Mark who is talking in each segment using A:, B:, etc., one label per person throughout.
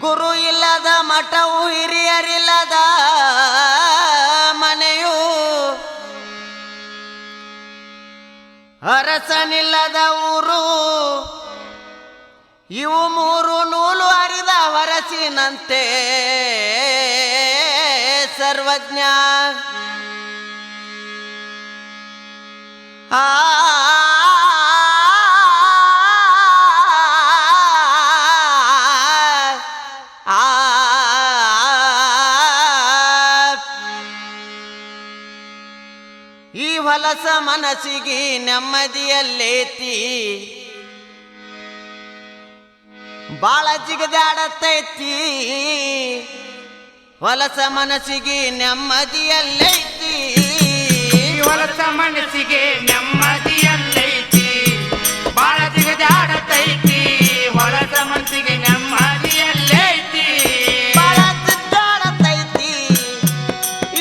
A: ಗುರು ಇಲ್ಲದ ಮಠವು ಹಿರಿಯರಿಲ್ಲದ ಮನೆಯು ಅರಸನಿಲ್ಲದ ಊರು ಇವು ಮೂರು ನೂಲು ಹರಿದ ಹೊರಸಿನಂತೆ ಸರ್ವಜ್ಞ ಈ ಹೊಲಸ ಮನಸ್ಸಿಗೆ ನೆಮ್ಮದಿಯಲ್ಲೇತಿ ಬಾಳ ಜಿಗದಾಡತೈತಿ ಹೊಲಸ ಮನಸ್ಸಿಗೆ ನೆಮ್ಮದಿಯಲ್ಲೈತಿ
B: ಹೊಲಸ ಮನಸ್ಸಿಗೆ ನೆಮ್ಮದಿಯಲ್ಲೈತಿ ಬಾಳ ಜಿಗದಾಡತೈತಿ ಹೊಲಸ ಮನಸ್ಸಿಗೆ ನೆಮ್ಮದಿಯಲ್ಲೈತಿ
A: ಬಾಳ ಜಿದ್ದಾಡತೈತಿ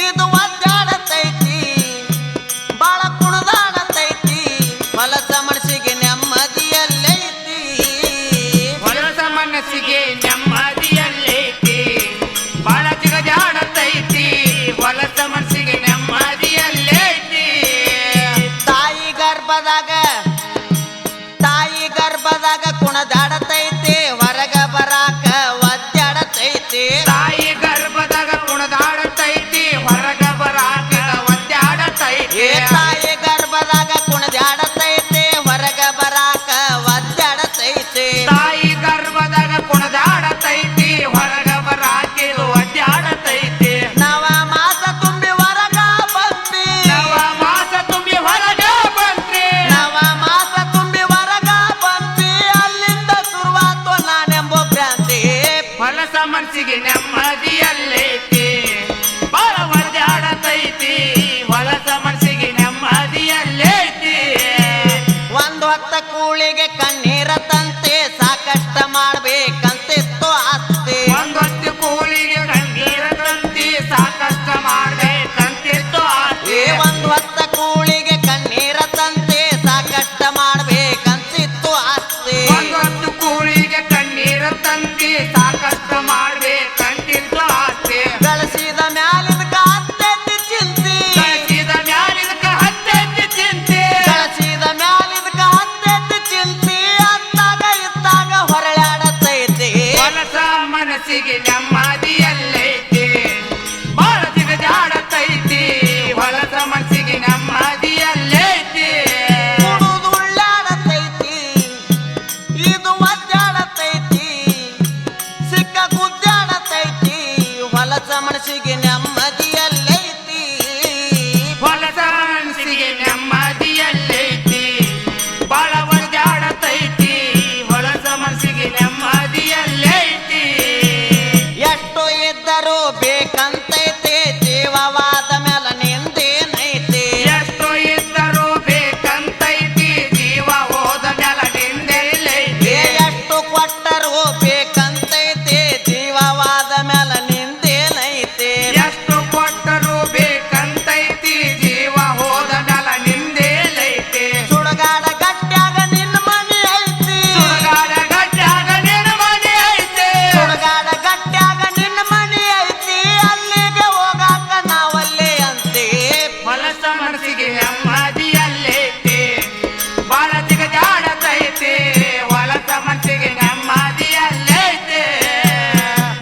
A: ಇದು ಒದ್ದಾಡತೈತಿ ಬಾಳ ಕುಣದಾಡತೈತಿ ಹೊಲಸ ಮನಸ್ಸಿಗೆ ನೆಮ್ಮದಿಯಲ್ಲೈತಿ
B: ಹೊಲಸ ಮನಸ್ಸಿಗೆ ನೆಮ್ಮದಿಯಲ್ಲೈತಿ ಬಾಳ ಜಿಗದಾಡತೈತಿ ಹೊಲಸ ಮನಸ್ಸಿಗೆ ನೆಮ್ಮದಿಯಲ್ಲೈತಿ
A: ತಾಯಿ ಗರ್ಭದಾಗ ಕುಣದಾಡತೈತಿ ಹೊರಗ ಬರಾಕ ಒದ್ದಾಡತೈತಿ
B: ತಾಯಿ ಗರ್ಭದಾಗ ಕುಣದಾಡತೈತಿ ಹೊರಗ ಬರಾಕ ಒದ್ದಾಡತೈತಿ
A: ತಾಯಿ ಗರ್ಭದಾಗ ಕುಣದಾಡತೈತಿ ಹೊರಗ ಬರಾಕ ಒದ್ದಾಡತೈತಿ
B: ತಾಯಿ ಗರ್ಭದಾಗ ಕುಣದಾಡತೈತಿ ಹೊರಗ ಬರಾಕ ಒದ್ದಾಡತೈತಿ
A: ನವ ಮಾಸ ತುಂಬಿ ಹೊರಗ ಬಂತಿ
B: ನವ ಮಾಸ ತುಂಬಿ ಹೊರಗ ಬಂತ್ರಿ
A: ನವ ಮಾಸ ತುಂಬಿ ಹೊರಗ ಬಂತಿ ಅಲ್ಲಿಂದ ಶುರುವಾತು ನಾನೆಂಬೋ ಭ್ರಾಂತಿ
B: ಹೊಲಸ ಮನಸ್ಸಿಗೆ ನೆಮ್ಮದಿಯಲ್ಲೈತಿ ಬಾಳ ಒದ್ದಾಡತೈತಿ ಹೊಲಸ ಮನಸ್ಸಿಗೆ ನೆಮ್ಮದಿಯಲ್ಲೈತಿ
A: ಒಂದು ಹೊತ್ತ ಕೂಳಿಗೆ ಕಣ್ಣೀರ ತಂತೆ ಸಾಕಷ್ಟ ಮಾಡ್ಬೇಕಂತಿತ್ತು ಆಸ್ತಿ
B: ಒಂದೊತ್ತು ಕೂಲಿಗೆ ಕಣ್ಣೀರ ತಂತಿ ಸಾಕಷ್ಟು ಮಾಡ್ಬೇಕಂತಿತ್ತು ಆಸೆ
A: ಒಂದು ಹೊತ್ತ ಕೂಳಿಗೆ ಕಣ್ಣೀರ ತಂತೆ ಸಾಕಷ್ಟ ಮಾಡ್ಬೇಕಂತಿತ್ತು ಆಸ್ತಿ
B: ಒಂದೊತ್ತು ಕೂಲಿಗೆ ಕಣ್ಣೀರ ತಂತಿ ಸಾಕಷ್ಟು ಮಾಡ್ಬೇಕಂತಿತ್ತು ಆಸೆ
A: ಗಳಿಸಿದ ಮ್ಯಾಲಿನ ಹತ್ತೆತ್ತಿ ಚಿಂತಿ
B: ಕಳಿಸಿದ ಮ್ಯಾಲಿನ ಹತ್ತೆತ್ತಿ ಚಿಂತೆ
A: ಗಳಿಸಿದ ಮ್ಯಾಲಿನ ಹತ್ತೆತ್ತಿ ಚಿಂತಿ ಅತ್ತಾಗ ಇತ್ತಾಗ ಹೊರಳಾಡತೈತಿ
B: ಹೊಲಸ ಮನಸ್ಸಿಗೆ ನೆಮ್ಮದಿಯಲ್ಲೈತಿ ಬಾಳ ಜಿಗಜಾಡತೈತಿ ಹೊಲಸ ಮನಸ್ಸಿಗೆ ನೆಮ್ಮದಿಯಲ್ಲೈತಿ
A: ಕುಡುದು ಉಳ್ಳಾಡತೈತಿ ಇದು ಒದ್ದಾಡತೈತಿ ಸಿಕ್ಕ ಗುದ್ದಾಡತೈತಿ ಹೊಲಸ ಮನಸ್ಸಿಗೆ ನೆಮ್ಮದಿಯಲ್ಲೈತಿ
B: ಹೊಲಸ ಮನಸ್ಸಿಗೆ ನೆಮ್ಮದಿಯಲ್ಲೈತಿ ಬಾಳ ಒದ್ದಾಡತೈತಿ ಹೊಲಸ ಮನಸ್ಸಿಗೆ ನೆಮ್ಮದಿಯಲ್ಲೈತಿ
A: ಎಷ್ಟು ಇದ್ದರೂ ಬೇಕಂತೈತಿ ಜೀವವಾದ ಮೇಲೆ ನಿಂದೇನೈತಿ
B: ಎಷ್ಟು ಇದ್ದರೂ ಬೇಕಂತೈತಿ ಜೀವ ಹೋದ ಮ್ಯಾಲ ನಿಂದೈಲೈತಿ
A: ಎಷ್ಟು ಕೊಟ್ಟರೂ ಬೇಕಂತೈತಿ ಜೀವವಾದ ಮೇಲೆ ನಿಂದೇನೈತಿ
B: ಎಷ್ಟು ಕೊಟ್ಟರು ಬೇಕಂತೈತಿ ಜೀವ ಹೋದ ಮ್ಯಾಲ ನಿಂದೈಲೈತಿ
A: ಸುಡಗಾಡ ಗಟ್ಟ್ಯಾಗ ನಿನ್ನ ಮನೆ ಐತಿ
B: ಸುಡಗಾಡ ಗಟ್ಟ್ಯಾಗ ನಿನ್ನ ಮನೆ ಐತಿ
A: ಸುಡಗಾಡ ಗಟ್ಟ್ಯಾಗ ನಿನ್ನ ಮನೆ ಐತಿ ಅಲ್ಲಿಗೆ ಹೋಗಾಕ ನಾವಲ್ಲೇ ಅಂತೆ
B: ಹೊಲಸ ಮನಸ್ಸಿಗೆ ನೆಮ್ಮದಿಯಲ್ಲೈತಿ ಬಾಳ ಜಿಗಜಾಡತೈತಿ ಹೊಲಸ ಮನಸ್ಸಿಗೆ ನೆಮ್ಮದಿಯಲ್ಲೈತಿ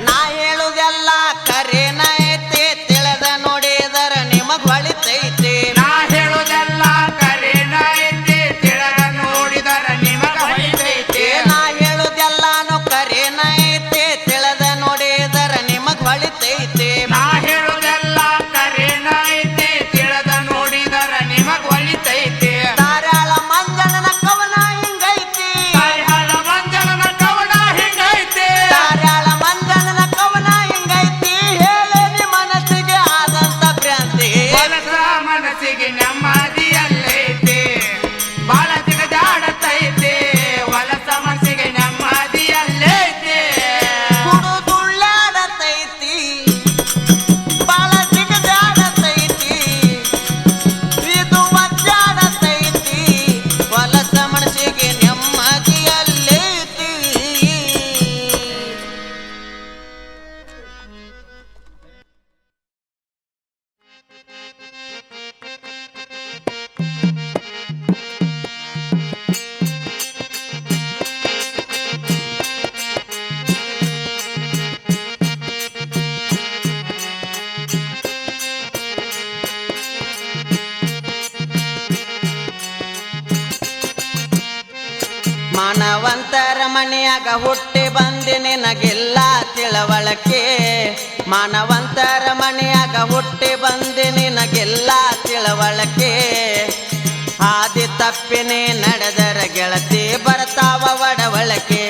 A: ನಾ ಹೇಳುದೆಲ್ಲ ಕರೇನ ಐತಿ ತಿಳಿದ ನೋಡಿದರ ನಿಮಗ್ ಹೊಳಿತೈತಿ
B: ನಾ ಹೇಳುದೆಲ್ಲ ಕರೇನ ಐತಿ ತಿಳಿದ ನೋಡಿದರ ನಿಮಗ ಹೊಳಿತೈತಿ
A: ನಾ ಹೇಳುದೆಲ್ಲಾನು ಕರೇನ ಐತಿ ತಿಳಿದ ನೋಡಿದರ ನಿಮಗ್ ಹೊಳಿತೈತಿ
B: ನಾ ಹೇಳುದೆಲ್ಲ ಕರೇನ ಐತಿ ತಿಳಿದ ನೋಡಿದರ ನಿಮಗ ಹೊಳಿತೈತಿ ಮನಸ್ಸಿಗೆ ನೆಮ್ಮದಿಯಲ್ಲೈತೆ ಬಾಳ ಜಿಗಜಾಡತೈತೆ ಹೊಲಸ ಮನಸ್ಸಿಗೆ ನೆಮ್ಮದಿಯಲ್ಲೈತೆ
A: ಕುಡುದುಳ್ಳಾಡತೈತಿ ಬಾಳ ಜಿಗಜಾಡತೈತಿ ಇದು ಒಜ್ಜಾಡತೈತಿ ಹೊಲಸ ಮನಸ್ಸಿಗೆ ನೆಮ್ಮದಿಯಲ್ಲೈತಿ ಮಾನವಂತರ ಮನೆಯಾಗ ಹುಟ್ಟಿ ಬಂದಿ ನಿನಗಿಲ್ಲ ತಿಳವಳಕೆ ಮಾನವಂತರ ಮನೆಯಾಗ ಹುಟ್ಟಿ ಬಂದಿ ನಿನಗಿಲ್ಲ ತಿಳವಳಕೆ ಹಾದಿ ತಪ್ಪಿನೇ ನಡೆದರ ಗೆಳತಿ ಬರ್ತಾವ ಒಡವಳಕೆ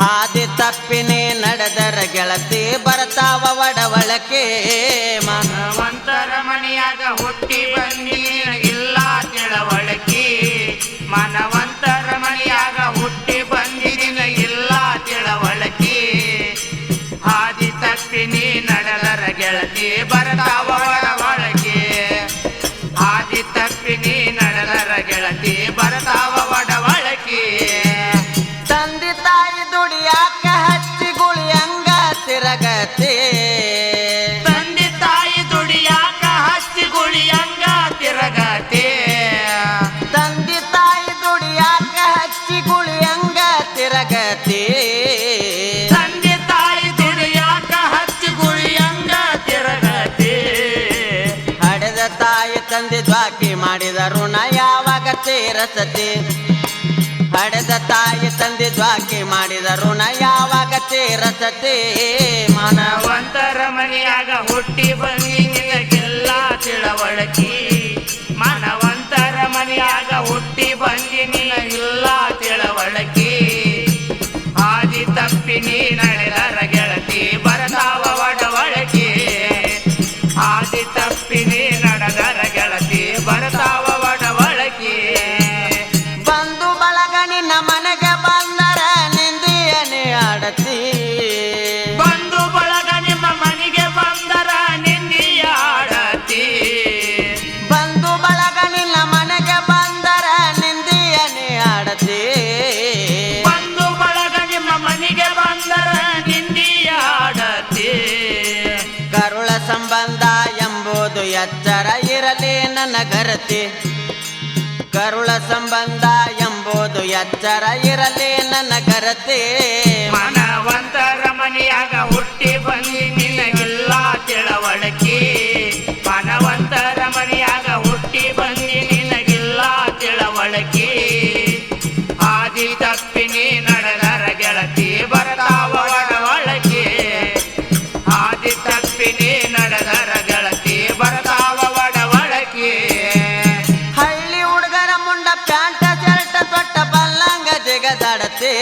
A: ಹಾದಿ ತಪ್ಪಿನೇ ನಡೆದರ ಗೆಳತಿ ಬರ್ತಾವ ಒಡವಳಕೆ
B: ಮಾನವಂತರ ಮನೆಯಾಗ ಹುಟ್ಟಿ ಬಂದಿ ನಿನಗಿಲ್ಲ ತಿಳವಳಕೆ ಮಾನವಂತರ ಮನೆಯಾಗ ಹುಟ್ಟಿ ಬಂದಿ ನಿನಗಿಲ್ಲ ತಿಳವಳಕೆ ಹಾದಿ ತಪ್ಪಿ ನೀ ನಡೆದರ ಗೆಳತಿ ಬರ್ತಾವ ಒಡವಳಕೆ ಹಾದಿ ತಪ್ಪಿ ನೀ ನಡೆದರ ಗೆಳತಿ ಬರ್ತಾವ ಒಡವಳಕೆ
A: ತಂದೆ ತಾಯಿ ದುಡಿಯಾಕ ಹಚ್ಚಿ ಗುಳಿಯಂಗ ತಿರಗತೆ
B: ತಂದೆ ತಾಯಿ ದುಡಿಯಾಕ ಹಚ್ಚಿ ಗುಳಿಯಂಗ ತಿರಗತೆ
A: ತಂದೆ ತಾಯಿ ದುಡಿಯಾಕ ಹಚ್ಚಿ ಗುಳಿಯಂಗ ತಿರಗತೆ
B: ತಂದೆ ತಾಯಿ ದುಡಿಯಾಕ ಹಚ್ಚಿ ಗುಳಿಯಂಗ ತಿರಗತೆ
A: ಹಡೆದ ತಾಯಿ ತಂದೆ ದ್ವಾಕಿ ಮಾಡಿದ ಋಣ ಯಾವಾಗ ತೀರಸತಿ ಹಡೆದ ತಾಯಿ ತಂದೆ ದ್ವಾಕಿ ಮಾಡಿದ ಋಣ ಯಾವಾಗ ತೀರಸತಿ
B: ಮಾನವಂತರ ಮನೆಯಾಗ ಹುಟ್ಟಿ ಬಂದಿ ನಿನಗೆಲ್ಲ ತಿಳವಳಕೆ ಮಾನವಂತರ ಮನೆಯಾಗ ಹುಟ್ಟಿ ಬಂದಿ ನಿನಗಿಲ್ಲ ತಿಳವಳಕೆ ಹಾದಿ ತಪ್ಪಿ ನೀ ನಡೆದರ ಗೆಳತಿ ಬರ್ತಾವ ಒಡವಳಕೆ ಹಾದಿ ತಪ್ಪಿ ನೀ ನಡೆದರ ಗೆಳತಿ ಬರ್ತಾವ ಒಡವಳಕೆ
A: ಬಂದು ಬಳಗಣಿನ ಮನೆಗೆ ಬಂದರ ನಿಂದಿಯನೇ ಆಡತಿ
B: ಬಂದು ಬಳಗ ನಿಮ್ಮ ಮನೆಗೆ ಬಂದರ ನಿಂದಿಯ ಆಡತಿ
A: ಬಂದು ಬಳಗಣಿನ ಮನೆಗೆ ಬಂದರ ನಿಂದಿಯನೇ ಆಡತಿ
B: ಬಂದು ಬಳಗ ನಿಮ್ಮ ಮನೆಗೆ ಬಂದರ ನಿಂದಿಯ ಆಡತಿ
A: ಕರುಳ ಸಂಬಂಧ ಎಂಬುದು ಎಚ್ಚರ ಇರಲಿ ನನ್ನ ಗರತಿ ಕರುಳ ಸಂಬಂಧ ಎಂಬುದು ಎಚ್ಚರ ಇರಲಿ ನನ್ನ ಗರತಿ
B: ಮಾನವಂತರ ಮನೆಯಾಗ ಹುಟ್ಟಿ ಬಂದಿ ನಿನಗಿಲ್ಲ ತಿಳವಳಕೆ ಮಾನವಂತರ ಮನೆಯಾಗ ಹುಟ್ಟಿ ಬಂದಿ ನಿನಗಿಲ್ಲ ತಿಳವಳಕೆ ಹಾದಿ ತಪ್ಪಿ ನೀ ನಡೆದರ ಗೆಳತಿ ಬರ್ತಾವ ಒಡವಳಕೆ ಹಾದಿ ತಪ್ಪಿ ನೀ ನಡೆದರ ಗೆಳತಿ ಬರ್ತಾವ ಒಡವಳಕೆ
A: ಹಳ್ಳಿ ಹುಡುಗರ ಮುಂಡ ಪ್ಯಾಂಟ ಶರ್ಟ ತೊಟ್ಟ ಬಲ್ಲಂಗ ಜಿಗದಾಡತಿ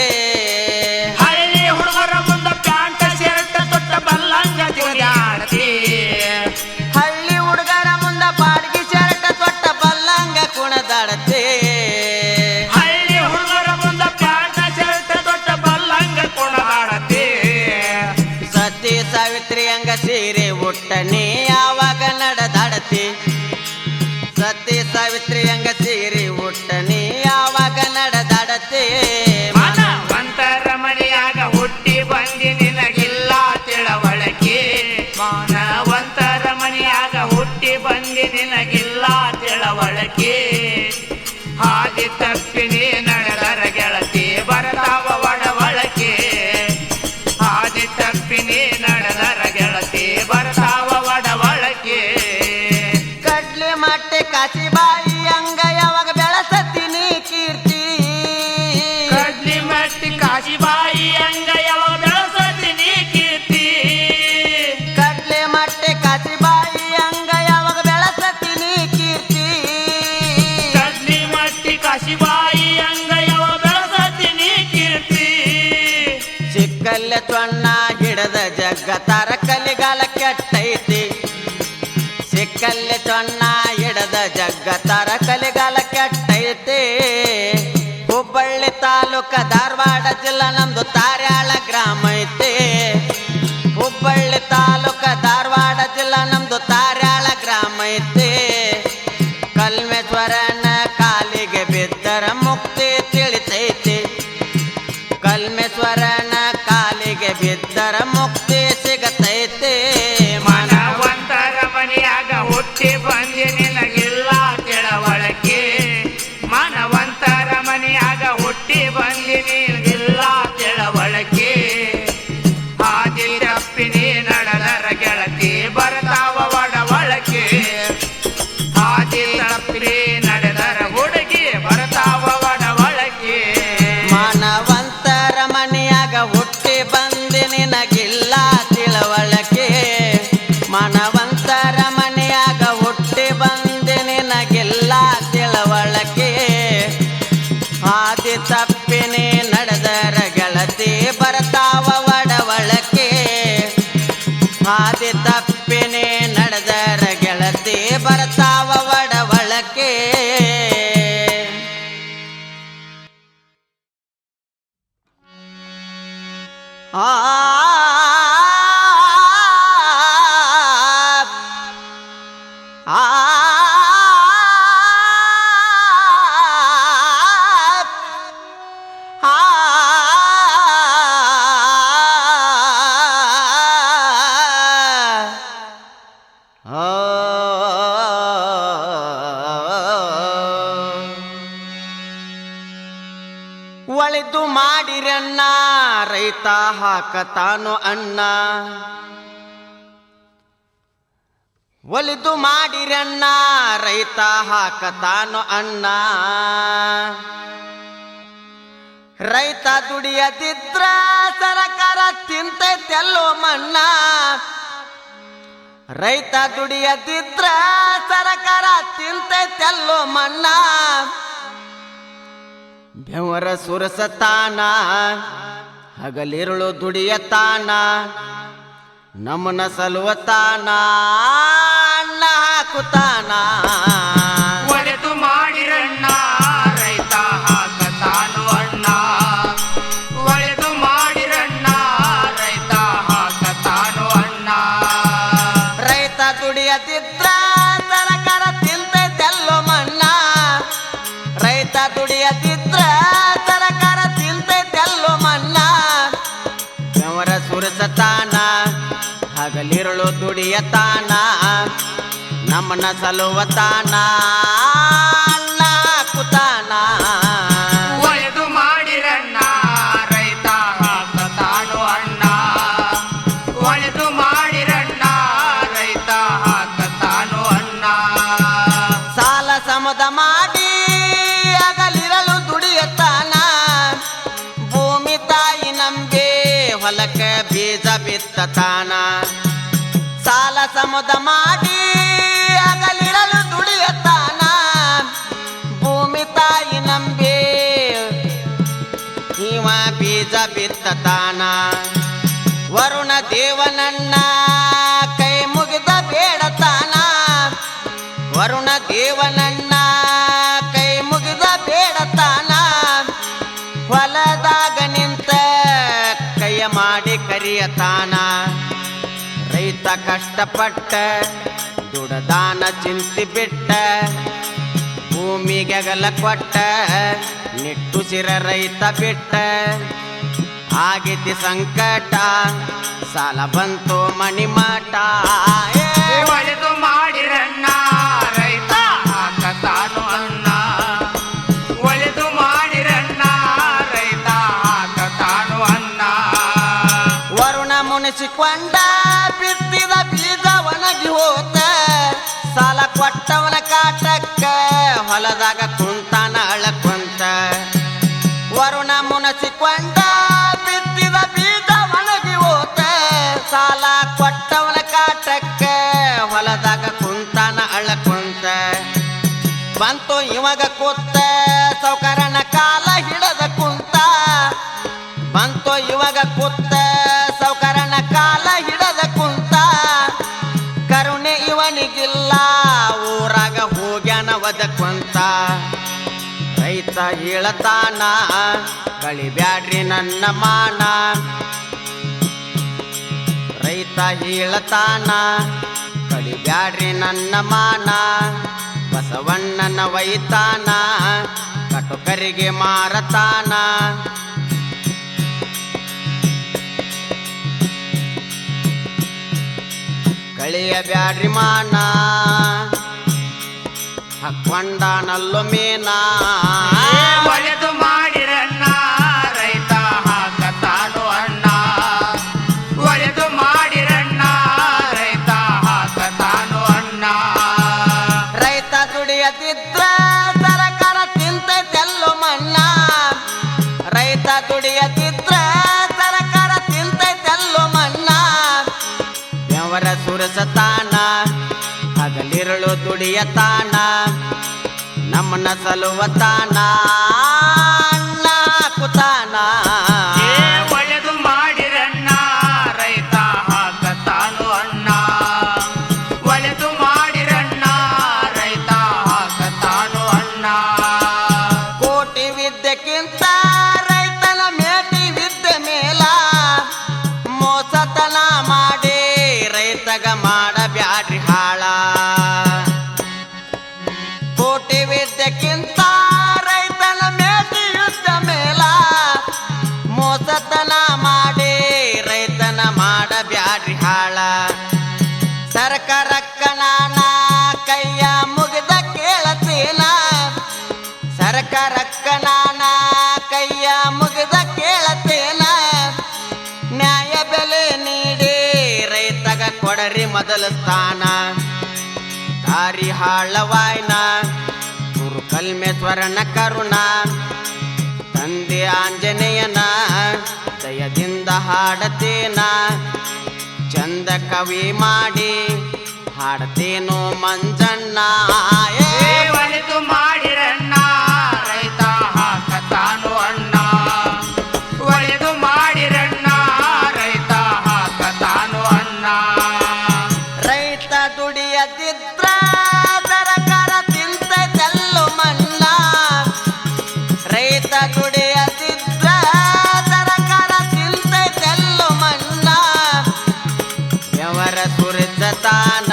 B: ಹಳ್ಳಿ ಹುಡುಗರ ಮುಂದ ಪ್ಯಾಂಟ ಶರ್ಟ್ ತೊಟ್ಟ ಬಲ್ಲಂಗ ಜಿಗದಾಡತಿ
A: ಹಳ್ಳಿ ಹುಡುಗರ ಮುಂದ ಬಾಡ್ಗಿ ಶರ್ಟ ತೊಟ್ಟ ಬಲ್ಲಂಗ ಕುಣದಾಡತಿ
B: ಹಳ್ಳಿ ಹುಡುಗರ ಮುಂದ ಪ್ಯಾಂಟ ಶರ್ಟ್ ತೊಟ್ಟ ಬಲ್ಲಂಗ ಕುಣದಾಡತಿ
A: ಸತಿ ಸಾವಿತ್ರಿ ಅಂಗ ಸೀರೆ ಉಟ್ಟನಿ ಯಾವಾಗ ನಡೆದಾಡತಿ ಸತಿ ಸಾವಿತ್ರಿ ಅಂಗ ಸೀರೆ ಉಟ್ಟನಿ ಯಾವಾಗ ನಡೆದಾಡತಿ
B: ಮಾನವಂತರ ಮನೆಯಾಗ ಹುಟ್ಟಿ ಬಂದಿ ನಿನಗಿಲ್ಲ ತಿಳವಳಕೆ ಮಾನವಂತರ ಮನೆಯಾಗ ಹುಟ್ಟಿ ಬಂದಿ ನಿನಗಿಲ್ಲ ತಿಳವಳಕೆ ಹಾದಿ ತಪ್ಪಿ ನೀ ನಡೆದರ ಗೆಳತಿ ಬರ್ತಾವ ಒಡವಳಕೆ ಹಾದಿ ತಪ್ಪಿ ನೀ ನಡೆದರ ಗೆಳತಿ ಬರ್ತಾವ ಒಡವಳಕೆ
A: ಕಡ್ಲಿ ಮಟ್ಟೆ ಕಾಸಿಬಾಯಿ ಅಂಗ ಯಾವಾಗ ಬೆಳಸತೀನಿ ಕೀರ್ತಿ
B: ಕಡ್ಲಿ ಮಟ್ಟಿ ಕಾಶಿಬಾಯಿ ಅಂಗ ಯಾವ ಬೆಳಸತೀನಿ ಕೀರ್ತಿ
A: ಕಡ್ಲೆ ಮಟ್ಟೆ ಕಾಸಿಬಾಯಿ ಅಂಗ ಯಾವಾಗ ಬೆಳಸತೀನಿ ಕೀರ್ತಿ
B: ಕಡ್ಲಿ ಮಟ್ಟಿ ಕಾಶಿಬಾಯಿ ಅಂಗ ಯಾವ ಬೆಳಸತೀನಿ ಕೀರ್ತಿ
A: ಸಿಕ್ಕಲ್ಲ ಚೊಣ್ಣ ಹಿಡದ ಜಗ್ಗ ತರ ಕಲಿಗಾಲ ಕೆಟ್ಟೈತಿ ಸಿಕ್ಕಲ್ಲ ಚೊಣ್ಣ ಹಿಡದ ಜಗ್ಗತಾರ ಕಲಿಗಾಲ ಕೆಟ್ಟೈತೆ. ಹುಬ್ಬಳ್ಳಿ ತಾಲೂಕ ಧಾರವಾಡ ಜಿಲ್ಲಾ ನಮ್ದು ತಾರ್ಯಾಳ ಗ್ರಾಮ ಐತೆ. ಹುಬ್ಬಳ್ಳಿ ತಾಲೂಕ ಧಾರವಾಡ ಜಿಲ್ಲಾ ನಮ್ದು ತಾರ್ಯಾಳ ಗ್ರಾಮ ಐತೆ. ಕಲ್ಮೇಶ್ವರನ ಕಾಲಿಗೆ ಬಿದ್ದರ ಮುಕ್ತಿ ತಿಳಿತೈತಿ. ಕಲ್ಮೇಶ್ವರನ ಕಾಲಿಗೆ ಬಿದ್ದರ ಮುಕ್ತಿ ಸಿಗತೈತೆ.
B: ಮನವಂತರ ಮನೆಯಾಗ ಹುಟ್ಟಿ ಬಂದಿ ನಿನಗಿಲ್ಲ ತಿಳವಳಿಕೆ. ಮನವಂತರ ಮನೆಯಾಗ ಹುಟ್ಟಿ ಬಂದಿ ನಿನಗಿಲ್ಲ ತಿಳವಳಿಕೆ. ಹಾದಿ ತಪ್ಪಿನಿ ನಡೆದರ ಗೆಳತಿ ಬರ್ತಾವ ಒಡವಳಿಕೆ. ಹಾದಿ ತಪ್ಪಿನಿ ನಡೆದರ ಹುಡುಗಿ ಬರ್ತಾವ ಒಡವಳಿಕೆ.
A: ಮಾನವಂತರ ಮನೆಯಾಗ ಹುಟ್ಟಿ ಬಂದಿ ನಿನಗಿಲ್ಲ ತಿಳುವಳಿಕೆ. ಮಾನವಂತರ ಮನೆಯಾಗ ಹುಟ್ಟಿ ಬಂದಿ ನಿನಗಿಲ್ಲ ತಿಳುವಳಿಕೆ. ಹಾದಿ ತಪ್ಪಿನಿ ನಡೆದರ ಗೆಳತಿ ಬರ್ತಾವ ಒಡವಳಿಕೆ. ಹಾದಿ ತಪ್ಪಿನಿ ನಡೆದರ ಗೆಳತಿ ಬರ್ತಾವ ಒಡವಳಿಕೆ. ಆ ಒಳಿತು ಮಾಡಿರಣ್ಣ ರೈತ ಹಾಕತಾನು ಅಣ್ಣ. ಒಲಿದು ಮಾಡಿರಣ್ಣ ರೈತ ಹಾಕತಾನು ಅಣ್ಣ. ರೈತ ದುಡಿಯದಿದ್ರ ಸರಕಾರ ತಿಂತೈತೆಲ್ಲೋ ಮಣ್ಣ. ರೈತ ದುಡಿಯದಿದ್ರ ಸರಕಾರ ತಿಂತೈತೆಲ್ಲೋ ಮಣ್ಣ. ಬೆವರ ಸುರಸತಾನ ಹಗಲಿರುಳು ದುಡಿಯತಾನ. ನಮ್ಮನ ಸಲುವತಾನ ಅಣ್ಣ ಹಾಕುತ್ತಾನ.
B: ಒಲೆದು ಮಾಡಿರಣ್ಣ ರೈತ ಹಾಕತಾನು ಅಣ್ಣ. ಒಲೆದು ಮಾಡಿರಣ್ಣ ರೈತ ಹಾಕತಾನು ಅಣ್ಣ.
A: ರೈತ ದುಡಿಯದಿದ್ರ ಸರಕಾರ ತಿಂತೈತೆಲ್ಲೋ ಮಣ್ಣ. ರೈತ ದುಡಿಯದಿದ್ರ ಸರಕಾರ ತಿಂತೈತೆಲ್ಲೋ ಮಣ್ಣ. ಬೆವರ ಸುರಸತಾನ ಹಗಲಿರುಳು ದುಡಿಯತಾನ. ನಮ್ಮನ ಸಲುವತಾನ ಅಣ್ಣ ಹಾಕುತ್ತಾನ.
B: ಒಲೆದು ಮಾಡಿರಣ್ಣ ರೈತ ಹಾಕತಾನು ಅಣ್ಣ. ಒಲೆದು ಮಾಡಿರಣ್ಣ ರೈತ ಹಾಕತಾನು ಅಣ್ಣ.
A: ಸಾಲ ಸಮದ ಮಾಡಿ ಹಗಲಿರಲು ದುಡಿಯತಾನ. ಭೂಮಿ ತಾಯಿ ನಂಬಿ ಹೊಲಕ ಬೀಜ ಬಿತ್ತತಾನ. ಸಾಲ ಸಮದ ಮಾಡಿ ಹಗಲಿರಲು ದುಡಿಯತಾನ. ಭೂಮಿ ತಾಯಿ ನಂಬಿ ಇವ ಬೀಜ ಬಿತ್ತತಾನ. ವರುಣ ದೇವನನ್ನ ಕೈ ಮುಗಿದ ಬೇಡತಾನ. ವರುಣ ದೇವನನ್ನ ಕೈ ಮುಗಿದ ಬೇಡತಾನ. ಹೊಲದಾಗ ನಿಂತ ಕೈಯ ಮಾಡಿ ಕರಿಯತಾನ. ರೈತ ಕಷ್ಟಪಟ್ಟ ದುಡದಾನ ಚಿಂತಿ ಬಿಟ್ಟ. ಭೂಮಿಗೆ ಗಲ ಕೊಟ್ಟ ನಿಟ್ಟುಸಿರ ರೈತ ಬಿಟ್ಟ. ಆಗಿದ್ದಿ ಸಂಕಟ ಸಾಲ ಬಂತು ಮಣಿಮಾಟ.
B: ಒಲೆದು ಮಾಡಿರಣ್ಣ ರೈತ ಹಾಕತಾನು ಅಣ್ಣ. ಒಲೆದು ಮಾಡಿರಣ್ಣ ರೈತ ಹಾಕತಾನು ಅಣ್ಣ.
A: ವರುಣ ಮುನಿಸಿಕೊಂಡ ಬಿತ್ತಿದ ಬೀಜ ಒಣಗಿ ಹೋತ. ಸಾಲ ಕೊಟ್ಟವನ ಕಾಟಕ್ಕ ಹೊಲದಾಗ ಕುಂತಾನ ಅಳಕೊಂತ. ವರುಣ ಮುನಿಸಿಕೊಂಡ ಬಿತ್ತಿದ ಬೀಜ ಒಣಗಿ ಹೋತ. ಸಾಲ ಕೊಟ್ಟವನ ಕಾಟಕ್ಕ ಹೊಲದಾಗ ಕುಂತಾನ ಅಳಕೊಂತ. ಬಂತು ಇವಾಗ ಕೂತ ಸೌಕರನ ಕಾಲ ಹಿಡದ ಕುಂತ. ಬಂತು ಇವಾಗ ಕೂತ ಸೌಕರನ ಕಾಲ ಹಿಡದ ಕುಂತ. ಕರುಣೆ ಇವನಿಗಿಲ್ಲ ಊರಾಗ ಹೂ ಹೇಳತಾನ ಕಳಿಬ್ಯಾಡ್ರಿ ನನ್ನ ಮಾನ ರೈತ ಹೇಳತಾನ ಕಳಿಬ್ಯಾಡ್ರಿ ನನ್ನ ಮಾನ ಬಸವಣ್ಣನ ವೈತಾನ ಕಟುಕರಿಗೆ ಮಾರತಾನ ಕಳಿಯ ಬ್ಯಾಡ್ರಿ ಮಾನ ಹಾಕೊಂಡಾನಲ್ಲೋ ಮೇನ
B: ಒಳೆದು ಮಾಡಿರಣ್ಣ ರೈತ ಹಾಕತಾನು ಅಣ್ಣ ಒಳೆದು ಮಾಡಿರಣ್ಣ ರೈತ ಹಾಕತಾನು ಅಣ್ಣ
A: ರೈತ ದುಡಿಯದಿದ್ರ ಸರಕಾರ ತಿಂತೈತೆಲ್ಲೋ ಮಣ್ಣ ರೈತ ದುಡಿಯದಿದ್ರ ಸರಕಾರ ತಿಂತೈತೆಲ್ಲೋ ಮಣ್ಣ ಬೆವರ ಸುರಸತಾನ ಹಗಲಿರುಳು ದುಡಿಯತಾನ ನಮ್ಮನ್ನ ಸಲುವತಾನ ಅಣ್ಣ ಹಾಕುತ್ತಾನ
B: ಒಳೆದು ಮಾಡಿರಣ್ಣ ರೈತ ಹಾಕತಾನು ಅಣ್ಣ ಒಳೆದು ಮಾಡಿರಣ್ಣ ರೈತ ಹಾಕತಾನು ಅಣ್ಣ
A: ಕೋಟಿ ವಿದ್ಯೆಕ್ಕಿಂತ ರೈತನ ಮೇಟಿ ವಿದ್ಯೆ ಮೇಲ ಮೋಸತನ ಮಾಡಿ ರೈತಗ ಮಾಡಬ್ಯಾಡ್ರಿ ಹಾಳ ಕೋಟಿ ವಿದ್ಯೆಕ್ಕಿಂತ ರೈತನ ಮೇಟಿ ಯುದ್ಧ ಮೇಲ ಮೋಸತನ ಮಾಡಿ ರೈತನ ಮಾಡಬ್ಯಾಡ್ರಿ ಹಾಳ ಸರ್ಕಾರಕ್ಕ ನಾನ ಕೈಯ ಮುಗಿದ ಕೇಳತೇನ ಸರ್ಕಾರಕ್ಕ ನಾನ ಕೈಯ ಮುಗಿದ ಕೇಳತೇನ ನ್ಯಾಯ ಬೆಲೆ ನೀಡಿ ರೈತಗ ಕೊಡರಿ ಮೊದಲ ಸ್ಥಾನ ದಾರಿ ಹಾಳವಾಯ್ನ ಗುರು ಕಲ್ಮೇಶ್ವರನ ಕರುಣ ತಂದೆ ಆಂಜನೇಯನ ದಯದಿಂದ ಹಾಡತೇನ ಚಂದ ಕವಿ ಮಾಡಿ ಹಾಡತೇನೋ ಮಂಜಣ್ಣ
B: ಒಳೆದು ಮಾಡಿರಣ್ಣ ರೈತ ಹಾಕತಾನು ಅಣ್ಣ ಒಳೆದು ಮಾಡಿರಣ್ಣ ರೈತ ಹಾಕತಾನು ಅಣ್ಣ
A: ರೈತ ದುಡಿಯದಿದ್ರ ಸರಕಾರ ತಿಂತೈತೆಲ್ಲೋ ಮಣ್ಣ ರೈತ ದುಡಿಯದಿದ್ರ ಸರಕಾರ ತಿಂತೈತೆಲ್ಲೋ ಮಣ್ಣ ಯವರ ಸುರಿಸತಾನ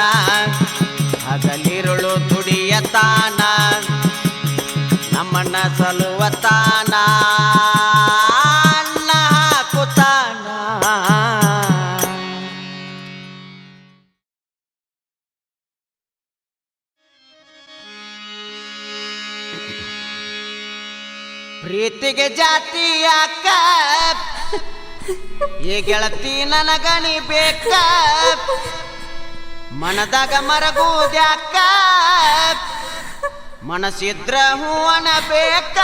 A: ಹಗಲಿರುಳು ದುಡಿಯತಾನ ನಮ್ಮನ್ನ ಸಲುವತಾನ ಅಣ್ಣ ಹಾಕುತ್ತಾನ ಪ್ರೀತಿಗೆ ಜಾತಿ ಯಾಕ ಈ ಗೆಳತಿ ನನಗಣಿ ಬೇಕ ಮನದಾಗ ಮರಗುದ್ಯಾಕ ಮನಸ್ಸಿದ್ರ ಹೂವನ ಬೇಕ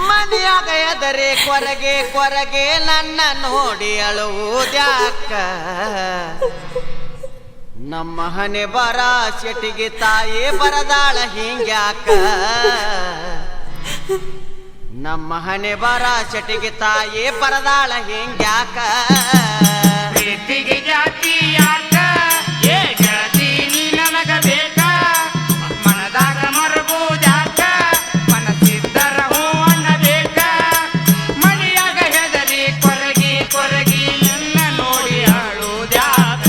A: ಮನೆಯಾಗ ಎದರೆ ಕೊರಗೆ ಕೊರಗೆ ನನ್ನ ನೋಡಿ ಅಳುವುದ್ಯಾಕ ನಮ್ಮ ಹಣೆ ಬರ ಶೆಟಿಗೆ ತಾಯಿ ಬರದಾಳ ಹಿಂಗ್ಯಾಕ ನಮ್ಮ ಹಣೆ ಬರ ಶೆಟಿಗೆ ತಾಯಿ ಬರದಾಳ ಹಿಂಗ್ಯಾಕ
B: ಪ್ರೀತಿಗೆ ಜಾತಿ ಯಾಕ ಏ ಗೆಳತಿ ನೀ ನನಗ ಬೇಕ ಮನದಾಗ ಮರಗುದ್ಯಾಕ ಮನಸ್ಸಿದ್ದರ ಹೂವನ್ನ ಬೇಕ ಮನೆಯಾಗ ಹೆದರಿ ಕೊರಗಿ ಕೊರಗಿ ನನ್ನ ನೋಡಿ ಅಳುದ್ಯಾಕ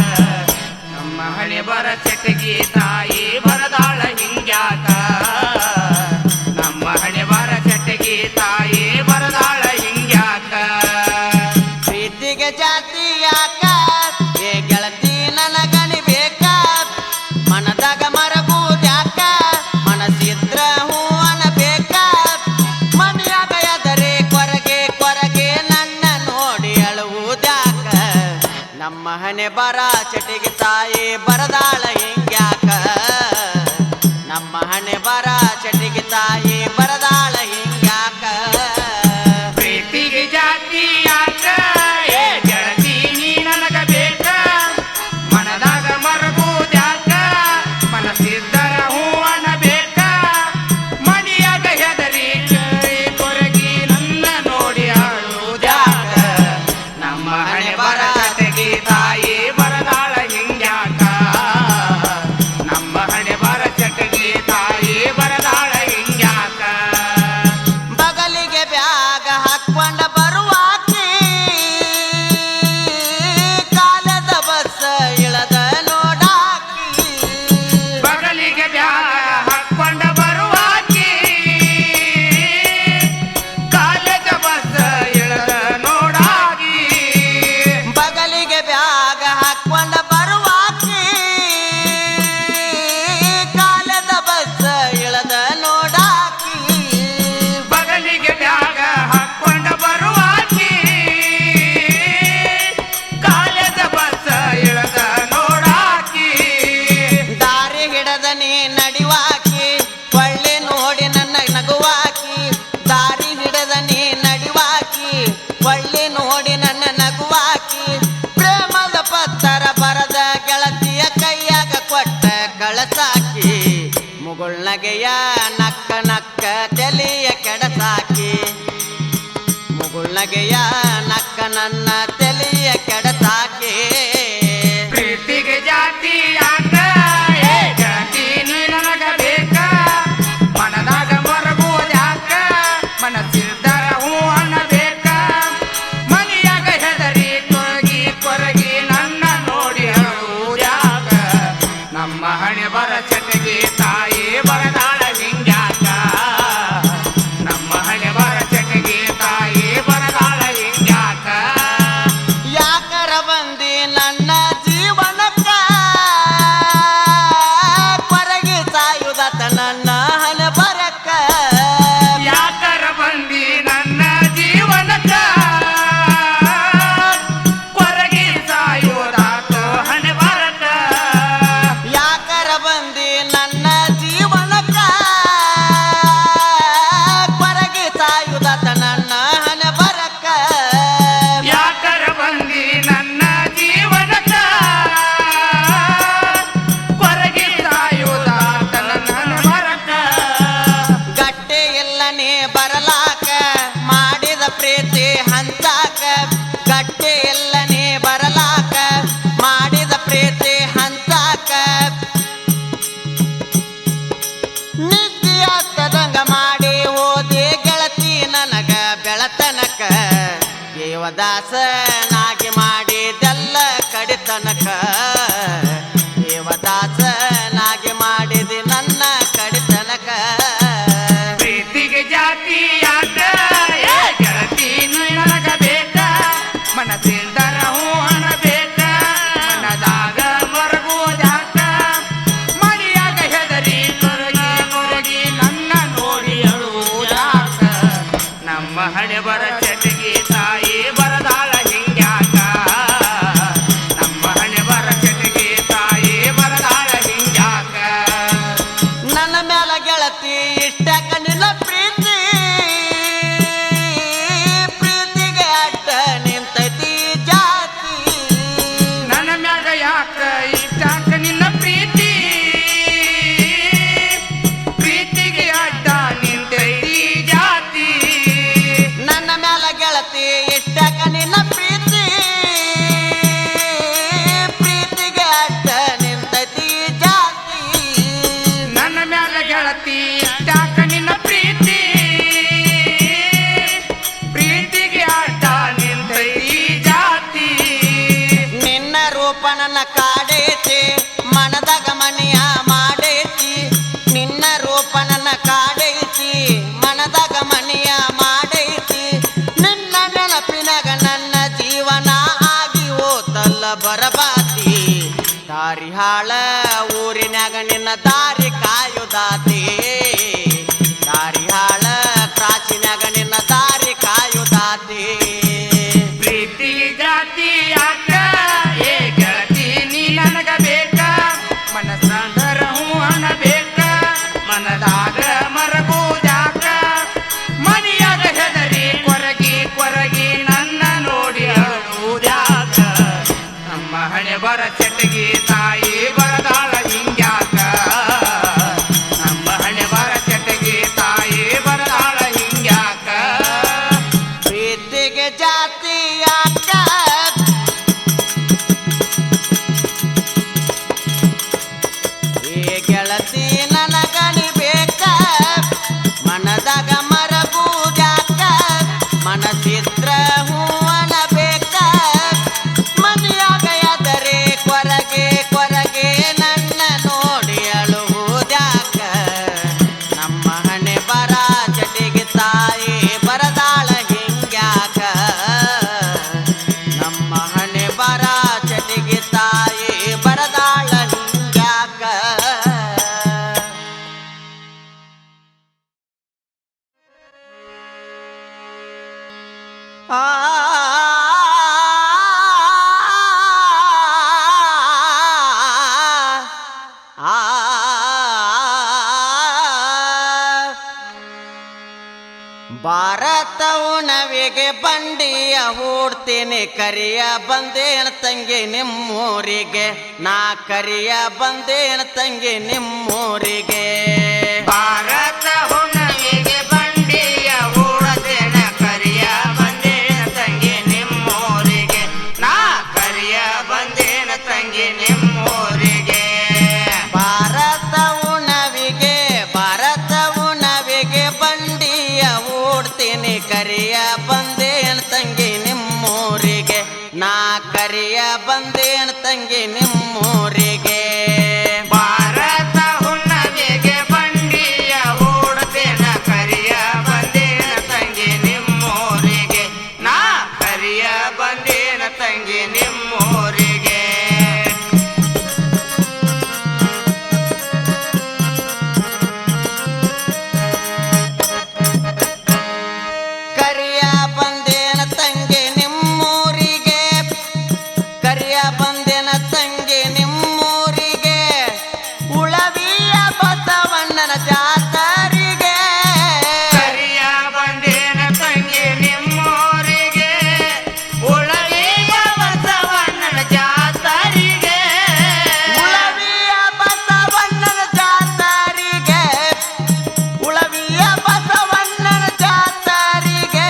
B: ನಮ್ಮ ಹಣೆ ಬರ ಚಟಗಿ ತಾಯಿ ಬರದಾಳ ಹಿಂಗ್ಯಾಕ ನಮ್ಮ ಹಣೆ ಬರ ಚಟಗಿ ತಾಯಿ ಬರದಾಳ ಹಿಂಗ್ಯಾಕ
A: ಪ್ರೀತಿಗೆ ಜಾತಿ ಯಾಕ ಏ ಗೆಳತಿ ನನಗಣಿ ಬೇಕ ಮನದಾಗ ಮರಗುದ್ಯಾಕ ಮನಸ್ಸಿದ್ರ ಹೂವನ ಬೇಕ ಮನೆಯಾಗ ಎದರೆ ಕೊರಗೆ ಕೊರಗೆ ನನ್ನ ನೋಡಿ ಅಳುವುದ್ಯಾಕ ನಮ್ಮ ಹಣೆ ಬರ ಚಟಿಗೆ ತಾಯಿ ಬರದಾಳ ಹಿಂಗ್ಯಾಕ ನಮ್ಮ ಹಣೆ ಬರ ಚಟಿಗೆ ತಾಯಿ ಬರದಾಳ ಹಿಂಗ್ಯಾಕ
B: ಪ್ರೀತಿಗೆ ಜಾತಿ ಯಾಕ ಏ ಗೆಳತಿ ನೀ ನನಗ ಬೇಕ ಮನದಾಗ ಮರಗುದ್ಯಾಕ ಮನಸ್ಸಿದ್ದರ ಹೂವನ ಬೇಕ ಮನೆಯಾಗ ಹೆದರಿ ಕೊರಗಿ ನನ್ನ ನೋಡಿ ಅಳುದ್ಯಾಕ ನಮ್ಮ ಹಣೆ ಬರ ಚಟಗಿ ತಾಯಿ ಬರದಾಳ ಹಿಂಗ್ಯಾಕ
A: ಮುಗುಳ್ನಗೆಯ ನಕ್ಕ ನಕ್ಕ ತಲೆಯ ಕೆಡಸಾಕಿ ಮುಗುಳ್ನಗೆಯ ನಕ್ಕ ನನ್ನ ತಲೆಯ ಕೆಡಸಾಕಿ
B: ಪ್ರೀತಿಗೆ ಜಾತಿ ಯಾಕ ಏ ಗೆಳತಿ ನೀ ನನಗ ಬೇಕ ಮನದಾಗ ಮರಗೋದ್ಯಾಕ ಮನಸ್ಸಿದ್ದರ ಹೂ ಅನ್ನಬೇಕ ಮನೆಯಾಗ ಹೆದರಿ ಕೊರಗಿ ಕೊರಗಿ ನನ್ನ ನೋಡಿ ಅಳುವುದ್ಯಾಕ ನಮ್ಮ ಹಣೆ ಬರ ಚಟಗಿ ತಾಯಿ ಬರದಾಳ ಹಿಂಗ್ಯಾಕ ನಮ್ಮ ಹಣೆ ಬರ ಚಟಗಿ ತಾಯಿ ಬರದಾಳ ಹಿಂಗ್ಯಾಕ
A: ಯಾಕರ ಬಂದಿ ನನ್ನ ಜೀವನಕ್ಕ ಕೊರಗಿ ಸಾಯುದತ ನನ್ನ ಹಣೆ ಬರಕ್ಕ
B: ಯಾಕರ ಬಂದಿ ನನ್ನ ಜೀವನಕ್ಕ ಕೊರಗಿ ಸಾಯುವುದಾತು ಹಣೆ ಬರಕ
A: ಯಾಕರ ಬಂದಿ ನನ್ನ ಜೀವನಕ್ಕ ಕೊರಗಿ ಸಾಯುದತ ನನ್ನ ಹಣೆ ಬರಕ್ಕ
B: ಯಾಕರ ಬಂದಿ ನನ್ನ ಜೀವನಕ್ಕ ಕೊರಗಿ ಸಾಯುವುದಾತ ನನ್ನ ಬರಕ
A: ಗಟ್ಟೆ ಎಲ್ಲನೇ ಬರಲಾಕ ಮಾಡಿದ ಪ್ರೀತಿ ಹಂಚಾಕ ಗಟ್ಟೆ ಎಲ್ಲನೇ ಬರಲಾಕ ಮಾಡಿದ ಪ್ರೀತಿ ಹಂಚಾಕ ನಿತ್ಯದಂಗ ಮಾಡಿ ಹೋದೆ ಗೆಳತಿ ನನಗ ಬೆಳತನಕ ದೇವದಾಸನಾಗಿ ಮಾಡಿದೆಲ್ಲ ಕಡಿತನಕ ದೇವದಾಸನಾಗಿ ಮಾಡಿದೆ ನನ್ನ ಕಡಿತನಕ
B: ಪ್ರೀತಿಗೆ ಜಾತಿ ಯಾಕ ಏ ಗೆಳತಿ ನೀ ನನಗ ಬೇಕ ಮನಸ್ಸಿಂದರ ಹೂ ಅನ್ನಬೇಕ ಮನದಾಗ ಮರಗೋದ್ಯಾಕ ಮನೆಯಾಗ ಹೆದರಿ ಕೊರಗಿ ಕೊರಗಿ ನನ್ನ ನೋಡಿ ಅಳುವುದ್ಯಾಕ ನಮ್ಮ ಹಣೆ ಬರ ಚಟಗಿ ತಾಯಿ ಬರದಾಳ ಹಿಂಗ್ಯಾಕ ನಮ್ಮ ಹಣೆ ಬರ ಚಟಗಿ ತಾಯಿ ಬರದಾಳ ಹಿಂಗ್ಯಾಕ
A: ನನ್ನ ಮ್ಯಾಲ ಗೆಳತಿ ಇಷ್ಟಕ ನಿನ್ನ ಪ್ರೀತಿ ಪ್ರೀತಿಗೆ ಅಡ್ಡ ನಿಂತೈತಿ ಜಾತಿ
B: ನನ್ನ ಮ್ಯಾಗ ಯಾಕ ಇಷ್ಟಾಕ ನಿನ್ನ ಪ್ರೀತಿ ಪ್ರೀತಿಗೆ ಅಡ್ಡ ನಿಂತೈತಿ ಜಾತಿ
A: ನನ್ನ ಮ್ಯಾಲ ಗೆಳತಿ ಇಷ್ಟಕ ನಿನ್ನ ಪ್ರೀತಿ ಪ್ರೀತಿಗೆ ಅಡ್ಡ ನಿಂತೈತಿ ಜಾತಿ
B: ನನ್ನ ಮ್ಯಾಗ ಗೆಳತಿ ಇಷ್ಟಾಕ ನಿನ್ನ ಪ್ರೀತಿ ಪ್ರೀತಿಗೆ ಅಡ್ಡ ನಿಂತೈತಿ ಜಾತಿ
A: ನಿನ್ನ ರೂಪ ನನ್ನ ಕಾಡೈತಿ ಮನದಾಗ ಮನೆಯ ಮಾಡೈತಿ ನಿನ್ನ ರೂಪ ನನ್ನ ಕಾಡೈತಿ ಮನದಾಗ ಮನೆಯ ಮಾಡೈತಿ ನಿನ್ನ ನೆನಪಿನಾಗ ನನ್ನ ಜೀವನ ಆಗಿ ಹೋತಲ್ಲ ಬರಬಾತಿ ದಾರಿ ಹಾಳ ಊರಿನಾಗ ನಿನ್ನ ದಾರಿ ಕಾಯುದಾತಿ ದಾರಿ ಹಾಳ ಕ್ರಾಸಿನಾಗ ನಿನ್ನ ದಾರಿ ಕಾಯುದಾತಿ
B: ಪ್ರೀತಿಗೆ ಜಾತಿ ಯಾಕ ಏ ಗೆಳತಿ ನೀ ನನಗ ಬೇಕ ಮನಸ್ಸಂದರ ಹೂ ಅನ್ನಬೇಕ ಮನದಾಗ ಮರಗೋದ್ಯಾಕ ಮನೆಯಾಗ ಹೆದರಿ ಕೊರಗಿ ಕೊರಗಿ ನನ್ನ ನೋಡಿ ಅಳುವುದ್ಯಾಕ ನಮ್ಮ ಹಣೆ ಬರ ಚಟಗಿ ತಾಯಿ ಬರದಾಳ ಹಿಂಗ್ಯಾಕ ನಮ್ಮ ಹಣೆ ಬರ ಚಟಗಿ ತಾಯಿ ಬರದಾಳ ಹಿಂಗ್ಯಾಕ
A: ಪ್ರೀತಿಗೆ ಜಾತಿ ಯಾಕ ಏ ಗೆಳತಿ ನನಗಣಿ ಬೇಕ ಮನದಾಗ ಮರಗುದ್ಯಾಕ ಮನಸ್ಸಿದ್ರ ಹೂವನ ಬೇಕ ಮನೆಯಾಗ ಎದರೆ ಕೊರಗೆ ಕೊರಗೆ ನನ್ನ ನೋಡಿ ಅಳುವುದ್ಯಾಕ ನಮ್ಮ ಹಣೆ ಬರ ಚಟಿಗೆ ತಾಯಿ ಬರದಾಳ ಹಿಂಗ್ಯಾಕ ನಮ್ಮ ಹಣೆ ಬರ ಚಟಿಗೆ ತಾಯಿ ಬರದಾಳ ಹಿಂಗ್ಯಾಕ ಆ ಭಾರತವುನವಿಗೆ ಬಂಡಿಯ ಹೂಡ್ತೀನಿ ಕರಿಯ ಬಂದೇನ ತಂಗಿ ನಿಮ್ಮೂರಿಗೆ ನಾ ಕರಿಯ ಬಂದೇನ ತಂಗಿ ನಿಮ್ಮೂರಿಗೆ ತಂಗಿ ನಿಮ್ಮೂರಿಗೆ.
B: ಭಾರತ ಹುಣ್ಣಿಮೆಗೆ ಬಂಡಿಯ ಹೂಡ್ತೇನ ಕರಿಯ ಬಂದೇನ ತಂಗಿ ನಿಮ್ಮೂರಿಗೆ. ನಾ ಕರಿಯ ಬಂದೇನ ತಂಗಿ ನಿಮ್ಮೂರಿಗೆ.
A: ಕರಿಯ ಬಂದೇನ ತಂಗಿ ನಿಮ್ಮೂರಿಗೆ. ಕರಿಯ ಬಂದೇನ ತಂಗಿ ನಿಮ್ಮೂರಿಗೆ. ಉಳವಿಯ ಬಸವಣ್ಣನ ಜಾತರಿಗೆ.
B: ಕರಿಯ ಬಂದೇನ ತಂಗಿ ನಿಮ್ಮೂರಿಗೆ. ಉಳವಿಯ ಬಸವಣ್ಣನ ಜಾತರಿಗೆ.
A: ಉಳವಿಯ ಬಸವಣ್ಣನ ಜಾತರಿಗೆ. ಉಳವಿಯ ಬಸವಣ್ಣನ ಜಾತರಿಗೆ.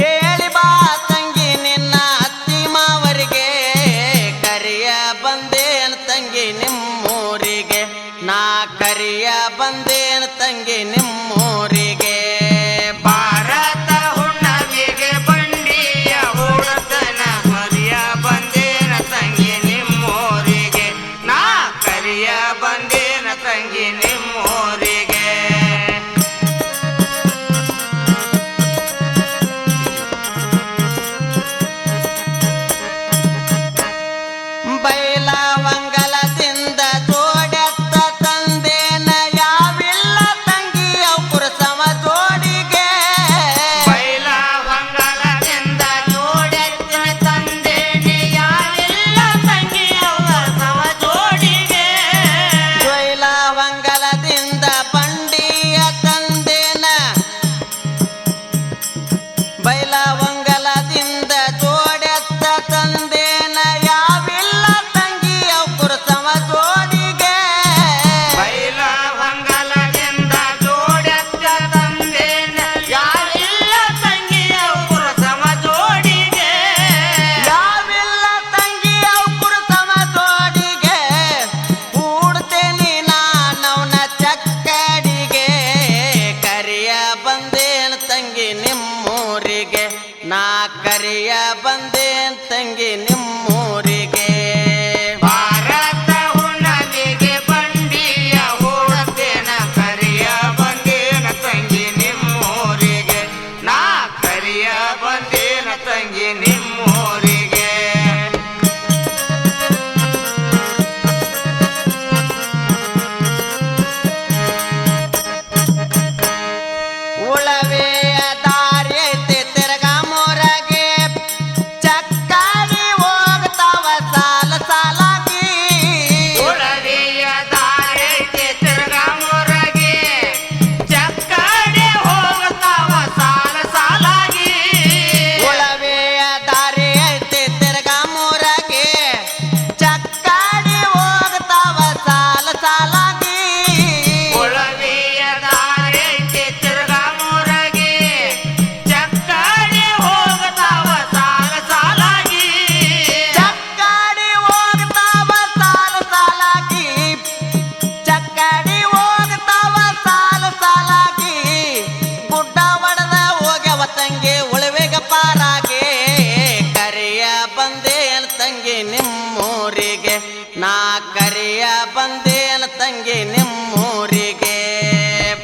A: ಹೇಳಿ ಬಾ ತಂಗಿ ನಿನ್ನ ಅತ್ತಿ ಮಾವರಿಗೆ. ಕರಿಯ ಬಂದೇನ ತಂಗಿ ನಿಮ್ಮೂರಿಗೆ. ನಾ ಕರಿಯ ಬಂದೇನ ತಂಗಿ ನಿಮ್ಮೂರಿಗೆ.
B: ಭಾರತ ಹುಣ್ಣಿಮೆಗೆ ಬಂಡಿಯ ಹೂಡತನ ಕರಿಯ ಬಂದೇನ ತಂಗಿ ನಿಮ್ಮೂರಿಗೆ. ನಾ ಕರಿಯ ಬಂದೇನ ತಂಗಿ ನಿಮ್ಮೂರಿಗೆ.
A: ಬೈಲವಂಗಲದಿಂದ ಜೋಡೆತ್ತ ತಂದೇನ ಯಾವಿಲ್ಲ ತಂಗಿ ಅವ್ಕುರ ಸಮ ಜೋಡಿಗೆ.
B: ಬೈಲಹೊಂಗಲದಿಂದ ಜೋಡೆತ್ತಿನ ತಂದೇನೆ ಯಾವಿಲ್ಲ ತಂಗಿ ಅವ್ರ ಸಮ ಜೋಡಿಗೆ.
A: ಬೈಲವಂಗಲದಿಂದ ಬಂಡಿಯ ತಂದೇನ. ಬೈಲವಂಗಲದಿಂದ ಜೋಡೆತ್ತ ತಂದೇನ ಯಾವಿಲ್ಲ ತಂಗಿ ಅವ್ಕುರ ಸಮ ಜೋಡಿಗೆ.
B: ಬೈಲಹೊಂಗಲದಿಂದ ಜೋಡೆತ್ತ ತಂದೇನ ಯಾವಿಲ್ಲ ತಂಗಿ ಅವ್ರ ಸಮ ಜೋಡಿಗೆ.
A: ಯಾವಿಲ್ಲ ತಂಗಿ ಅವ್ಕುರ ಸಮ ಜೋಡಿಗೆ. ಕೂಡ್ತೇನಿ ನಾನವನ ಚಕ್ಕಡಿಗೆ. ಕರಿಯ ಬಂದೇನ ತಂಗಿ ನಿಮ್ಮೂರಿಗೆ. ನಾ ಕರಿಯ ಬಂದೇನ ತಂಗಿ ನಿಮ್ಮೂರಿಗೆ.
B: ಭಾರತ ಹುಣ್ಣಿಮೆಗೆ ಬಂಡಿಯ ಹೂಡತೇನ ಕರಿಯ ಬಂದೇನ ತಂಗಿ ನಿಮ್ಮೂರಿಗೆ. ನಾ ಕರಿಯ ಬಂದೇನ ತಂಗಿ ನಿಮ್ಮೂರಿಗೆ.
A: ಉಳವೆಯ ದಾರಿ ಐತಿ ತಿರ್ಗಾ ಮೊರಗೆ. ಚಕ್ಕಾಡಿ ಹೋಗ್ತಾವ ಸಾಲ ಸಾಲಾಗಿ.
B: ಉಳವಿಯ ದಾರೈತೆ ತಿರ್ಗಾ ಮೊರಗೆ. ಚಕ್ಕಡೆ ಹೋಗ್ತಾವ ಸಾಲ ಸಾಲಾಗಿ.
A: ಉಳವೆಯ ದಾರಿ ಐತಿ ತಿರ್ಗಾ ಮೊರಗೆ. ಚಕ್ಕಾಡಿ ಹೋಗ್ತಾವ ಸಾಲ ಸಾಲಾಗಿ.
B: ಉಳವಿಯ ದಾರೈತೆ ತಿರ್ಗಾ ಮೊರಗೆ. ಚಕ್ಕಡೆ ಹೋಗ್ತಾವ ಸಾಲ ಸಾಲಾಗಿ.
A: ಚಕ್ಕಾಡಿ ಹೋಗ್ತಾವ ಸಾಲ ಸಾಲಾಗಿ. ಚಕ್ಕಾಡಿ ಹೋಗ್ತಾವ ಸಾಲ ಸಾಲಾಗಿ. ಗುಡ್ಡ ಒಡೆದ ಹೋಗ್ಯವ ತಂಗಿ ಉಳವೆಗ ಪಾರಾಗೆ. ಕರಿಯ ಬಂದೇನ ತಂಗಿ ನಿಮ್ಮೂರಿಗೆ. ನಾ ಕರಿಯ ಬಂದೇನ ತಂಗಿ ನಿಮ್ಮೂರಿಗೆ.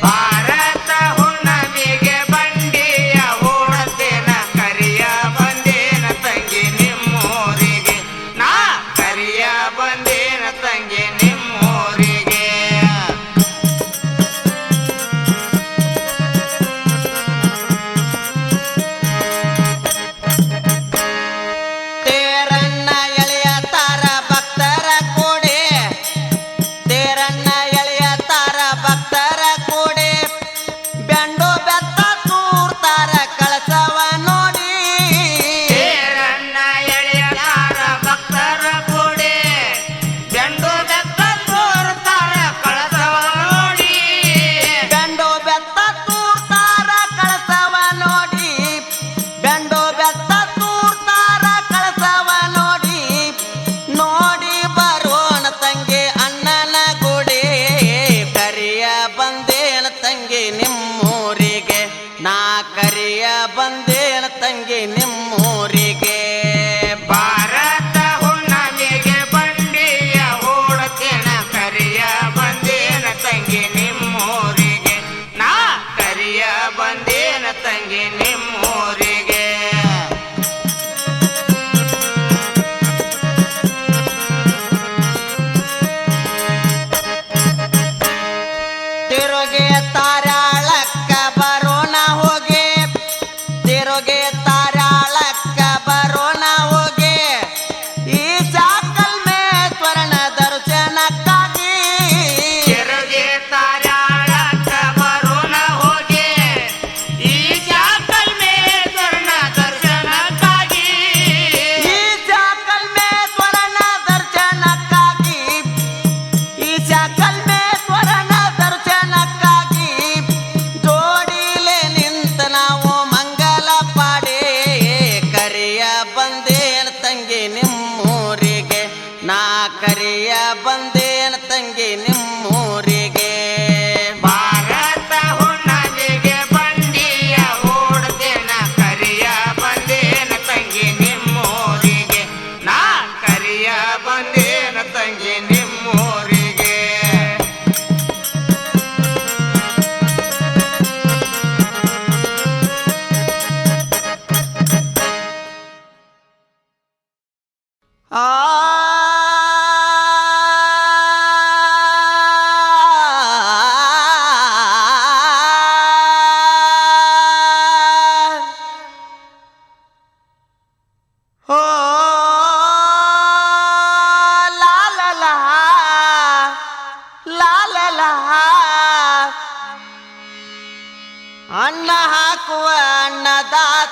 B: ಭಾರತ ಹುಣ್ಣಿಮೆಗೆ ಬಂಡಿಯ ಹೂಡತೇನ ಕರಿಯ ಬಂದೇನ ತಂಗಿ ನಿಮ್ಮೂರಿಗೆ. ನಾ ಕರಿಯ ಬಂದೇನ ತಂಗಿ ನಿಮ್ಮೂರಿಗೆ.
A: ತೇರನ್ನ ಎಳೆಯ ತಾರ ಭಕ್ತರ ಕೂಡೆ. ತೇರನ್ನ ಎಳೆಯ ತಾರ ಭಕ್ತರ ಕೂಡೆ. ಬೆಂಡು ಬೆತ್ತ ತೂರ್ತಾರ ಕಳಸವ ನೋಡಿ.
B: ತೇರನ್ನ ಎಳೆಯಲಾರ ಭಕ್ತರ ಕೂಡೆ. ಬೆಂಡು ಬೆತ್ತ ತೋರ್ತಾರ ಕಳಸವ ನೋಡಿ.
A: ಬೆಂಡು ಬೆತ್ತ ತೂರ್ತಾರ ಕಳಸವ ನೋಡಿ. ಬೆಂಡು ಬೆತ್ತ ತೂರ್ತಾರ ಕಳಸವ ನೋಡಿ. ನೋಡಿ ಬರೋಣ ತಂಗಿ ಅಣ್ಣನ ಗುಡಿ.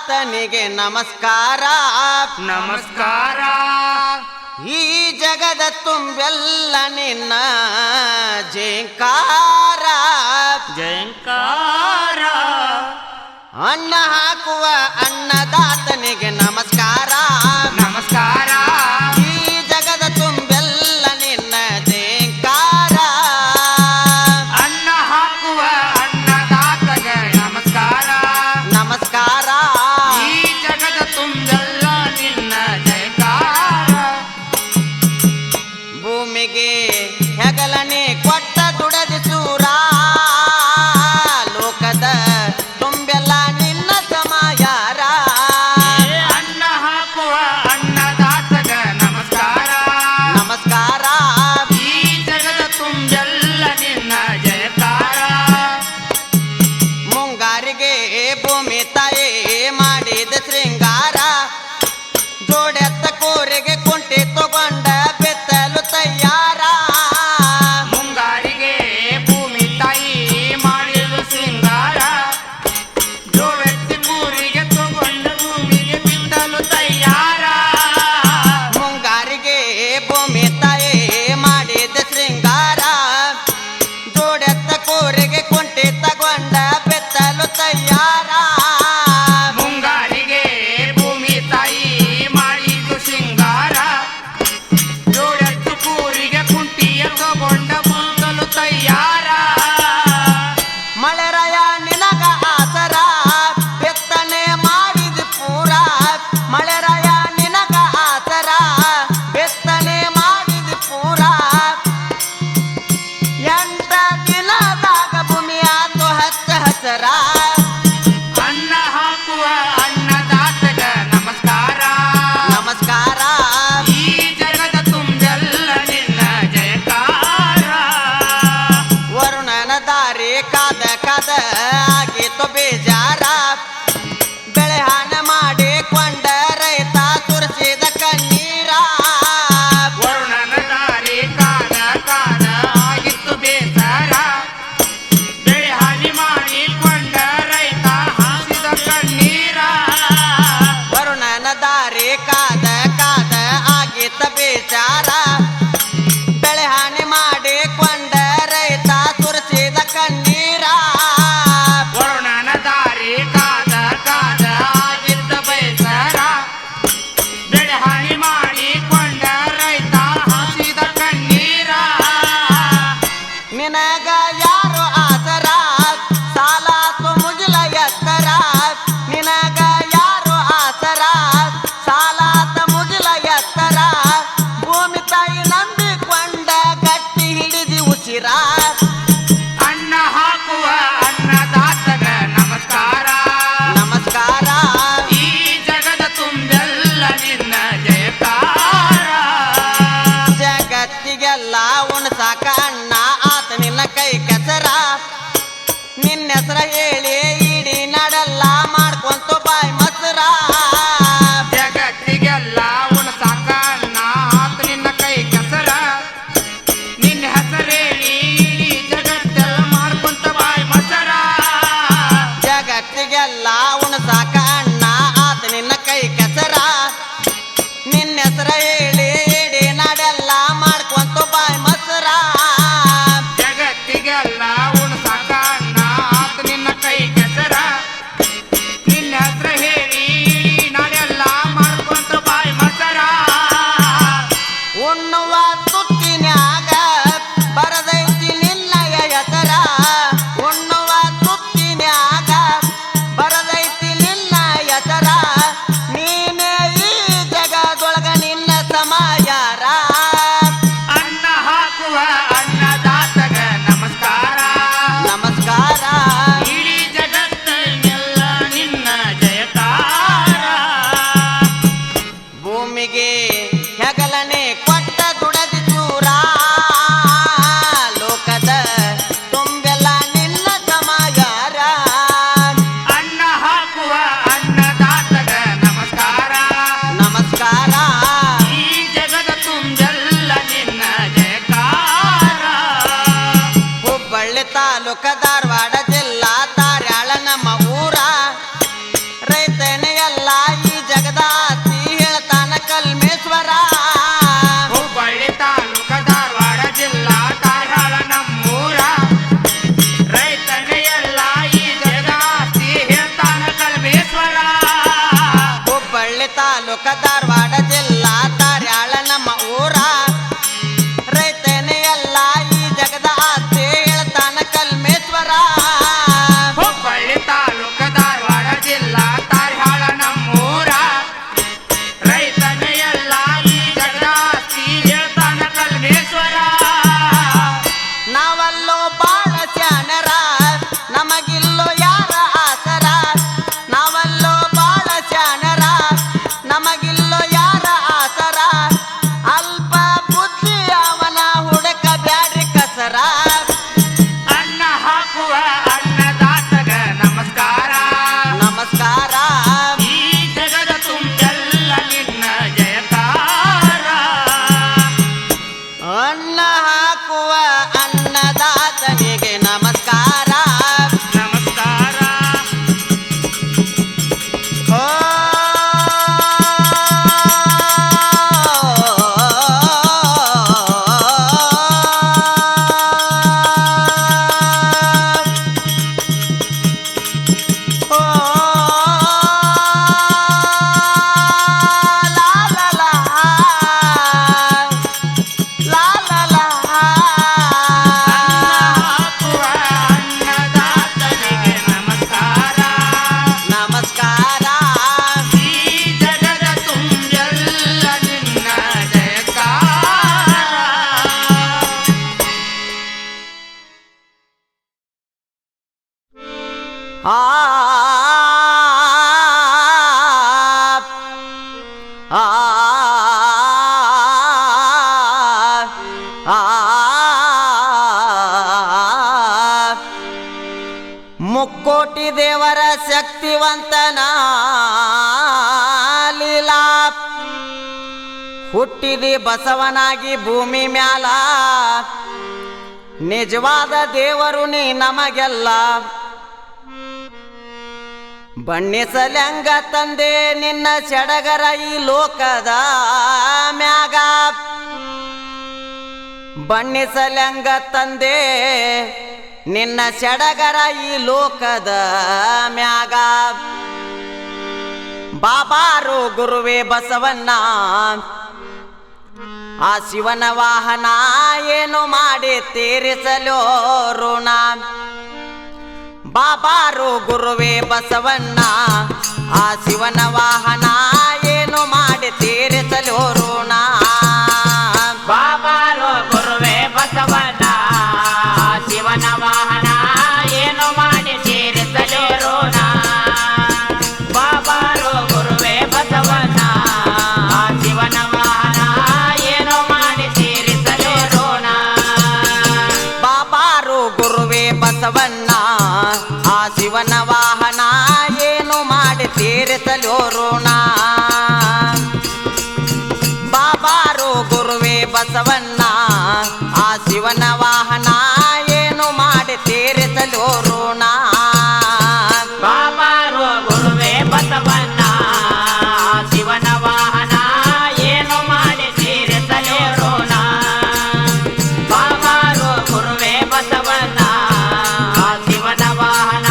A: ಅನ್ನದಾತನಿಗೆ ನಮಸ್ಕಾರ.
B: ನಮಸ್ಕಾರ.
A: ಈ ಜಗದ ತುಂಬೆಲ್ಲ ನಿನ್ನ ಜೇಂಕಾರ.
B: ಜಯಂಕಾರ.
A: ಅನ್ನ ಹಾಕುವ ಅನ್ನದಾತನಿಗೆ ನಮಸ್ಕಾರ.
B: ನಮಸ್ಕಾರ.
A: ಈ ಜಗದ ತುಂಬೆಲ್ಲ ನಿನ್ನ ಜೇಂಕಾರ.
B: ಅನ್ನ ಹಾಕುವ ಅನ್ನದಾತಗ ನಮಸ್ಕಾರ.
A: ನಮಸ್ಕಾರ.
B: ಈ ಜಗದ ತುಂಬೆಲ್ಲ ನಿನ್ನ ಜಯಕಾರ.
A: ಭೂಮಿಗೆ ಹೆಗಲನೆ ಕೊಟ್ಟ ದುಡದಿ ಸೂರ. ಲೋಕದ ತುಂಬೆಲ್ಲ ನಿನ್ನ ಸಮಯಾರ.
B: ಅನ್ನ ಹಾಕುವ ಅನ್ನದಾತಗ ನಮಸ್ಕಾರ.
A: ನಮಸ್ಕಾರ.
B: ಈ ಜಗದ ತುಂಬೆಲ್ಲ ನಿನ್ನ ಜಯಕಾರ.
A: ಮುಂಗಾರಿಗೆ ಭೂಮಿ ತಾಯಿ ಮಾಡಿದ ಶೃಂಗಾರ. ಜೋಡೆತ್ತ ಕೂರಿಗೆ ಕುಂಟಿ ತಗೊಂಡ ಬೆತ್ತಲು ತಯ್ಯಾರ.
B: ಮುಂಗಾರಿಗೆ ಭೂಮಿ ತಾಯಿ ಮಾಡಿದ ಸಿಂಗಾರ. ಜೋಡೆತ್ತಿ ಕೂರಿಗೆ ತಗೊಂಡ ಭೂಮಿಗೆ ಬಿತ್ತಲು ತಯ್ಯಾರ.
A: ಮುಂಗಾರಿಗೆ ಭೂಮಿ ತಾಯಿ ಮಾಡಿದ ಶೃಂಗಾರ. ಜೋಡೆತ್ತ ಕೂರಿಗೆ ಕುಂಟಿ ತಗೊಂಡ ಬೆತ್ತಲು ತಯ್ಯಾರ.
B: ಮುಂಗಾರಿಗೆ ಭೂಮಿ ತಾಯಿ ಮಾಡಿದು ಸಿಂಗಾರ. ಜೋಡೆತ್ತಿ ಕೂರಿಗೆ ಕುಂಟಿಯ ತಗೊಂಡ ಬಿತ್ತಲು ತಯ್ಯಾರ.
A: ಮಳೆರಾಯ ನಿನಗ ಆಸರ ಬೆತ್ತನೆ ಮಾಡಿದ ಪೂರ. ಮಳೆರಾಯ ನಿನಗ ಆಸರ ಬೆತ್ತನೆ ಮಾಡಿದ ಪೂರ. 8 ದಿನದಾಗ ಭೂಮಿ ಆತು ಹಚ್ಚ ಹಸರ.
B: ಅನ್ನ ಹಾಕುವ ಅನ್ನದಾತಗ ನಮಸ್ಕಾರ.
A: ನಮಸ್ಕಾರ.
B: ಈ ಜಗದ ತುಂಬೆಲ್ಲ ನಿನ್ನ ಜಯಕಾರ.
A: ವರುಣನ ದಾರಿ ಕಾದ ಕಾದ ಆಗಿತ್ತು ಬೇಜಾರ. ಬೆಳೆ ಹಾನಿ ಮಾಡಿಕೊಂಡ ರೈತ ಸುರಿಸಿದ ಕಣ್ಣೀರ.
B: ವರುಣನ ದಾರಿ ಕಾದ ಕಾದ ಆಗಿತ್ತು ಬೇಸರ. ಬೆಳೆ ಹಾನಿ ಮಾಡಿಕೊಂಡ ರೈತ ಹಾಸಿದ ಕಣ್ಣೀರ.
A: ವರುಣನ ದಾರಿ ಕಾದ ಕಾದ ಆಗಿತ್ತ ಬೇಚಾರ. ಬೆಳೆ ಹಾನಿ ಮಾಡಿಕೊಂಡ ರೈತ ಸುರಿಸಿದ ಕಣ್ಣೀರ.
B: ವರುಣನ ದಾರಿ ಕಾದ ಕಾದ ಆಗಿದ್ದ ಬೇಸರ. ಬೆಳೆ ಹಾನಿ ಮಾಡಿಕೊಂಡ ರೈತ ಹಾಸಿದ ಕಣ್ಣೀರ.
A: ನಿನಗ ಯಾರು ಆಸರ ಸಾಲಾತು ಮುಗಿಲ ಎತ್ತರ. ನಿನಗ ಯಾರು ಆಸರ ಸಾಲಾತ ಮುಗಿಲ ಎತ್ತರ. ಭೂಮಿ ತಾಯಿ ನಂಬಿಕೊಂಡ ಗಟ್ಟಿ ಹಿಡಿದಿ ಉಸಿರ.
B: ಅನ್ನ ಹಾಕುವ ಅನ್ನದಾತಗ ನಮಸ್ಕಾರ.
A: ನಮಸ್ಕಾರ.
B: ಈ ಜಗದ ತುಂಬೆಲ್ಲ ನಿನ್ನ ಜಯಕಾರ.
A: ಜಗತ್ತಿಗೆಲ್ಲ ಉಣಸಾಕ ಅಣ್ಣ ಆತ ನಿನ್ನ ಕೈ ಕೆಸರ. ನಿನ್ನ ಹೆಸರ ಹೇಳಿ ಇಡೀ ನಡೆಲ್ಲ ಮಾಡ್ಕೊಂತ ಬಾಯಿ ಮಸರ.
B: ಜಗತ್ತಿಗೆಲ್ಲ ಉಣಸಾಕ ಅನ್ನ ಆತ ನಿನ್ನ ಕೈ ಕೆಸರ. ನಿನ್ನ ಹೆಸರೇಳಿ ಇಡೀ ಜಗತ್ತೆಲ್ಲ ಮಾಡ್ಕೊಂತ ಬಾಯಿ ಮಸರ.
A: ಜಗತ್ತಿಗೆಲ್ಲ ಉಣಸಾಕ ಅಣ್ಣ ಆತ ನಿನ್ನ ಕೈ ಕೆಸರ. ನಿನ್ನ ಹೆಸರ ಹೇಳಿ ಇಡೀ ನಾಡೆಲ್ಲ ಮಾಡ್ಕೊಂತ ಬಾಯಿ ಮಸರ.
B: ಜಗತ್ತಿಗೆಲ್ಲ ಉಣಸಾಕ ಅನ್ನ ಆತ ನಿನ್ನ ಕೈ ಕೆಸರ. ನಿನ್ನ ಹೆಸರ ಹೇಳಿ ಇಡೀ ನಾಡೆಲ್ಲ ಮಾಡ್ಕೊಂತ ಬಾಯಿ ಮಸರ.
A: ಉಣ್ಣುವ ತುತ್ತಿನ್ಯಾಗ ಬರದೈತಿ ನಿನ್ನಯ ಎತರ. ಉಣ್ಣುವ ತುತ್ತಿನ್ಯಾಗ ಬರದೈತಿ ನಿನ್ನ ಎತರ. ನೀನೇ ಈ ಜಗದೊಳಗ ನಿನ್ನ ಸಮಯಾರ.
B: ಅನ್ನ ಹಾಕುವ ಅನ್ನದಾತಗ ನಮಸ್ಕಾರ.
A: ನಮಸ್ಕಾರ.
B: ಇಡೀ ಜಗತ್ತನ್ನೆಲ್ಲ ನಿನ್ನ ಜಯಕಾರ.
A: ಭೂಮಿಗೆ ಹೆಗಲನೆ ಕೊಟ್ಟ ದುಡದಿ ಚೂರ. ಲೋಕದ ತುಂಬೆಲ್ಲ ನಿನ್ನ ಸಮಯಾರ.
B: ಅನ್ನ ಹಾಕುವ ಅನ್ನದಾತಗ ನಮಸ್ಕಾರ.
A: ನಮಸ್ಕಾರ.
B: ಈ ಜಗದ ತುಂಬೆಲ್ಲ ನಿನ್ನ ಜಯಕಾರ.
A: ಹುಬ್ಬಳ್ಳಿ ತಾಲೂಕ ಧಾರವಾಡ ಜಿಲ್ಲಾ ತಾರ್ಯಾಳ ನಮ್ಮ ಊರ. ರೈತನ ಆ ಆ ಮುಕ್ಕೋಟಿ ದೇವರ ಶಕ್ತಿವಂತನ ಲೀಲಾ ಹುಟ್ಟಿದಿ ಬಸವನಾಗಿ ಭೂಮಿ ಮ್ಯಾಲ ನಿಜವಾದ ದೇವರು ನೀ ನಮಗೆಲ್ಲ ಬಣ್ಣಿಸಲೆಂಗ ತಂದೆ ನಿನ್ನ ಸಡಗರ ಈ ಲೋಕದ ಮ್ಯಾಗ ಬಣ್ಣಿಸಲೆಂಗ ತಂದೆ ನಿನ್ನ ಸಡಗರ ಈ ಲೋಕದ ಮ್ಯಾಗ ಬಾಬಾರು ಗುರುವೇ ಬಸವಣ್ಣ ಆ ಶಿವನ ವಾಹನ ಏನು ಮಾಡಿ ತೀರಿಸಲೋ ಋಣ ಬಾಬಾರು ಗುರುವೇ ಬಸವಣ್ಣ ಆ ಶಿವನ ವಾಹನ ಏನು ಮಾಡಿ ತೀರಿಸಲೋ ಋಣ
B: ಬಾಬಾರೋ ಗುರುವೇ ಬಸವಣ್ಣ ಶಿವನ ವಾಹನ ಏನು ಮಾಡಿ ತೀರಿಸಲೋ ಋಣ ಬಾಬಾರೋ ಗುರುವೇ ಬಸವಣ್ಣ ಶಿವನ ವಾಹನ ಏನು ಮಾಡಿ ತೀರಿಸಲೋ ಋಣ
A: ಬಾಬಾರು ಗುರುವೇ ಬಸವಣ್ಣ ಆ ಶಿವನ ವಾಹನ ಏನು ಮಾಡಿ ತೀರಿಸಲೋ ಋಣ ಬಾಬಾರು ಗುರುವೇ ಬಸವಣ್ಣ ಆ ಶಿವನ ವಾಹನ ಏನು ಮಾಡಿ ತೀರಿಸಲೋ ಋಣ
B: ಬಾಬಾರೋ ಗುರುವೇ ಬಸವಣ್ಣ ಶಿವನ ವಾಹನ ಏನು ಮಾಡಿ ತೀರಿಸಲೋ ಋಣ ಬಾಬಾರೋ ಗುರುವೇ ಬಸವಣ್ಣ ಶಿವನ ವಾಹನ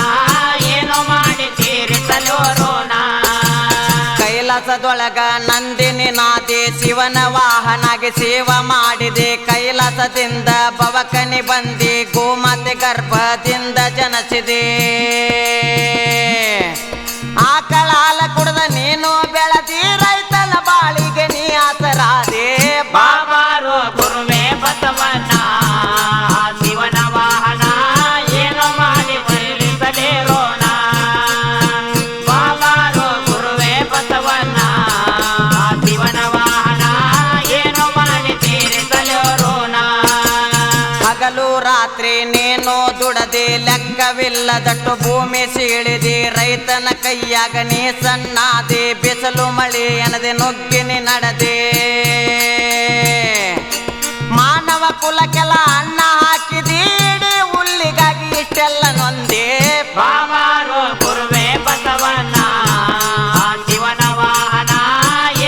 B: ಏನು ಮಾಡಿ ತೀರಿಸಲೋ ಋಣ
A: ಕೈಲಾಸದೊಳಗ ನಂದಿನಿ ನಾದೆ ಶಿವನ ವಾಹನಗೆ ಸೇವಾ ಮಾಡಿದೆ ಕೈಲಾಸದಿಂದ ಬವಕನಿ ಬಂದಿ ಗೋಮಾತೆ ಗರ್ಭದಿಂದ ಜನಸಿದೆ ಆಕಳ ಹಾಲ ಕುಡ್ದ ನೀನು ಬೆಳದಿ ರೈತನ ಬಾಳಿಗೆ ನೀ ಆಸರಾದೆ
B: ಬಾಬಾರೋ ಗುರುವೇ ಬಸವಣ್ಣ ಶಿವನ ವಾಹನ ಏನು ಮಾಡಿ ತೀರಿಸಲೇ ಋಣ ಬಾಬಾರೋ ಗುರುವೇ ಬಸವಣ್ಣ ಶಿವನ ವಾಹನ ಏನು ಮಾಡಿ ತೀರಿಸಲೋ ಋಣ
A: ಹಗಲು ರಾತ್ರಿ ನೀನು ದುಡದೆ ಲೆಕ್ಕವಿಲ್ಲದಟ್ಟು ಭೂಮಿ ಸೀಳಿದೆ ರೈತನ ಕೈಯಾಗ ನೀ ಸಣ್ಣಾದೆ ಬಿಸಿಲು ಮಳೆ ಎನ್ನದೆ ನುಗ್ಗಿನಿ ನಡೆದೆ ಮಾನವ ಕುಲಕ್ಕೆಲ್ಲ ಅನ್ನ ಹಾಕಿದಿ ಇಡೀ ಹುಲ್ಲಿಗಾಗಿ ಇಷ್ಟೆಲ್ಲ ನೊಂದೆ
B: ಬಾಬಾರೋ ಗುರುವೇ ಬಸವಣ್ಣ ಶಿವನ ವಾಹನ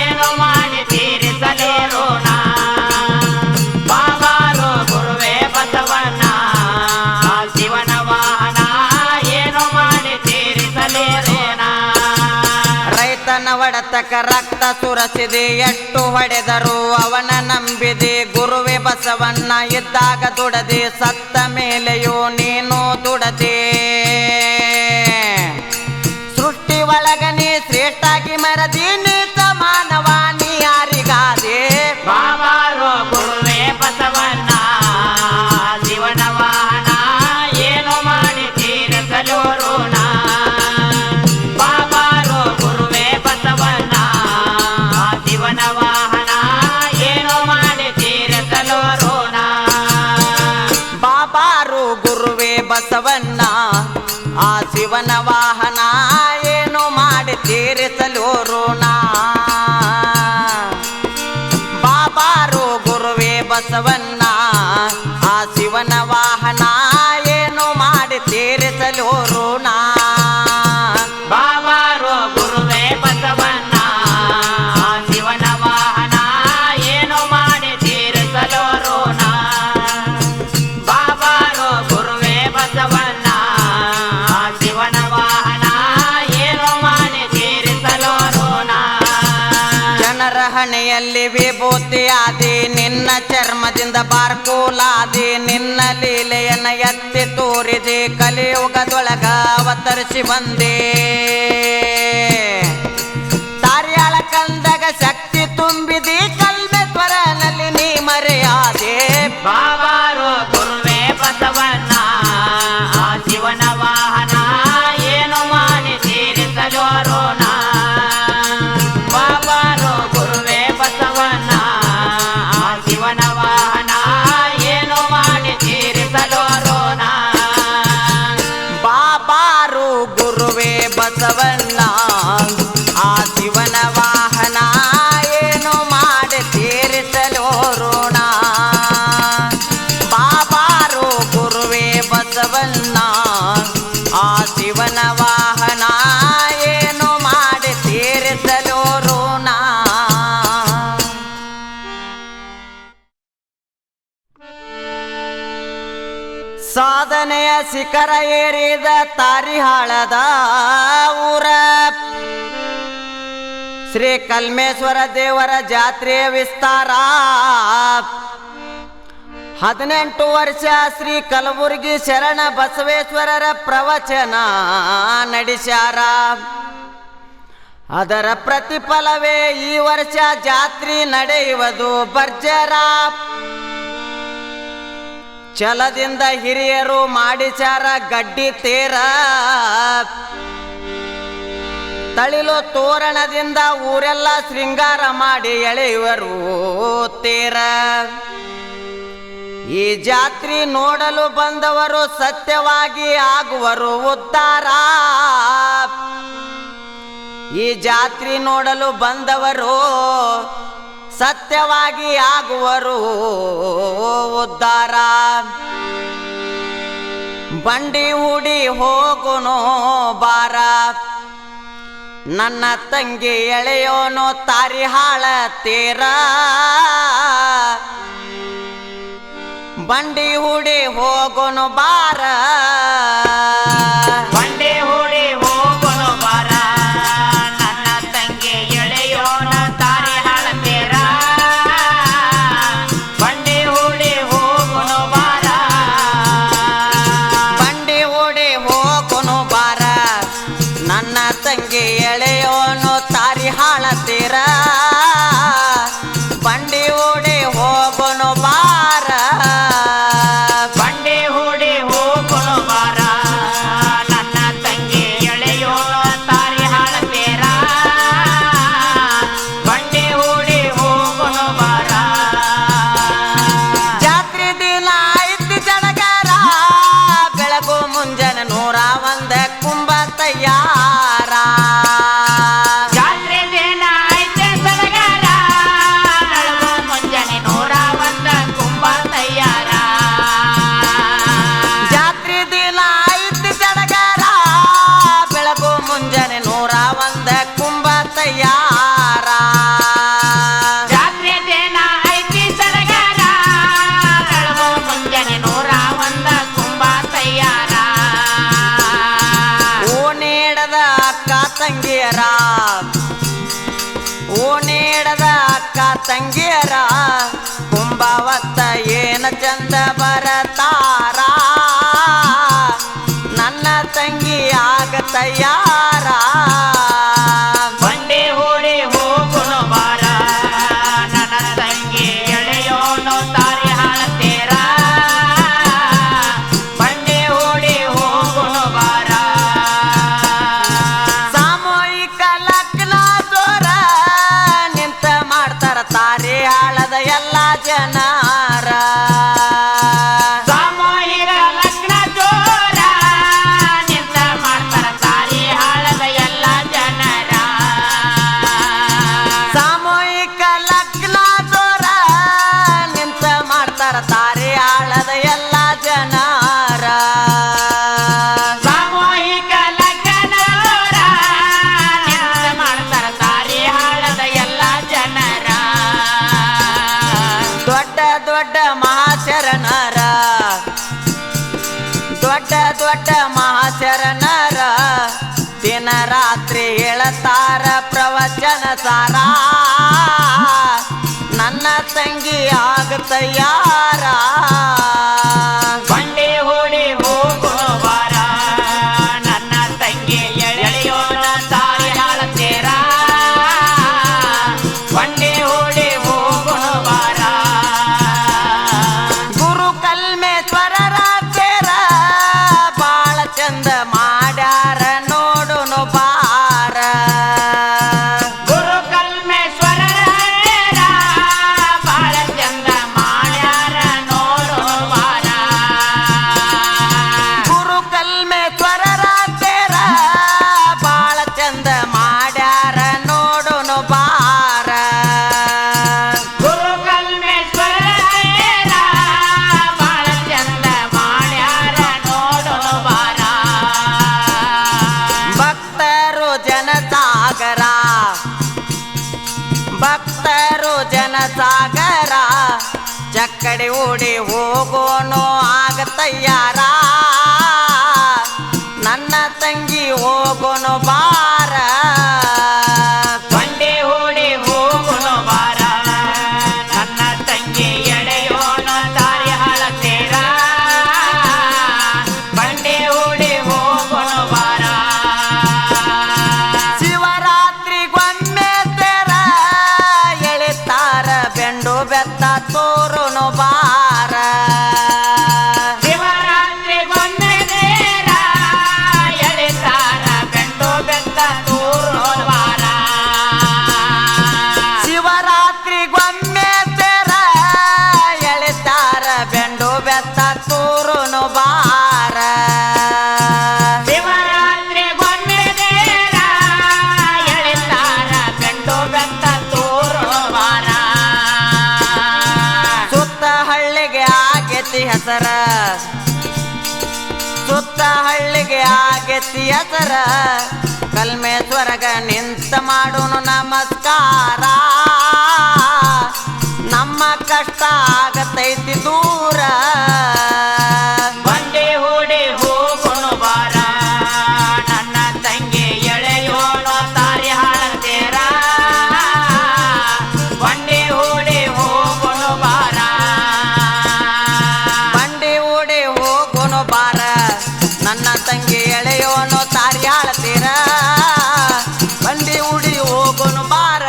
B: ಏನು ಮಾಡಿ ತೀರಿಸಲೇ ಋಣ ಬಾಬಾರೋ ಗುರುವೇ ಬಸವಣ್ಣ ಶಿವನ ವಾಹನ ಏನು ಮಾಡಿ ತೀರಿಸಲೇ ಋಣ
A: ರೈತನ ಒಡತಕ ರಕ್ತ ಸುರಸಿದೆ ಎಷ್ಟು ಹೊಡೆದರು ಅವನ ನಂಬಿದೆ ಗುರುವೇ ಬಸವಣ್ಣ ಇದ್ದಾಗ ದುಡದೆ ಸತ್ತ ಮೇಲೆಯೂ ನೀನು ದುಡದೆ ಸೃಷ್ಟಿ ಒಳಗ ನೀ ಶ್ರೇಷ್ಠಾಗಿ ಮರದಿ ನೀ ಸಮಾನವ ನೀ ಯಾರಿಗಾದೆ
B: ಬಾಬಾರೋ ಗುರುವೇ ಬಸವಣ್ಣ ಶಿವನ ವಾಹನ ಏನು ಮಾಡಿ ತೀರಿಸಲೋ ಋಣ ಬಾಬಾರೋ ಗುರುವೇ ಬಸವಣ್ಣ ಶಿವನ ವಾಹನ ಏನು ಮಾಡಿ ತೀರಿಸಲೋ ಋಣ
A: ಬಾಬಾರು ಗುರುವೇ ಬಸವಣ್ಣ ಆ ಶಿವನ ವಾಹನ ಏನು ಮಾಡಿ ತೀರಿಸಲು ಋಣ ಬಾಬಾರು ಗುರುವೇ ಬಸವಣ್ಣ ಆ ಶಿವನ ವಾಹನ ಏನು ಮಾಡಿ ತೀರಿಸಲು ಋಣ
B: ಬಾಬಾರೋ ಗುರುವೇ ಬಸವಣ್ಣ ಶಿವನ ವಾಹನ ಏನು ಮಾಡಿ ತೀರಿಸಲೋ ಋಣ ಬಾಬಾರೋ ಗುರುವೇ ಬಸವಣ್ಣ ಶಿವನ ವಾಹನ ಏನು ಮಾಡಿ ತೀರಿಸಲೋ ಋಣ
A: ಜನರ ಹಣೆಯಲ್ಲಿ ವಿಭೂತಿಯಾದಿ ನಿನ್ನ ಚರ್ಮದಿಂದ ಬಾರ್ಕೋಲಾದಿ ನಿನ್ನ ಲೀಲೆಯನ್ನ ಎತ್ತಿ ತೋರಿದೆ ಕಲಿಯುಗದೊಳಗ ಅವತರಿಸಿ ಬಂದೆ ತಾರ್ಯಾಳ ಕಂದಾಗ ಶಕ್ತಿ ತುಂಬಿದಿ ಕಲ್ಮೇಶ್ವರನಲ್ಲಿ ನೀ ಮರೆಯಾದೆ
B: ಬಾಬಾರೋ ಗುರುವೇ ಬಸವಣ್ಣ ಶಿವನ ವಾಹನ
A: ಬಸವಣ್ಣ ಆ ಶಿವನ ವಾಹನ ಏನು ಮಾಡಿ ತೀರಿಸಲು ಋಣ ಸಾಧನೆಯ ಶಿಖರ ಏರಿದ ತಾರಿಹಾಳದ ಊರ ಶ್ರೀ ಕಲ್ಮೇಶ್ವರ ದೇವರ ಜಾತ್ರೆಯ ವಿಸ್ತಾರ 18 ವರ್ಷ ಶ್ರೀ ಕಲಬುರ್ಗಿ ಶರಣ ಬಸವೇಶ್ವರರ ಪ್ರವಚನ ನಡೆಸ್ಯಾರ. ಅದರ ಪ್ರತಿಫಲವೇ ಈ ವರ್ಷ ಜಾತ್ರೆ ನಡೆಯುವುದು ಭರ್ಜರ. ಛಲದಿಂದ ಹಿರಿಯರು ಮಾಡಿಸ್ಯಾರ ಗಡ್ಡಿ ತೇರ. ತಳಿಲು ತೋರಣದಿಂದ ಊರೆಲ್ಲ ಶೃಂಗಾರ ಮಾಡಿ ಎಳೆಯುವರು ತೇರ. ಈ ಜಾತ್ರೆ ನೋಡಲು ಬಂದವರು ಸತ್ಯವಾಗಿ ಆಗುವರು ಉದ್ಧಾರ. ಈ ಜಾತ್ರೆ ನೋಡಲು ಬಂದವರು ಸತ್ಯವಾಗಿ ಆಗುವರು ಉದ್ಧಾರ. ಬಂಡಿ ಹೂಡಿ ಹೋಗುನೋ ಬಾರ ನನ್ನ ತಂಗಿ ಎಳೆಯೋನೋ ತಾರಿಹಾಳ ತೇರ. ಬಂಡಿ ಹೂಡಿ ಹೋಗುನು ಬಾರ
B: ಬಂಡಿ ಹೂಡಿ ಹೋಗುನು ಬಾರ ನನ್ನ ತಂಗಿ ಎಳೆಯೋನ ತಾರಿಹಾಳ ತೇರ. ಬಂಡಿ ಹೂಡಿ ಹೋಗುನು ಬಾರ
A: ಬಂಡಿ ಹೂಡಿ ಹೋಗುನು ಬಾರ ನನ್ನ ತಂಗಿ ಎಳೆಯೋನು ತಾರಿಹಾಳ ತೇರ. ಬಂಡಿ ಹೂಡಿ ಹೋಗುನು ಬಾರ
B: ಬಂಡಿ ಹೂಡಿ ಹೋಗುನು ಬಾರ ನನ್ನ ತಂಗಿ ಎಳೆಯೋನು ತಾರಿಹಾಳ ತೇರ. ಬಂಡಿ ಹೂಡಿ ಹೋಗುನು ಬಾರ.
A: ಜಾತ್ರೆ ದಿನ ಐತಿ ಜಡಗರ ಬೆಳಗು ಮುಂಜಾನೆ 101 ಕುಂಭ ತಯ್ಯಾರ.
B: ಜಾತ್ರೆ ದಿನ ಐತೆ ಸಡಗರ ಬೆಳಗು ಮುಂಜಾನೆ 101 ಕುಂಭ ತಯ್ಯಾರ.
A: ಜಾತ್ರೆ ದಿನ ಐತಿ ಜಡಗರ ಬೆಳಗು ಮುಂಜಾನೆ 101 ಕುಂಭ ತಯ್ಯಾರ.
B: ಜಾತ್ರೆ ದಿನ ಐತಿ ಸಡಗರ ಬೆಳಗು ಮುಂಜಾನೆ 101 ಕುಂಭ ತಯ್ಯಾರ.
A: ಓ ನೀಡದ ಅಕ್ಕ ತಂಗಿಯರ ಓ ನೀಡದ ಅಕ್ಕ ತಂಗಿಯರ ಕುಂಭವತ್ತ ಏನ ಚಂದ ಬರತಾರ. ನನ್ನ ತಂಗಿ ಆಗ ತಯ್ಯಾರ.
B: ಬಂಡಿ ಹೂಡಿ ಹೋಗುನು ಬಾರ ನನ್ನ ತಂಗಿ ಎಳೆಯೋನು ತಾರಿಹಾಳ ತೇರ. ಬಂಡಿ ಹೂಡಿ ಹೋಗುನು ಬಾರ.
A: ಸಾಮೂಹಿಕ ಲಗ್ನ ಜೋರ ನಿಂತ ಮಾಡ್ತಾರ ತಾರಿಹಾಳದ ಎಲ್ಲ ಜನರ.
B: ಸಾಮೂಹಿಕ ಲಗ್ನ ಜೋರ ನಿಂತ ಮಾಡ್ತಾರ ತಾರಿಹಾಳದ ಎಲ್ಲ ಜನರ.
A: ಸಾಮೂಹಿಕ ಲಗ್ನ ಜೋರ ನಿಂತ ಮಾಡ್ತಾರ ತಾರಿಹಾಳದ ಎಲ್ಲ ಜನರ.
B: ಸಾಮೂಹಿಕ ಲಗ್ನ ಜೋರ ನಿಂತ ಮಾಡ್ತಾರ ತಾರಿಹಾಳದ ಎಲ್ಲ ಜನರ.
A: ದೊಡ್ಡ ದೊಡ್ಡ ಮಹಾಶರಣರ ದೊಡ್ಡ ದೊಡ್ಡ ಮಹಾಶರಣರ ದಿನ ರಾತ್ರಿ ಹೇಳತಾರ ಪ್ರವಚನ ಸಾರ. ನನ್ನ ತಂಗಿ ಆಗ ತಯ್ಯಾರ.
B: ಬಂಡಿ ಹೂಡಿ ಹೋಗುನು ಬಾರ ನನ್ನ ತಂಗಿ ಎಳೆಯೋನ ತಾರಿಹಾಳ ತೇರ. ಬಂಡಿ ಹೂಡಿ ಹೋಗುನು ಬಾರ.
A: ಗುರು ಕಲ್ಮೇಶ್ವರರ ತೇರ ಬಾಳ ಚಂದ ಮಾಡ್ಯಾರ ನೋಡುನು ಬಾರ.
B: ಗುರು ಕಲ್ಮೇಶ್ವರರ ತೇರ ಬಾಳ ಚಂದ ಮಾಡ್ಯಾರ ನೋಡು ಬಾರ.
A: ಬಂಡಿ ಓಡಿ ಹೋಗೋನು ಆಗ ತಯ್ಯಾರ ನನ್ನ ತಂಗಿ ಹೋಗೋನು ಬಾರ
B: ಬಂಡಿ ಹೂಡಿ ಹೋಗುನು ಬಾರ ನನ್ನ ತಂಗಿ ಎಳೆಯೋಣ ದಾರಿ ಹಾಳತೇರ ಬಂಡಿ ಹೂಡಿ ಹೋಗುನು ಬಾರ
A: ಶಿವರಾತ್ರಿಗೊಮ್ಮೆ ತೆರ ಎಳಿತಾರ ಬೆಂಡು ಬೆತ್ತ ತೋರುನು ಬಾರ
B: ಶಿವರಾತ್ರಿಗೊಮ್ಮೆ ನೇರ ಎಳಿತಾರ ಬೆಂಡು ಬೆತ್ತ ತೋರುನು ಬಾರ
A: ಶಿವರಾತ್ರಿಗೊಮ್ಮೆ ತೆರ ಎಳಿತಾರ ಬೆಂಡು ಬೆತ್ತ ತೋರುನು ಬಾರ
B: ಶಿವರಾತ್ರಿಗೊಮ್ಮೆ ನೇರ ಎಳಿತಾರ ಬೆಂಡು ಬೆತ್ತ ತೋರುನು ಬಾರ
A: ಸುತ್ತ ಹಳ್ಳಿಗೆ ಆಗೇತಿ ಹೆಸರ ಸುತ್ತ ಹಳ್ಳಿಗೆ ಆಗೇತಿ ಹೆಸರ ಕಲ್ಮೇಶ್ವರಗ ನಿಂತ ಮಾಡೋನು ನಮಸ್ಕಾರ ನಮ್ಮ ಕಷ್ಟ ಆಗತೈತಿ ದೂರ
B: ಬಂಡಿ ಹೂಡಿ ಹೋಗುನು ಬಾರ ನನ್ನ ತಂಗಿ ಎಳೆಯೋಣ ದಾರಿ ಹಾಳತೇರ ಬಂಡಿ ಹೂಡಿ ಹೋಗುನು ಬಾರ
A: ಬಂಡಿ ಓಡಿ ಹೋಗೋನು ಬಾರ ನನ್ನ ತಂಗಿ ಎಳೆಯೋನು ತಾರಿ ಹಾಳತೀರ ಬಂಡಿ ಉಡಿ ಹೋಗೋನು ಬಾರ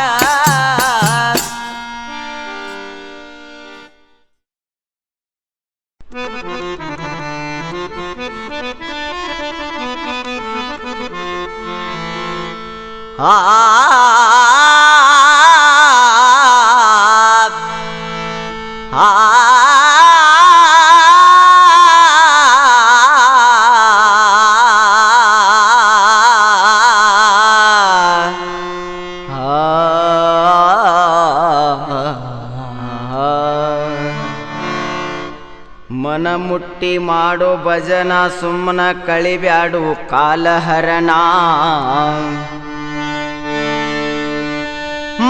A: ಮನ ಮುಟ್ಟಿ ಮಾಡೋ ಭಜನ ಸುಮ್ಮನ ಕಳಿಬ್ಯಾಡು ಕಾಲಹರಣ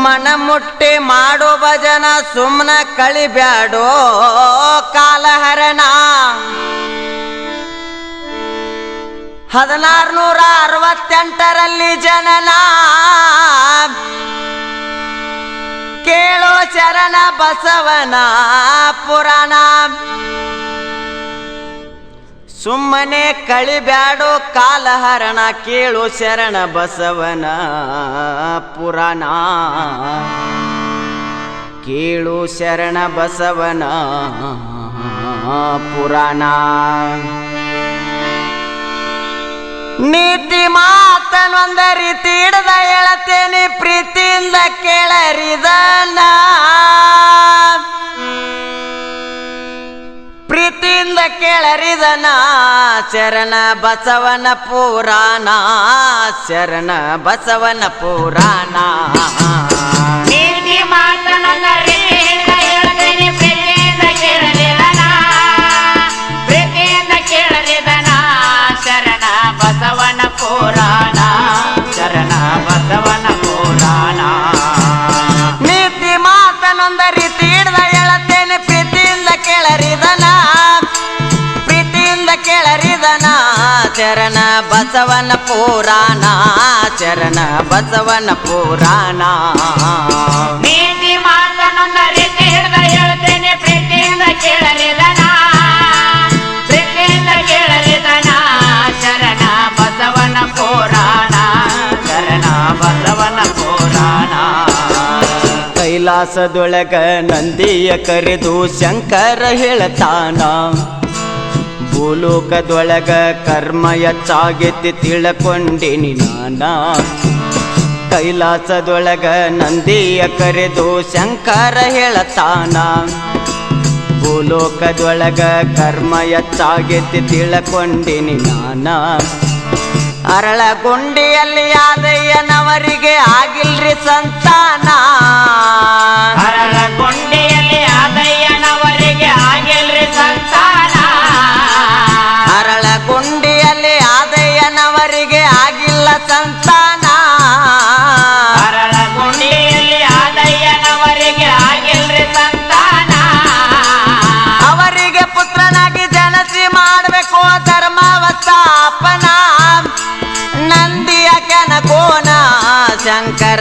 A: ಮನ ಮುಟ್ಟಿ ಮಾಡೋ ಭಜನ ಸುಮ್ಮನ ಕಳಿಬ್ಯಾಡೋ ಕಾಲಹರಣ 1668ರಲ್ಲಿ ಜನನ ಕೇಳೋ ಶರಣ ಬಸವನ ಪುರಾಣ ಸುಮ್ಮನೆ ಕಳಿಬ್ಯಾಡೋ ಕಾಲಹರಣ ಕೇಳು ಶರಣ ಬಸವನ ಪುರಾಣ ಕೇಳು ಶರಣ ಬಸವನ ಪುರಾಣ ನೀತಿ ಮಾತನೊಂದ ರೀತಿ ಹಿಡ್ದ ಹೇಳತೇನೆ ಪ್ರೀತಿಯಿಂದ ಕೇಳರಿದನ ಪ್ರೀತಿಯಿಂದ ಕೇಳರಿದನ ಶರಣ ಬಸವನ ಪುರಾಣ ಶರಣ ಬಸವನ ಪುರಾಣ
B: ನೀತಿ ಮಾತನೊಂದ ರೀತಿ ಹಿಡ್ದ ಹೇಳತೇನೆ ಪ್ರೀತಿಯಿಂದ ಕೇಳರಿದನ ಪ್ರೀತಿಯಿಂದ ಕೇಳರಿದನ ಶರಣ ಬಸವನ ಪುರಾಣ ಶರಣ ಬಸವನ ಪುರಾಣ
A: ನೀತಿ ಮಾತನೊಂದ ರೀತಿ ಹಿಡ್ದ ಹೇಳತೇನೆ ಪ್ರೀತಿಯಿಂದ ಕೇಳರಿದನ ಪ್ರೀತಿಯಿಂದ ಕೇಳರಿದನ ಶರಣ ಬಸವನ ಪುರಾಣ ಶರಣ ಬಸವನ ಪುರಾಣ
B: ನೀತಿ ಮಾತನೊಂದ ರೀತಿ ಹಿಡ್ದ ಹೇಳ್ತೇನೆ ಪ್ರೀತಿಯಿಂದ ಕೇಳರಿದನ ಪ್ರೀತಿಯಿಂದ ಕೇಳರಿದನ ಶರಣ ಬಸವನ ಪುರಾಣ ಶರಣ ಬಸವನ ಪುರಾಣ
A: ಕೈಲಾಸದೊಳಗ ನಂದಿಯ ಕರೆದು ಶಂಕರ ಹೇಳ್ತಾನ ಭೂಲೋಕದೊಳಗ ಕರ್ಮ ಹೆಚ್ಚಾಗೆತ್ತಿ ತಿಳ್ಕೊಂಡಿನಿ ನಾನ ಕೈಲಾಸದೊಳಗ ನಂದಿಯ ಕರೆದು ಶಂಕರ ಹೇಳ್ತಾನ ಭೂಲೋಕದೊಳಗ ಕರ್ಮ ಹೆಚ್ಚಾಗೆತ್ತಿ ತಿಳ್ಕೊಂಡಿನಿ ನಾನ ಅರಳಗುಂಡಿಯಲ್ಲಿ ಆದಯ್ಯನವರಿಗೆ ಆಗಿಲ್ರಿ ಸಂತಾನ
B: ಅರಳಗುಂಡಿಯಲ್ಲಿ ಆದಯ್ಯನವರಿಗೆ ಆಗಿಲ್ರಿ ಸಂತಾನ
A: ಅರಳಗುಂಡಿಯಲ್ಲಿ ಆದಯ್ಯನವರಿಗೆ ಆಗಿಲ್ಲ ಸಂತಾನ
B: ಅರಳಗುಂಡಿಯಲ್ಲಿ ಆದಯ್ಯನವರಿಗೆ ಆಗಿಲ್ರಿ ಸಂತಾನ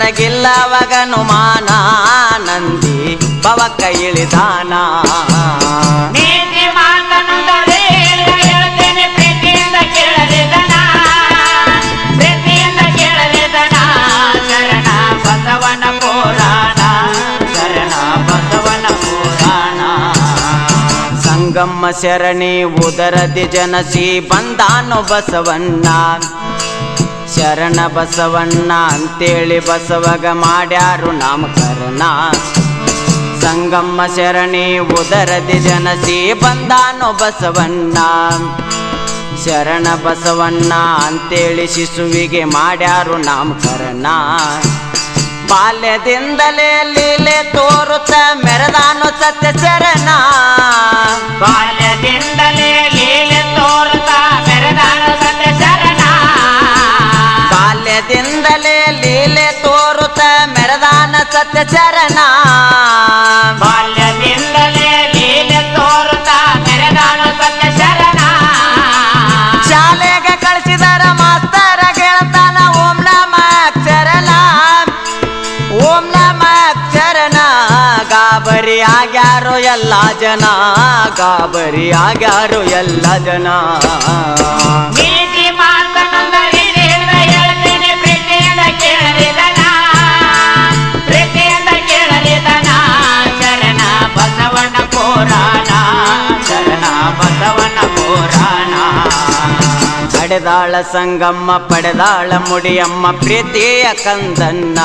A: ನಿನಗಿಲ್ಲವಗನುಮಾನ ನಂದಿ ಪವಕ್ಕ ಇಳಿದಾನ
B: ನೀತಿ ಮಾತನೊಂದರೆ ಹೇಳ್ತೇನೆ ಪ್ರೀತಿಯಿಂದ ಕೇಳಲಿದನ ಪ್ರೀತಿಯಿಂದ ಕೇಳಲಿದನ ಶರಣ ಬಸವನ ಪುರಾಣ ಶರಣ ಬಸವನ ಪುರಾಣ
A: ಸಂಗಮ್ಮ ಶರಣಿ ಉದರದಿ ಜನಸಿ ಬಂದಾನು ಬಸವಣ್ಣ ಶರಣ ಬಸವಣ್ಣ ಅಂತೇಳಿ ಬಸವಗ ಮಾಡ್ಯಾರು ನಾಮಕರಣ ಸಂಗಮ್ಮ ಶರಣಿ ಉದರದಿ ಜನಸಿ ಬಂದಾನು ಬಸವಣ್ಣ ಶರಣ ಬಸವಣ್ಣ ಅಂತೇಳಿ ಶಿಶುವಿಗೆ ಮಾಡ್ಯಾರು ನಾಮಕರಣ ಬಾಲ್ಯದಿಂದಲೇ ಲೀಲೆ ತೋರುತ್ತ ಮೆರೆದಾನು ಸತ್ಯ ಚರಣ
B: ಬಾಲ್ಯದಿಂದಲೇ ಲೀಲೆ ತೋರುತ್ತ ಮೆರೆದಾನು ಸತ್ಯ ಶರಣ
A: ಬಾಲ್ಯದಿಂದಲೇ ಲೀಲೆ ತೋರುತ್ತ ಮೆರೆದಾನ ಸತ್ಯ ಚರಣ
B: ಬಾಲ್ಯದಿಂದಲೇ ಲೀಲೆ ತೋರುತ್ತ ಮೆರೆದಾನು ಸತ್ಯ ಶರಣ
A: ಶಾಲೆಗೆ ಕಳಿಸಿದರ ಮಾಸ್ತರ ಗೆಳತನ ಓಂ ನಮ ಅಕ್ಷರನ ಓಂ ನಮ ಅಕ್ಷರನ ಗಾಬರಿ ಆಗ್ಯಾರೋ ಎಲ್ಲ ಜನ ಗಾಬರಿ ಆಗ್ಯಾರೋ ಎಲ್ಲ ಜನ
B: ನೀತಿ ಮಾತನೊಂದರೆ ಹೇಳ್ತೇನೆ ಪ್ರೀತಿಯಿಂದ ಕೇಳಲಿದನ ಪ್ರೀತಿಯಿಂದ ಕೇಳಲಿದನ ಶರಣ ಬಸವನ ಪುರಾಣ ಶರಣ ಬಸವನ ಪುರಾಣ
A: ಪಡೆದಾಳ ಸಂಗಮ್ಮ ಪಡೆದಾಳ ಮುಡಿಯಮ್ಮ ಪ್ರೀತಿಯ ಕಂದನ್ನ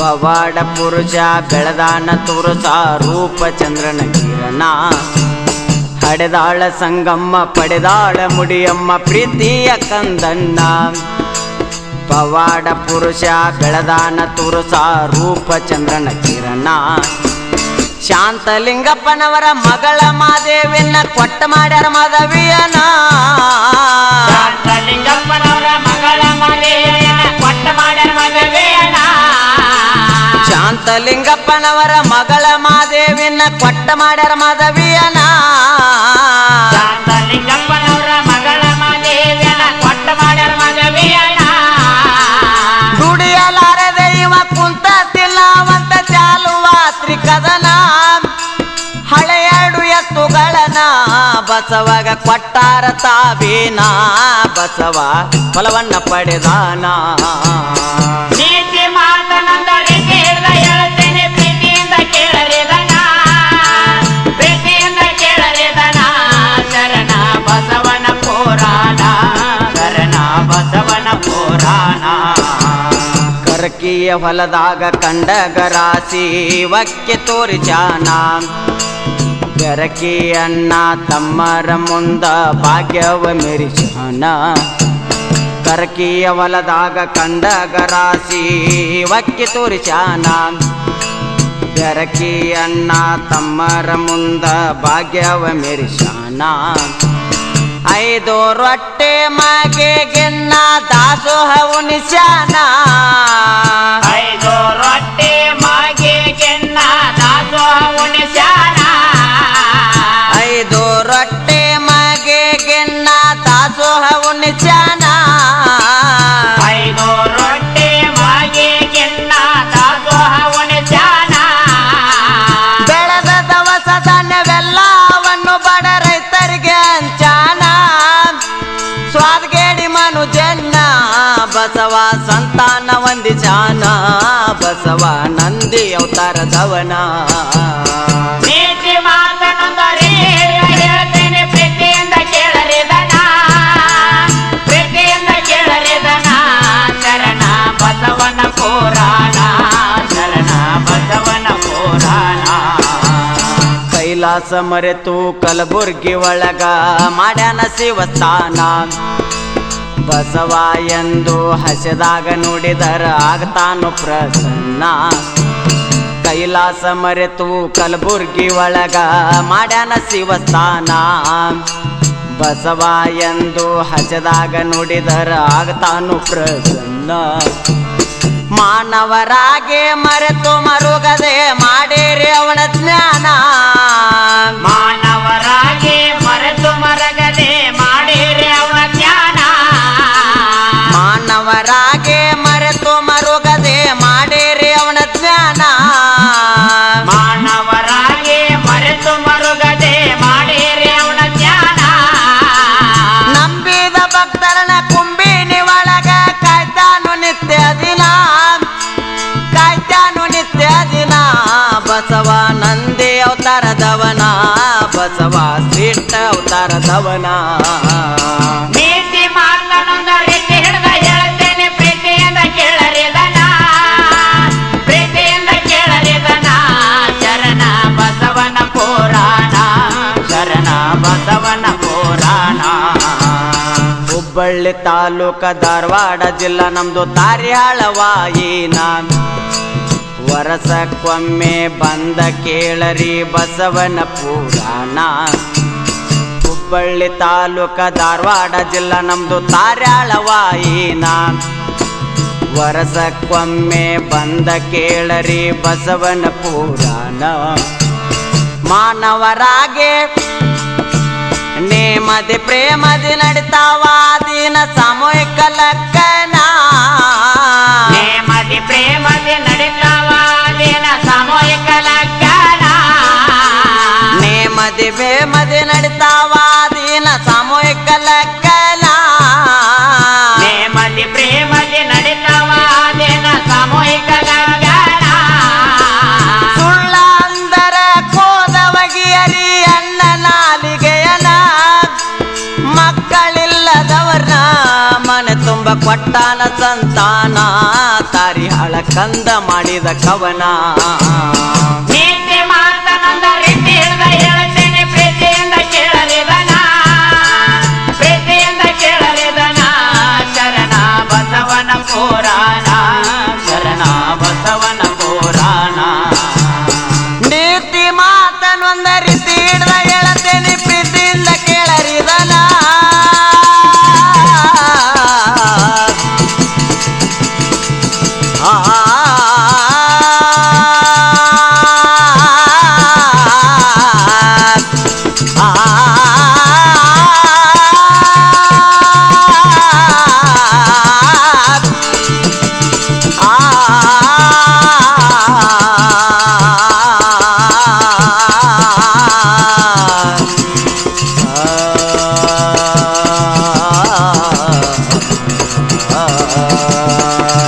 A: ಪವಾಡ ಪುರುಷ ಬೆಳೆದಾನ ತುರುಸ ರೂಪ ಚಂದ್ರನ ಕಿರಣ ಹಡೆದಾಳ ಸಂಗಮ್ಮ ಪಡೆದಾಳ ಮುಡಿಯಮ್ಮ ಪ್ರೀತಿಯ ಕಂದನ್ನ ಪವಾಡ ಪುರುಷ ಬೆಳೆದಾನ ತುರುಸ ರೂಪ ಚಂದ್ರನ ಕಿರಣ ಶಾಂತಲಿಂಗಪ್ಪನವರ ಮಗಳ ಮಾದೇವಿನ ಕೊಟ್ಟ ಮಾಡ್ಯಾರ ಮದವಿಯನ
B: ಶಾಂತಲಿಂಗಪ್ಪನವರ ಮಗಳ ಮಾದೇವಿಯನ ಕೊಟ್ಟ ಮಾಡ್ಯಾರ ಮದವಿಯನ
A: ಶಾಂತಲಿಂಗಪ್ಪನವರ ಮಗಳ ಮಾದೇವಿನ ಕೊಟ್ಟ ಮಾಡ್ಯಾರ ಮದವಿಯನ
B: ಶಾಂತಲಿಂಗಪ್ಪನವರ ಮಗಳ ಮಾದೇವಿಯನ ಕೊಟ್ಟ ಮಾಡ್ಯಾರ ಮದವಿಯನ
A: ದುಡಿಯಲಾರದೆ ಇವ ಕುಂತ ತಿಲ್ಲವಂತ ಚಾಲುವಾತ್ರಿ ಕದನ ಹಳೆಯಡು ಎತ್ತುಗಳನ ಬಸವಗ ಕೊಟ್ಟಾರ ತಾವೇನ ಬಸವ ಫಲವನ್ನ ಪಡೆದಾನ
B: ನೀತಿ ಮಾತನೊಂದರೆ ಹೇಳ್ತೇನೆ ಪ್ರೀತಿಯಿಂದ ಕೇಳಲಿದನ ಪ್ರೀತಿಯಿಂದ ಕೇಳಲಿದನ ಶರಣ ಬಸವನ ಪುರಾಣ ಶರಣ ಬಸವನ ಪುರಾಣ
A: ಕರಕಿಯ ಹೊಲದಾಗ ಕಂಡಗ ರಾಶಿ ವಕ್ಕೆ ತೋರಿಚಾನ ಬೆರಕಿ ಅಣ್ಣ ತಮ್ಮರ ಮುಂದ ಭಾಗ್ಯವ ಮೆರಿಚಾನ ಕರಕಿಯ ಹೊಲದಾಗ ಕಂಡಗ ರಾಶಿ ವಕ್ಕೆ ತೋರಿಚಾನ ಬೆರಕಿ ಅಣ್ಣ ತಮ್ಮರ ಮುಂದ ಭಾಗ್ಯವ ಮೆರಿಚಾನ 5 ರೊಟ್ಟೆ ಮಗೆ ದಾಸೋಹ ಉಣಿಸ್ಯಾನ
B: 5 ರೊಟ್ಟೆ ಮಗೆ ದಾಸೋಹ ಉಣಿಸ್ಯಾನ
A: 5 ರೊಟ್ಟೆ ಮಗೆ ದಾಸೋಹ ಉಣಿಸ್ಯಾನ
B: 5 ರೊಟ್ಟೆ ಮಗೆ ದಾಸೋಹ ಉಣಿಸ್ಯಾನ
A: ಬೆಳೆದ ದವಸ ಧಾನ್ಯವೆಲ್ಲವನ್ನು ಬಡ ರೈತರಿಗೆ ಹಂಚಾನ ಸ್ವಾದಗೇಡಿ ಮನುಜನ್ನ ಬಸವ ಸಂತಾನ ವಂದಿಸಾನ ಬಸವ ನಂದಿ ಅವತಾರದವನ
B: ನೀತಿ ಮಾತನೊಂದರೆ ಹೇಳ್ತೇನೆ ಪ್ರೀತಿಯಿಂದ ಕೇಳಲಿದನ ಪ್ರೀತಿಯಿಂದ ಕೇಳಲಿದನ ಶರಣ ಬಸವನ ಪುರಾಣ ಶರಣ ಬಸವನ ಪುರಾಣ
A: ಕೈಲಾಸ ಮರೆತು ಕಲಬುರ್ಗಿ ಒಳಗ ಮಾಡ್ಯಾನ ಶಿವಸ್ಥಾನ ಬಸವ ಎಂದು ಹಸೆದಾಗ ನುಡಿದರ ಆಗ್ತಾನು ಪ್ರಸನ್ನ ಕೈಲಾಸ ಮರೆತು ಕಲಬುರ್ಗಿ ಒಳಗ ಮಾಡ್ಯಾನ ಶಿವಸ್ಥಾನ ಬಸವ ಎಂದು ಹಸೆದಾಗ ನುಡಿದರ ಆಗ್ತಾನು ಪ್ರಸನ್ನ ಮಾನವರಾಗೆ ಮರೆತು ಮರುಗದೆ ಮಾಡಿರಿ ಅವನ ಜ್ಞಾನ
B: ಮಾನವರಾಗಿ ಮರೆತು ಮರಗದೆ ಮಾಡಿರಿ ಅವನ ಜ್ಞಾನ
A: ಮಾನವರಾಗೆ ಮರೆತು ಮರುಗದೆ ಅವತಾರದವನ ಬಸವ ಶ್ರೇಷ್ಠ ಅವತಾರದವನ
B: ನೀತಿ ಮಾತನೊಂದ ರೀತಿ ಹಿಡಿದ ಹೇಳ್ತೇನೆ ಪ್ರೀತಿಯಿಂದ ಕೇಳರಿದನ ಪ್ರೀತಿಯಿಂದ ಕೇಳರಿದನ ಶರಣ ಬಸವನ ಪುರಾಣ ಶರಣ ಬಸವನ ಪುರಾಣ
A: ಹುಬ್ಬಳ್ಳಿ ತಾಲೂಕ ಧಾರವಾಡ ಜಿಲ್ಲಾ ನಮ್ದು ತಾರ್ಯಾಳವಾಯಿನ ವರ್ಷಕ್ಕೊಮ್ಮೆ ಬಂದ ಕೇಳರಿ ಬಸವನ ಪುರಾಣ ಹುಬ್ಬಳ್ಳಿ ತಾಲೂಕ ಧಾರವಾಡ ಜಿಲ್ಲಾ ನಮ್ದು ತಾರ್ಯಾಳವಾಯಿನ ವರ್ಷಕ್ಕೊಮ್ಮೆ ಬಂದ ಕೇಳರಿ ಬಸವನ ಪುರಾಣ ಮಾನವರಾಗೆ ನೇಮದಿ ಪ್ರೇಮದಿ ನಡಿತಾವ ದಿನ ಸಾಮೂಹಿಕ ಲಗ್ನ
B: ನೇಮದಿ ಪ್ರೇಮದಿ ನಡಿತಾವ ದಿನ ಸಾಮೂಹಿಕ ಲಗ್ನ
A: ನೇಮದಿ ಪ್ರೇಮದಿ ನಡಿತಾವ ದಿನ ಸಾಮೂಹಿಕ ಲಗ್ನ
B: ನೇಮದಿ ಪ್ರೇಮದಿ ನಡಿತಾವ ದಿನ ಸಾಮೂಹಿಕ ಲಗ್ನ
A: ಸುಳ್ಳ ಅಂದರ ಕೋದವಗಿಯರಿ ಅಣ್ಣ ನಾಲಿಗೆಯನ ಮಕ್ಕಳಿಲ್ಲದವರ್ನ ಮನೆ ತುಂಬ ಕೊಟ್ಟಾನ ಸಂತಾನ ತಾರಿಹಾಳ ಕಂದ ಮಾಡಿದ ಕವನ
B: ನೀತಿ ಮಾತನೊಂದ ರೀತಿ ಹಿಡಿದ ಹೇಳ್ತೇನೆ ಪ್ರೀತಿಯಿಂದ ಕೇಳಲಿದನ ಪ್ರೀತಿಯಿಂದ ಕೇಳಲಿದನ ಶರಣ ಬಸವನ ಪುರಾಣ ಶರಣ ಬಸವನ ಪುರಾಣ
A: ನೀತಿ ಮಾತನೊಂದ ರೀತಿ ಹಿಡ್ದ ಹೇಳತೇನೆ ಪ್ರೀತಿಯಿಂದ ಕೇಳರಿದನ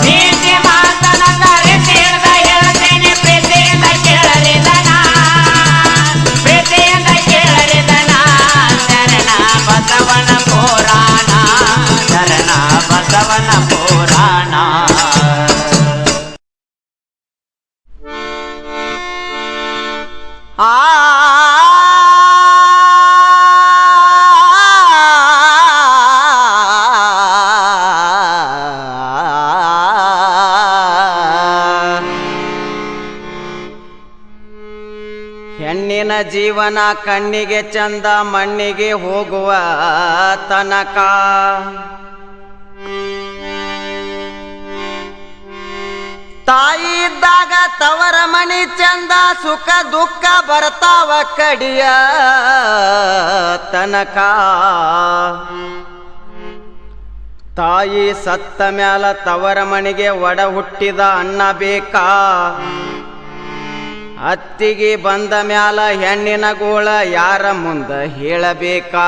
B: ನೀತಿ ಮಾತನೊಂದ ರೀತಿ ಹಿಡಿದ ಹೇಳ್ತೇನೆ ಪ್ರೀತಿಯಿಂದ ಕೇಳಲಿದನ ಪ್ರೀತಿಯಿಂದ ಕೇಳಲಿದನ ಶರಣ ಬಸವನ ಪುರಾಣ ಶರಣ ಬಸವನ ಪುರಾಣ
A: ಹೆಣ್ಣಿನ ಜೀವನ ಕಣ್ಣಿಗೆ ಚಂದ ಮಣ್ಣಿಗೆ ಹೋಗುವ ತನಕ ತಾಯಿ ಇದ್ದಾಗ ತವರ ಮಣಿ ಚಂದ ಸುಖ ದುಃಖ ಬರ್ತಾವ ಕಡಿಯ ತನಕ ತಾಯಿ ಸತ್ತ ಮ್ಯಾಲ ತವರ ಮಣಿಗೆ ಒಡ ಹುಟ್ಟಿದ ಅಣ್ಣ ಬೇಕಾ ಅತ್ತಿಗೆ ಬಂದ ಮ್ಯಾಲ ಹೆಣ್ಣಿನ ಗೋಳ ಯಾರ ಮುಂದ ಹೇಳಬೇಕಾ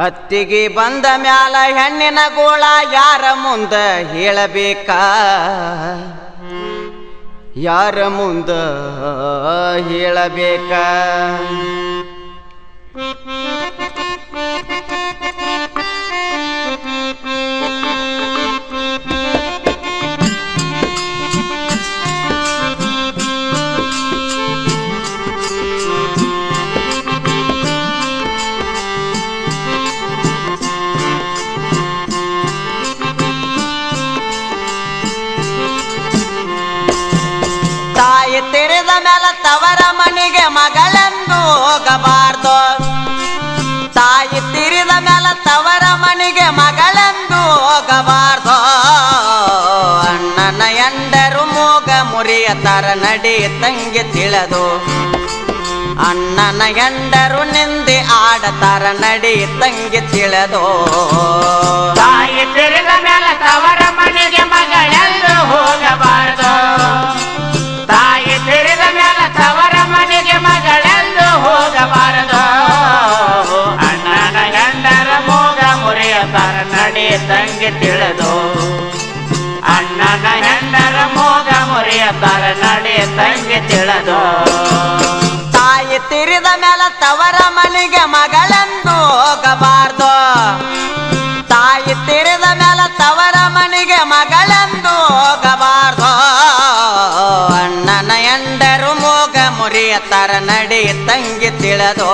A: ಅತ್ತಿಗೆ ಬಂದ ಮ್ಯಾಲ ಹೆಣ್ಣಿನ ಗೋಳ ಯಾರ ಮುಂದ ಹೇಳಬೇಕಾ ಯಾರ ಮುಂದ ಹೇಳಬೇಕಾ ತಾಯಿ ತೆರೆದ ಮೇಲೆ ತವರ ಮನೆಗೆ ಮಗಳೆಂದು ಹೋಗಬಾರ್ದು ತಾಯಿ ತಿರಿದ ಮೇಲೆ ತವರ ಮನೆಗೆ ಮಗಳೆಂದು ಹೋಗಬಾರ್ದು ಅಣ್ಣನ ಎಂಡರು ಮೂಗ ಮುರಿಯತರ ನಡಿ ತಂಗಿ ತಿಳಿದು ಅಣ್ಣನ ಎಂಡರು ನಿಂದೆ ಆಡತಾರ ನಡಿ ತಂಗಿ ತಿಳಿದು
B: ತಾಯಿ ತಿರುಗ ಮೇಲೆ ತವರ ಮನೆಗೆ ಮಗಳೆಂದು ಹೋಗಬಾರದು ತಾಯಿ ತಿರುಗ ಮೇಲೆ ತವರ ಮನೆಗೆ ಮಗಳೆಂದು ಹೋಗಬಾರದು ಅಣ್ಣನ ಗಂಡರ ಮೂಗ ಮುರಿಯತಾರ ನಡಿ ತಂಗಿ ತಿಳಿದು ಅಣ್ಣನ ಗಂಡರ ಮೂಗ ಮುರಿಯತಾರ ನಡಿ ತಂಗಿ ತಂಗಿ ತಿಳಿದು
A: ತಾಯಿ ತಿರಿದ ಮೇಲೆ ತವರ ಮನೆಗೆ ಮಗಳೆಂದು ಹೋಗಬಾರ್ದು. ತಾಯಿ ತಿರಿದ ಮೇಲೆ ತವರ ಮನೆಗೆ ಮಗಳೆಂದು ಹೋಗಬಾರ್ದು. ಅಣ್ಣನ ಎಂಡರು ಮೋಗ ಮುರಿಯತರ ನಡಿ ತಂಗಿ ತಿಳಿದು.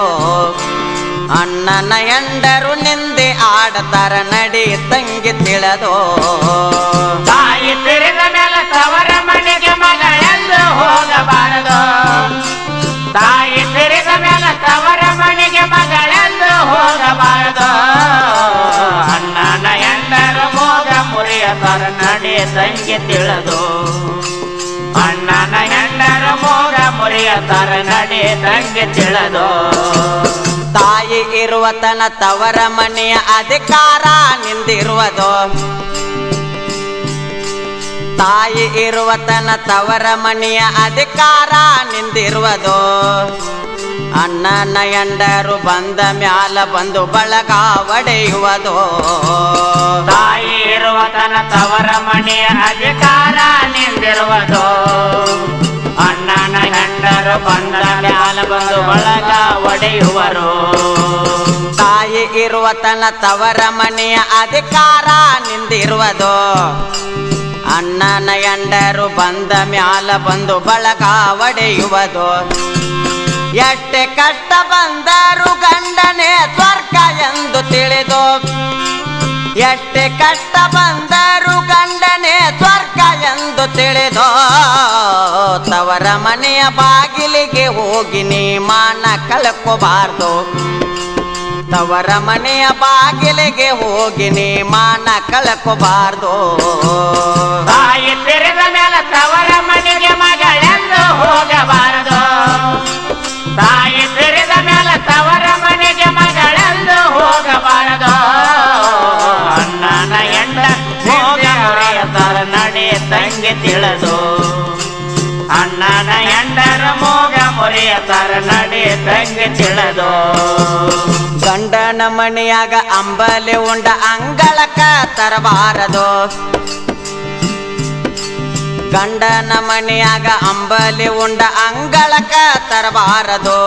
A: ಅಣ್ಣನ ಎಂಡರು ನಿಂದೆ ಆಡತರ ನಡಿ ತಂಗಿ ತಿಳಿದು.
B: ತಾಯಿ ತಿರಿದ ಮೇಲೆ ತವರ ಮನೆಗೆ ಮಗಳೆಂದು ಹೋಗಬಾರದು. ತಾಯಿ ತಿರಿದ ಮೇಲೆ ತವರ ಮನೆಗೆ ಮಗಳೆಂದು ಹೋಗಬಾರದು. ಅಣ್ಣನ ಎಂಡರು ಮೋಗ ಮುರಿಯತರ ನಡಿ ತಂಗಿ ತಿಳಿದು. ಅಣ್ಣನ ಎಂಡರು ಮೋಗ ಮುರಿಯತರ ನಡಿ ತಂಗಿ ತಿಳಿದು.
A: ತಾಯಿ ಇರುವ ತನ ತವರ ಮನೆಯ ಅಧಿಕಾರ ನಿಂದಿರುವುದು. ತಾಯಿ ಇರುವ ತನ ತವರ ಮನೆಯ ಅಧಿಕಾರ ನಿಂದಿರುವುದು. ಅಣ್ಣನ ಎಂಡರು ಬಂದ ಮ್ಯಾಲ ಬಂದು ಬಳಗ ಒಡೆಯುವುದು.
B: ತಾಯಿ ಇರುವ ತನ ತವರ ಮನೆಯ ಅಧಿಕಾರ ನಿಂದಿರುವುದು. ಅಣ್ಣನ ಹೆಂಡರು ಬಂದ ಮ್ಯಾಲ ಬಂದು ಬಳಗ ಒಡೆಯುವರು.
A: ತಾಯಿ ಇರುವ ತನ ತವರ ಮನೆಯ ಅಧಿಕಾರ ನಿಂದಿರುವುದು. ಅಣ್ಣನ ಎಂಡರು ಬಂದ ಮ್ಯಾಲ ಬಂದು ಬಳಗ ಒಡೆಯುವುದು. ಎಷ್ಟೇ ಕಷ್ಟ ಬಂದರು ಗಂಡನೇ ಸ್ವರ್ಗ ಎಂದು ತಿಳಿದು. ಎಷ್ಟೇ ಕಷ್ಟ ಬಂದರು ಗಂಡನೇ ಸ್ವರ್ಗ ಎಂದು ತಿಳಿದು. ತವರ ಮನೆಯ ಬಾಗಿಲಿಗೆ ಹೋಗಿ ನೀ ಮಾನ ಕಳ್ಕೋಬಾರ್ದು. ತವರ ಮನೆಯ ಬಾಗಿಲಿಗೆ ಹೋಗಿ ನೀ ಮಾನ ಕಳ್ಕೋಬಾರ್ದು.
B: ತಾಯಿ ತಿರಿದ ಮೇಲೆ ತವರ ಮನೆಗೆ ಮಗಳೆಂದು ಹೋಗಬಾರದು. ತಾಯಿ ತಿರಿದ ಮೇಲೆ ತವರ ಮನೆಗೆ ಮಗಳೆಂದು ಹೋಗಬಾರದು. ಅಣ್ಣನ ಎಂಡ ಮೋಗ ಮುರಿಯತರ ನಡಿ ತಂಗಿ ತಿಳಿದು. ಅಣ್ಣನ ಎಂಡರ ಮೋಗ ಮುರಿಯತರ ನಡಿ ತಂಗಿ ತಿಳಿದು.
A: ಗಂಡನ ಮನೆಯಾಗ ಅಂಬಲಿ ಉಂಡ ಅಂಗಳಕ ತರಬಾರದು. ಗಂಡನ ಮನೆಯಾಗ ಅಂಬಲಿ ಉಂಡ ಅಂಗಳಕ ತರಬಾರದು.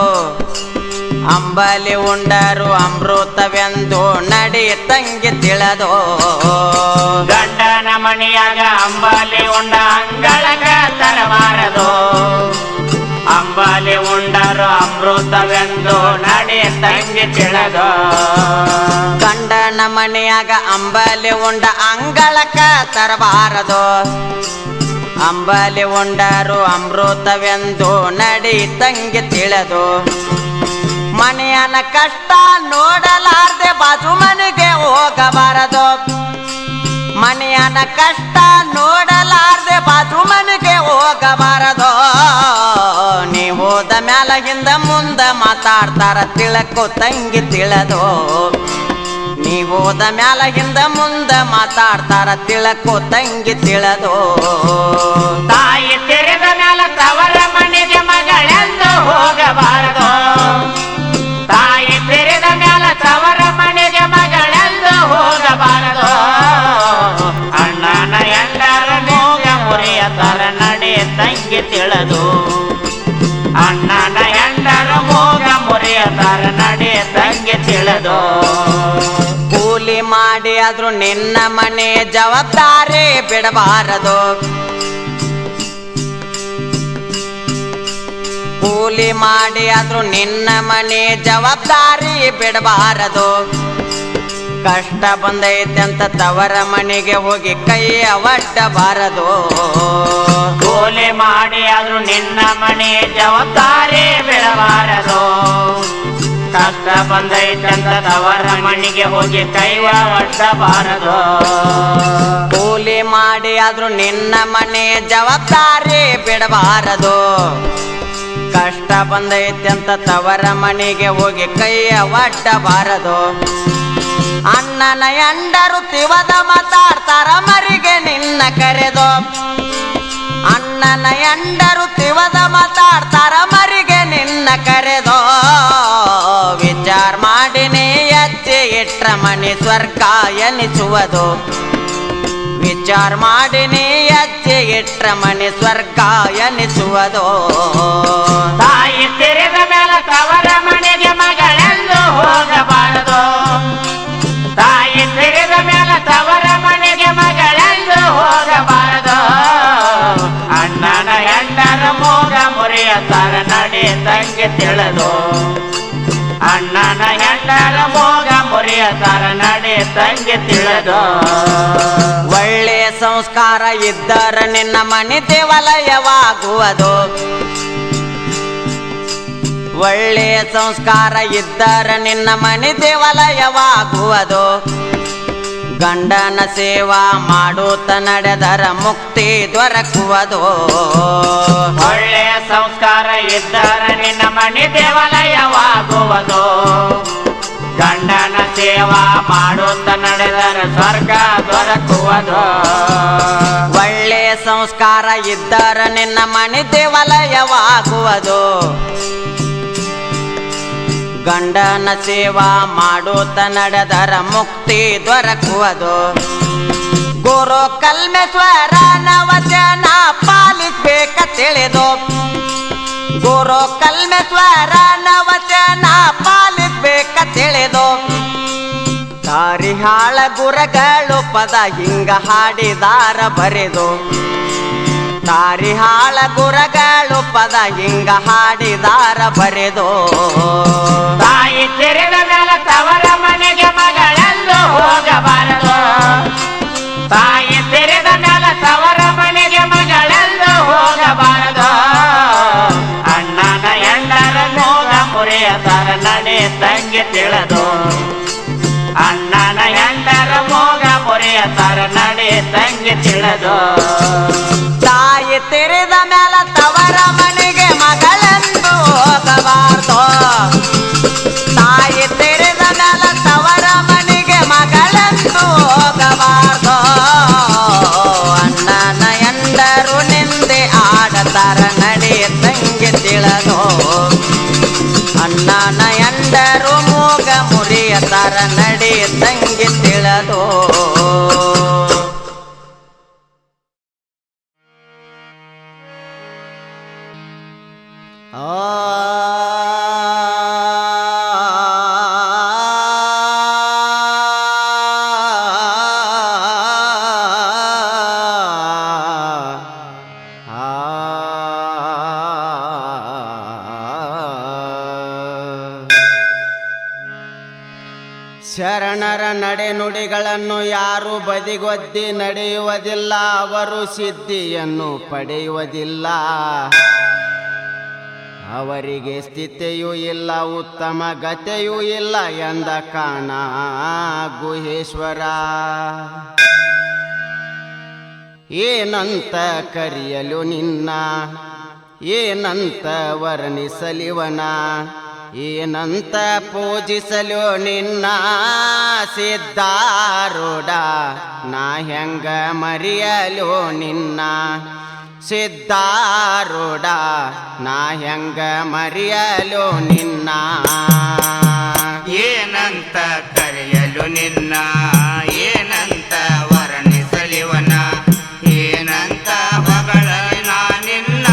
A: ಅಂಬಲಿ ಉಂಡರು ಅಮೃತವೆಂದು ನಡಿ ತಂಗಿ ತಿಳಿದು.
B: ಗಂಡನ ಮನೆಯಾಗ ಅಂಬಲಿ ಉಂಡ ಅಂಗಳಕ ತರಬಾರದು. ಅಂಬಲಿ ಉಂಡರು ಅಮೃತವೆಂದು ನಡಿ ತಂಗಿ ತಿಳಿದು.
A: ಗಂಡನ ಮನೆಯಾಗ ಅಂಬಲಿ ಉಂಡ ಅಂಗಳಕ ತರಬಾರದು. ಅಂಬಲಿ ಉಂಡರು ಅಮೃತವೆಂದು ನಡಿ ತಂಗಿ ತಿಳಿದು. ಮನೆಯನ ಕಷ್ಟ ನೋಡಲಾರ್ದೆ ಬಾಜು ಮನೆಗೆ ಹೋಗಬಾರದು. ಮನೆಯನ ಕಷ್ಟ ನೋಡಲಾರ್ದೆ ಬಾಜು ಮನೆಗೆ ಹೋಗಬಾರದು. ನೀ ಹೋದ ಮ್ಯಾಲ ಹಿಂದ ಮುಂದ ಮಾತಾಡ್ತಾರ ತಿಳಕೋ ತಂಗಿ ತಿಳಿದು. ನೀ ಹೋದ ಮ್ಯಾಲ ಹಿಂದ ಮುಂದ ಮಾತಾಡ್ತಾರ ತಿಳಕೋ ತಂಗಿ ತಿಳಿದು.
B: ತಾಯಿ ತೆರೆದ ಮೇಲೆ ತವರ ಮನೆಗೆ ಮಗಳೆಂದು ಹೋಗಬಾರದು. ತಾಯಿ ತೆರೆದ ಮೇಲೆ ತವರ ಮನೆಗೆ ಮಗಳೆಂದು ಹೋಗಬಾರದು. ಅಣ್ಣನ ಎಂಡರ ಮೋಗ ಮುರಿಯತರ ನಡಿ ತಂಗಿ ತಿಳಿದು. ಅಣ್ಣನ ಎಂಡರ ಮೋಗ ಮುರಿಯತರ ನಡಿ ತಂಗಿ ತಿಳಿದು.
A: ಕೂಲಿ ಮಾಡಿ ಆದ್ರೂ ನಿನ್ನ ಮನೆ ಜವಾಬ್ದಾರಿ ಬಿಡಬಾರದು. ಕೂಲಿ ಮಾಡಿ ಆದ್ರೂ ನಿನ್ನ ಮನೆ ಜವಾಬ್ದಾರಿ ಬಿಡಬಾರದು. ಕಷ್ಟ ಬಂದೈತೆ ಅಂತ ತವರ ಮನೆಗೆ ಹೋಗಿ ಕೈಯ ಒಡ್ಡಬಾರದು.
B: ಕೂಲಿ ಮಾಡಿ ಆದ್ರೂ ನಿನ್ನ ಮನೆ ಜವಾಬ್ದಾರಿ ಬಿಡಬಾರದು. ಕಷ್ಟ ಬಂದೈತಂತ ತವರ ಮನೆಗೆ ಹೋಗಿ ಕೈವ ಒಡ್ಡಬಾರದು.
A: ಕೂಲಿ ಮಾಡಿ ಆದ್ರೂ ನಿನ್ನ ಮನೆ ಜವಾಬ್ದಾರಿ ಬಿಡಬಾರದು. ಕಷ್ಟ ಬಂದೈತೆ ಅಂತ ತವರ ಮನೆಗೆ ಹೋಗಿ ಕೈಯ ಒಡ್ಡಬಾರದು. ಅಣ್ಣನ ಎಂಡರು ತಿವದ ಮಾತಾಡ್ತಾರ ಮರಿಗೆ ನಿನ್ನ ಕರೆದು. ಅಣ್ಣನ ಎಂಡರು ತಿವದ ಮಾತಾಡ್ತಾರ ಮರಿಗೆ ನಿನ್ನ ಕರೆದು. ವಿಚಾರ ಮಾಡಿ ನೀ ಎಚ್ಚೆ ಇಟ್ರ ಮನೆ ಸ್ವರ್ಗ ಎನಿಸುವುದು. ವಿಚಾರ ಮಾಡಿ ನೀ ಹೆಜ್ಜೆ ಇಟ್ರ ಮನೆ ಸ್ವರ್ಗ ಎನಿಸುವುದೋ.
B: ತಾಯಿ ತೆರೆದ ಮೇಲೆ ತವರ ಮನೆಗೆ ಮಗಳೆಂದು ಹೋಗಬಾರದು. ತಾಯಿ ತೆರೆದ ಮೇಲೆ ತವರ ಮನೆಗೆ ಮಗಳೆಂದು ಹೋಗಬಾರದು. ಅಣ್ಣನ ಹೆಂಡರ ಮೋಗ ಮುರಿಯತಾರ ನಡೆ ತಂಗಿ ತಿಳಿದು. ಅಣ್ಣನ ಹೆಂಡರ ಮೋಗ ಮುರಿಯತಾರ ನಡೆ ತಂಗಿ ತಿಳಿದು.
A: ಒಳ್ಳೆ ಸಂಸ್ಕಾರ ಇದ್ದರ ನಿನ್ನ ಮನೆ ದೇವಾಲಯವಾಗುವುದು. ಒಳ್ಳೆ ಸಂಸ್ಕಾರ ಇದ್ದರ ನಿನ್ನ ಮನೆ ದೇವಾಲಯವಾಗುವುದು. ಗಂಡನ ಸೇವಾ ಮಾಡುತ್ತ ನಡೆದರ ಮುಕ್ತಿ ದೊರಕುವುದು.
B: ಒಳ್ಳೆಯ ಸಂಸ್ಕಾರ ಇದ್ದರ ನಿನ್ನ ಮನೆ ದೇವಾಲಯವಾಗುವುದು. ಗಂಡನ ಸೇವಾ ಮಾಡುತ್ತ ನಡೆದರ ಸ್ವರ್ಗ ದೊರಕುವುದು.
A: ಒಳ್ಳೆ ಸಂಸ್ಕಾರ ಇದ್ದರ ನಿನ್ನ ಮನೆ ದೇವಾಲಯವಾಗುವುದು. ಗಂಡನ ಸೇವಾ ಮಾಡುತ್ತ ನಡೆದರ ಮುಕ್ತಿ ದೊರಕುವುದು. ಗುರು ಕಲ್ಮೇಶ್ವರನ ವಚನ ಪಾಲಿಸಬೇಕ ತಿಳಿದು. ಗುರು ಕಲ್ಮೇಶ್ವರನ ವಚನ ಪಾಲಿಸಬೇಕ ತಿಳಿದು. ತಾರಿಹಾಳ ಗುರಗಳು ಪದ ಹಿಂಗ ಹಾಡಿದಾರ ಬರೆದು. ತಾರಿಹಾಳ ಗುರಗಳು ಪದ ಹಿಂಗ ಹಾಡಿದಾರ ಬರೆದು.
B: ತಾಯಿ ತೆರೆದ ಮೇಲೆ ತವರ ಮನೆಗೆ ಮಗಳೆಂದು ಹೋಗಬಾರದು. ತಾಯಿ ತೆರೆದ ಮೇಲೆ ತವರ ಮನೆಗೆ ಮಗಳೆಂದು ಹೋಗಬಾರದು. ಅಣ್ಣನ ಹೆಂಡರ ಮೋಗ ಮುರಿಯತಾರ ನಡೆ ತಂಗಿ ತಿಳಿದು. ಅಣ್ಣನ ಹೆಂಡರ ಮೋಗ ಮುರಿಯತಾರ ನಡೆ ತಂಗಿ ತಿಳಿದು.
A: ತಾಯಿ ತೆರೆದ ಮೇಲೆ ತವರ ಮನೆಗೆ ಮಗಳೆಂದು ಹೋಗಬಾರ್ದು. ತಾಯಿ ತೆರೆದ ಮೇಲೆ ತವರ ಮನೆಗೆ ಮಗಳೆಂದು ಹೋಗಬಾರ್ದು. ಅಣ್ಣನ ಹೆಂಡರು ನಿಂದೆ ಆಡತಾರ ನಡೆ ತಂಗಿ ತಿಳಿದು. ಅಣ್ಣನ ಹೆಂಡರು ಮೂಗ ಮುರಿಯತಾರ ನಡೆ ತಂಗಿ ತಿಳಿದು. ಶರಣರ ನಡೆನುಡಿಗಳನ್ನು ಯಾರು ಬದಿಗೊದ್ದಿ ನಡೆಯುವುದಿಲ್ಲ. ಅವರು ಸಿದ್ಧಿಯನ್ನು ಪಡೆಯುವುದಿಲ್ಲ. ಅವರಿಗೆ ಸ್ಥಿತಿಯೂ ಇಲ್ಲ, ಉತ್ತಮ ಗತಿಯೂ ಇಲ್ಲ ಎಂದ ಕಾಣ ಗುಹೇಶ್ವರ. ಏನಂತ ಕರೆಯಲು ನಿನ್ನ, ಏನಂತ ವರ್ಣಿಸಲಿವನ, ಏನಂತ ಪೂಜಿಸಲು ನಿನ್ನ ಸಿದ್ಧಾರೂಢ. ನಾ ಹೆಂಗ ಮರೆಯಲು ನಿನ್ನ ಸಿದ್ಧಾರೂಢ. ನಾ ಹೆಂಗ ಮರೆಯಲು ನಿನ್ನ.
B: ಏನಂತ ಕರೆಯಲು ನಿನ್ನ, ಏನಂತ ವರ್ಣಿಸಲಿವನ, ಏನಂತ ಹೊಗಳಲಿ ನಾ ನಿನ್ನ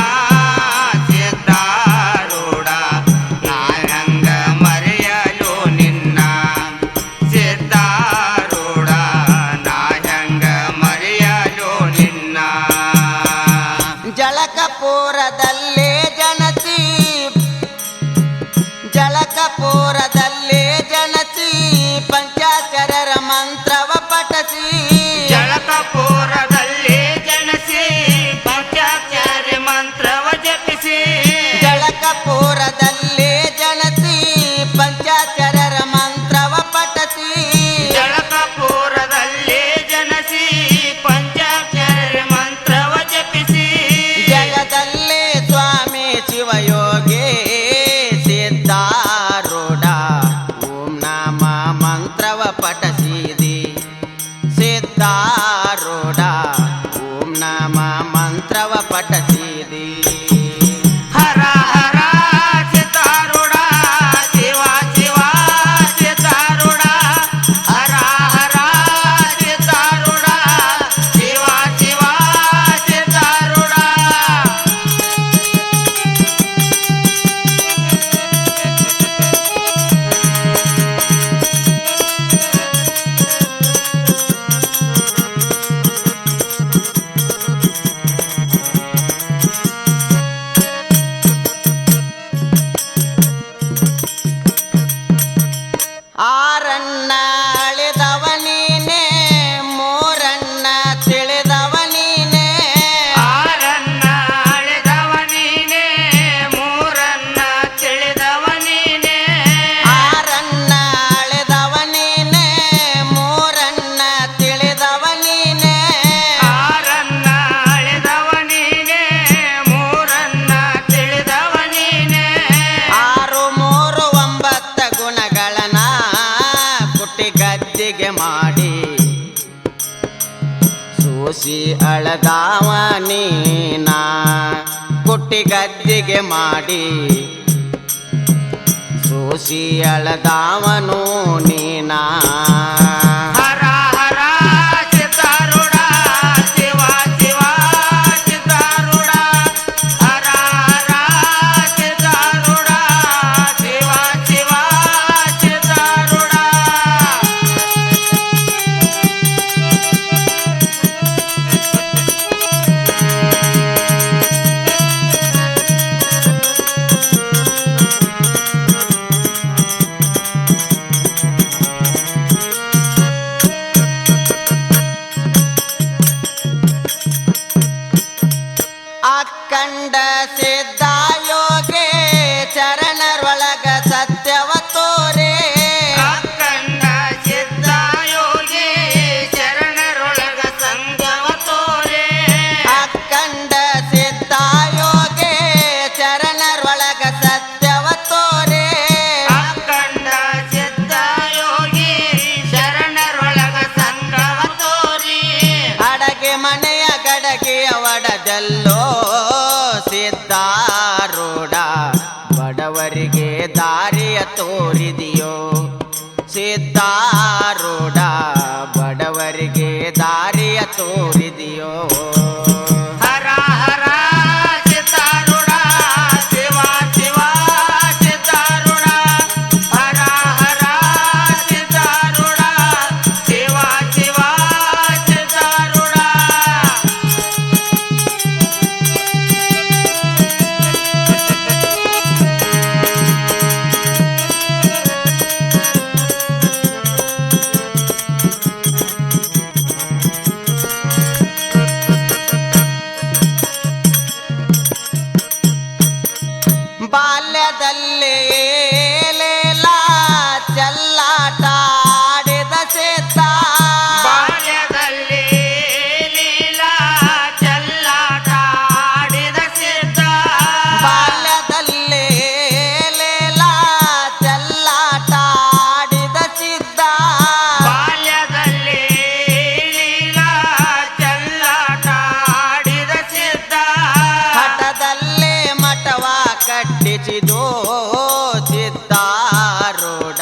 B: ಸಿದ್ಧಾರೂಢ. ನಾ ಹೆಂಗ ಮರೆಯಲು ನಿನ್ನ ಸಿದ್ಧಾರೂಢ. ನಾ ಹೆಂಗ ಮರೆಯಲು ನಿನ್ನ.
A: ಜಳಕಪುರದಲ್ಲೇ ಜನಸಿ, ಜಳಕಪುರ ಗದ್ದಿಗೆ ಮಾಡಿ ಸೂಸಿ ಅಳದಾವ ನೀನ ಕುಟ್ಟಿ ಗದ್ದಿಗೆ ಮಾಡಿ ಸೂಸಿ ಅಳದಾವನು ನೀನಾ
B: ಹರ ಹರ ಚಿತ್ತಾರೂಢ ಶಿವ ಶಿವ ಚಿತ್ತಾರೂಢ ಹರ ಹರ ಚಿತ್ತಾರೂಢ ಶಿವ ಶಿವ ಚಿತ್ತಾರೂಢ
A: ಅಕ್ಕಂಡ ಸಿದ್ಧ ಯೋಗೆ ಚರಣರೊಳಗ ಸತ್ಯವ ತೋರೆ
B: ಅಕ್ಕಂಡ ಸಿದ್ಧ ಯೋಗಿ ಶರಣರೊಳಗ ಸಂಗವ ತೋರೆ
A: ಅಕ್ಕಂಡ ಸಿದ್ಧ ಯೋಗೆ ಚರಣರೊಳಗ ಸತ್ಯವ ತೋರೆ
B: ಅಕ್ಕಂಡ ಸಿದ್ಧ ಯೋಗಿ ಶರಣರೊಳಗ ಸಂಗವ ತೋರಿ
A: ಅಡಗೆ ಮನೆಯ ಗಡಗೆಯ ಒಡದಲ್ಲೋ ಸಿದ್ಧಾರೂಢ ಬಡವರಿಗೆ ದಾರಿಯ ತೋರಿದೆಯೋ ಸಿದ್ಧಾರೂಢ ಬಡವರಿಗೆ ದಾರಿಯ ತೋರಿದೆಯೋ
B: ಹರ ಹರ ಚಿತ್ತಾರೂಢ ಶಿವ ಶಿವ ಚಿತ್ತಾರೂಢ ಹರ ಹರ ಚಿತ್ತಾರೂಢ ಶಿವ ಶಿವ ಚಿತ್ತಾರೂಢ
A: ಬಾಲ್ಯದಲ್ಲಿ ಏಲೇಲ ಚೆಲ್ಲಾಟ ಆಡಿದ ಸಿದ್ಧ
B: ಬಾಲ್ಯದಲ್ಲಿ ಲೀಲಾ ಚೆಲ್ಲಾಟ ಆಡಿದ ಸಿದ್ಧ
A: ಬಾಲ್ಯದಲ್ಲಿ ಏಲೇಲ ಚೆಲ್ಲಾಟ ಆಡಿದ ಸಿದ್ಧ
B: ಬಾಲ್ಯದಲ್ಲಿ ಲೀಲಾ ಚೆಲ್ಲಾಟ ಆಡಿದ ಸಿದ್ಧ
A: ಹಠದಲ್ಲೇ ಮಠವ ಕಟ್ಟಿಸಿದೋ ಸಿದ್ಧಾರೂಢ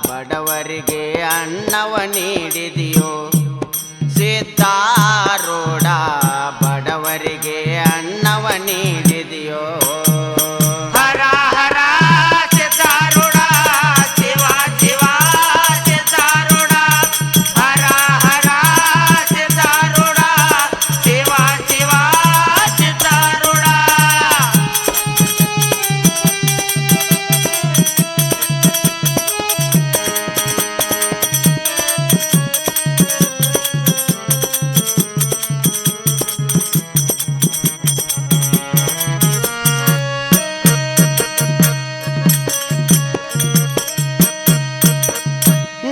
A: ಬಡವರಿಗೆ ಅನ್ನವ ನೀಡಿದೆಯೋ ಸಿದ್ಧಾರೂಢ ಬಡವರಿಗೆ ಅನ್ನವ ನೀಡಿದೆಯೋ
B: ಹರ ಹರ ಚಿತ್ತಾರೂಢ ಶಿವ ಶಿವ ಚಿತ್ತಾರೂಢ ಹರ ಹರ ಚಿತ್ತಾರೂಢ ಶಿವ ಶಿವ ಚಿತ್ತಾರೂಢ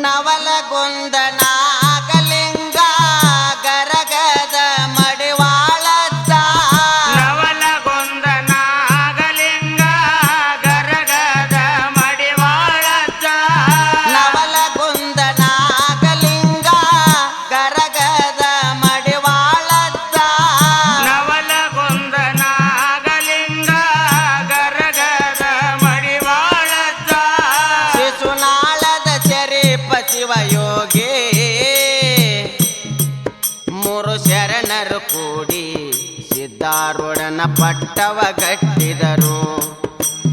A: ನವಲಗೊಂದ ನಾಗಲಿಂಗ ಗರಗದ ಮಡಿವಾಳದ್ದ
B: ನವಲಗೊಂದ ನಾಗಲಿಂಗ ಗರಗದ ಮಡಿವಾಳದ್ದ
A: ನವಲಗೊಂದ ನಾಗಲಿಂಗ ಗರಗದ ಮಡಿವಾಳದ್ದ
B: ನವಲಗೊಂದ ನಾಗಲಿಂಗ ಗರಗದ ಮಡಿವಾಳದ್ದ
A: ಶಿಶುನಾಳದ ಶರೀಫ ಶಿವಯೋಗಿ ಮೂರು ಶರಣರು ಕೂಡಿ ಸಿದ್ಧಾರೂಢನ ಪಟ್ಟವ ಗಟ್ಟಿದರು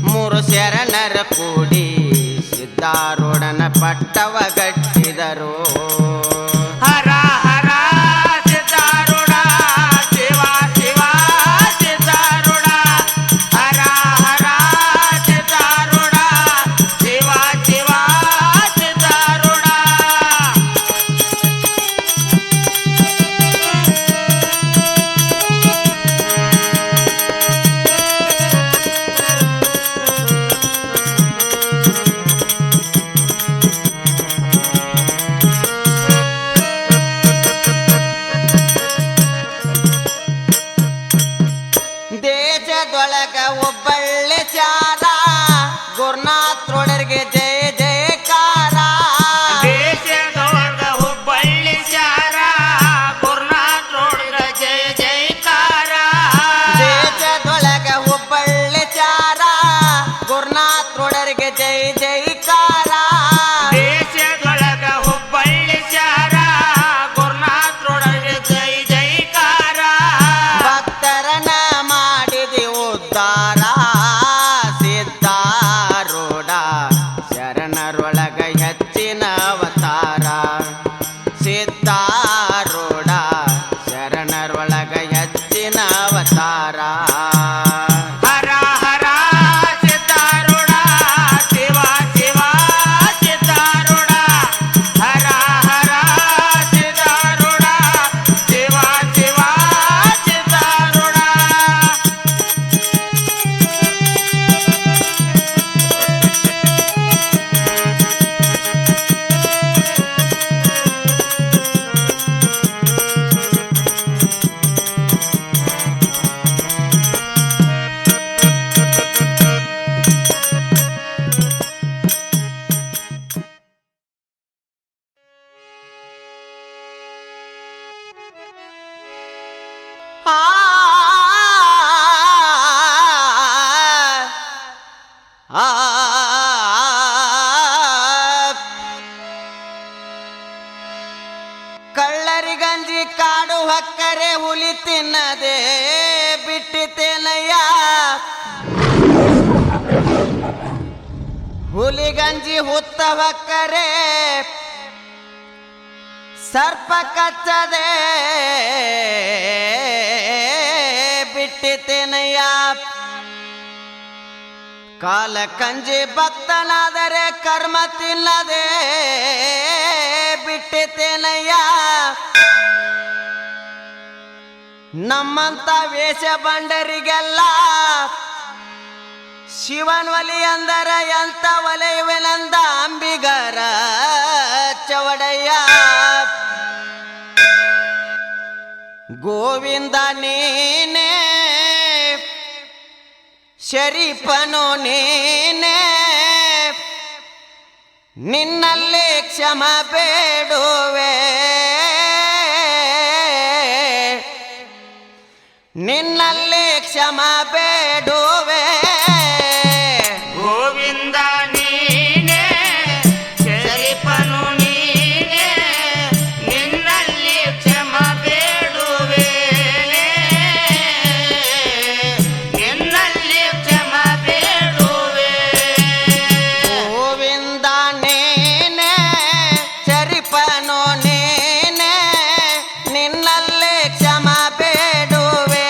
A: ಮೂರು ಶರಣರು ಕೂಡಿ ಸಿದ್ಧಾರೂಢನ ಪಟ್ಟವ ಗಟ್ಟಿದರು
B: ಹರ ಹರ ಚಿತ್ತಾರೂಢ ಶಿವ ಶಿವ ಚಿತ್ತಾರೂಢ ಹರ ಹರ ಚಿತ್ತಾರೂಢ ಶಿವ ಶಿವ ಚಿತ್ತಾರೂಢ
A: ಹೆಚ್ಚಿನ ಅವತಾರ ಸಿದ್ಧಾರೂಢ ಶರಣರೊಳಗ ಹೆಚ್ಚಿನ ಅವತಾರ
B: ಹರ ಹರ ಸಿದ್ಧಾರೂಢ ಶಿವ ಶಿವ ಸಿದ್ಧಾರೂಢ ಹರ ಹರ ಸಿದ್ಧಾರೂಢ ಶಿವ ಶಿವ ಸಿದ್ಧಾರೂಢ
A: ಆ ಆ ಕಳ್ಳರಿಗಂಜಿ ಕಾಡು ಹಕ್ಕರೆ ಹುಲಿ ತಿನ್ನದೆ ಬಿಟ್ಟಿತೇನಯ್ಯ ಹುಲಿಗಂಜಿ ಹುತ್ತ ಹಕ್ಕರೆ ಸರ್ಪ ಕಚ್ಚದೆ ಬಿಟ್ಟಿತೇನಯ್ಯ ಕಾಲ ಕಂಜಿ ಭಕ್ತನಾದರೆ ಕರ್ಮ ತಿನ್ನದೆ ಬಿಟ್ಟಿತೇನಯ್ಯ ನಮ್ಮಂತ ವೇಷ ಬಂಡರಿಗೆಲ್ಲ ಶಿವನ್ ಒಲಿ ಅಂದರ ಎಂತ ಒಲೆಯುವೆನಂದ ಅಂಬಿಗರ ಚವಡಯ್ಯ ಗೋವಿಂದ ನೀನೇ ಶರೀಫನು ನೀನೇ ನಿನ್ನಲ್ಲಿ ಕ್ಷಮ ಬೇಡುವೆ ನಿನ್ನಲ್ಲಿ ಕ್ಷಮ ಬೇಡುವೆ
B: ಗೋವಿಂದ ನೀನೇ ಶರೀಫನು ನೀನೇ ನಿನ್ನಲ್ಲಿ ಕ್ಷಮ ಬೇಡುವೆ ನಿನ್ನಲ್ಲಿ ಕ್ಷಮ ಬೇಡುವೆ
A: ಗೋವಿಂದ ನೀನೇ ಶರೀಫನು ನೀನೇ ನಿನ್ನಲ್ಲಿ ಕ್ಷಮ ಬೇಡುವೆ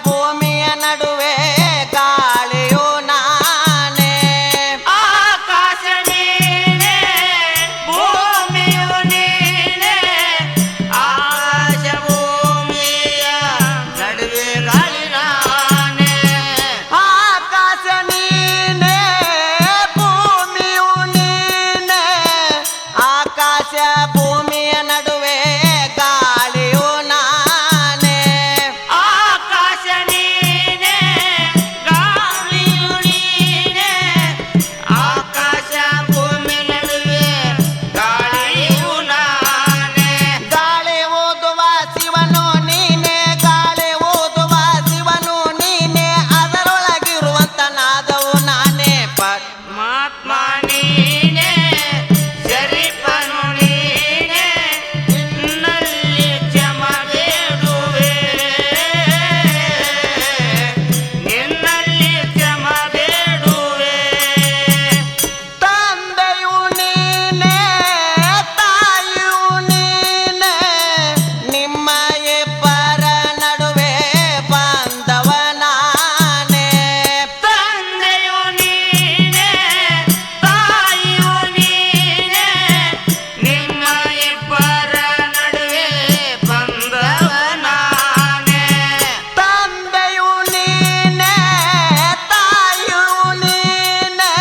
A: ಭೂಮಿಯ ನಡುವೆ ಗಾಳಿಯು ನಾನೇ
B: ಆಕಾಶ ನೀನೇ ಭೂಮಿಯು ನೀನೇ ಆಕಾಶ ಭೂಮಿಯ ನಡುವೆ ಗಾಳಿ ನಾನೇ
A: ಆಕಾಶ ನೀನೇ ಭೂಮಿಯು ನೀನೇ ಆಕಾಶ ಭೂಮಿಯ ನಡುವೆ ಗಾಳಿಯು ನಾನೇ
B: ಆಕಾಶ ನೀನೇ ಗಾಳಿಯು ನೀನೇ ಆಕಾಶ ಭೂಮಿ ನಡುವೆ ಗಾಳಿಯು ನಾನೇ
A: ಗಾಳಿ ಓದುವ ಶಿವನು ನೀನೇ ಗಾಳಿ ಓದುವ ಶಿವನು ನೀನೇ ಅದರೊಳಗಿರುವಂತ ನಾದವು ನಾನೇ
B: ಪರಮಾತ್ಮ ನೀನೇ ಶರೀಫನು ನೀನೇ ನಿನ್ನಲ್ಲಿ ಕ್ಷಮ ಬೇಡುವೆ ನಿನ್ನಲ್ಲಿ ಕ್ಷಮ ಬೇಡುವೆ
A: ತಂದೆಯು ನೀನೇ ತಾಯಿಯು ನೀನೇ ನಿಮ್ಮ ಇಬ್ಬರ ನಡುವೆ ಬಾಂಧವ ನಾನೇ
B: ತಂದೆಯು ನೀನೇ ತಾಯಿಯು ನೀನೇ ನಿಮ್ಮ ಇಬ್ಬರ ನಡುವೆ ಬಂದವ ನಾನೇ
A: ತಂದೆಯು ನೀನೇ ತಾಯಿಯು ನೀನೇ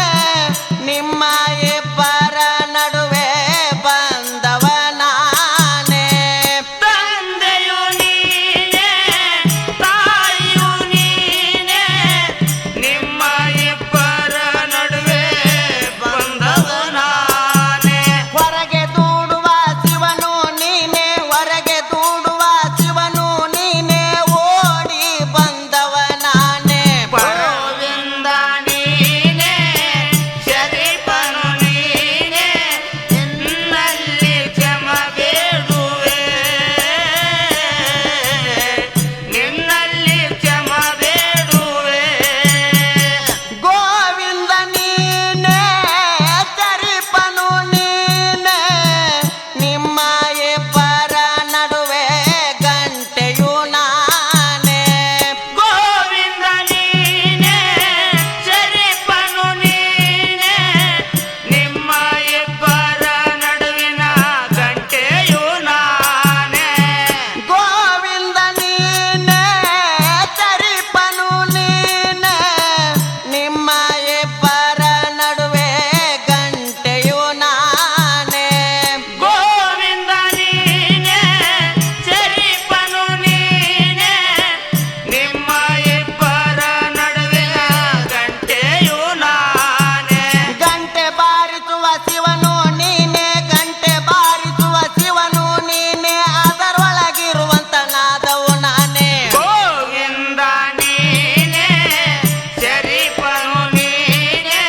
A: ನಿಮ್ಮ ಇಬ್ಬರ ನಡುವೆ ಬಂದವ ನಾನೇ
B: ತಂದೆಯು ನೀನೇ ತಾಯಿಯು ನೀನೇ ನಿಮ್ಮ ಇಬ್ಬರ ನಡುವೆ ಬಂದವ ನಾನೇ
A: ಹೊರಗೆ ದೂಡುವ ಶಿವನು ನೀನೇ ಹೊರಗೆ ದೂಡುವ ಶಿವನು ನೀನೇ ಓಡಿ ಬಂದವ ನಾನೇ
B: ಗೋವಿಂದ ನೀನೇ ಶರೀಫನು ನೀನೇ ನಿನ್ನಲ್ಲಿ ಕ್ಷಮ ಬೇಡುವೆ ನಿನ್ನಲ್ಲಿ ಕ್ಷಮ ಬೇಡುವೆ
A: ಗೋವಿಂದ ನೀನೇ ಶರೀಫನು ನೀನೇ ನಿಮ್ಮ ಇಬ್ಬರ ನಡುವೆ ಗಂಟೆಯು ನಾನೇ
B: ಗೋವಿಂದ ನೀನೇ ಶರೀಫನು ನೀನೇ ನಿಮ್ಮ ಇಬ್ಬರ ನಡುವಿನ ಗಂಟೆಯು ನಾನೇ
A: ಗೋವಿಂದ ನೀನೇ ಶರೀಫನು ನೀನೇ ನಿಮ್ಮ ಇಬ್ಬರ ನಡುವೆ ಗಂಟೆಯು ನಾನೇ
B: ಗೋವಿಂದ ನೀನೇ ಶರೀಫನು ನೀನೇ ನಿಮ್ಮ ಇಬ್ಬರ ನಡುವಿನ ಗಂಟೆಯು ನಾನೇ
A: ಗಂಟೆ ಬಾರಿಸುವ ಶಿವನು ನೀನೇ ಗಂಟೆ ಬಾರಿಸುವ ಶಿವನು ನೀನೇ ಅದರೊಳಗಿರುವಂತ ನಾದವು ನಾನೇ
B: ಗೋವಿಂದ ನೀನೇ ಶರೀಫನು ನೀನೇ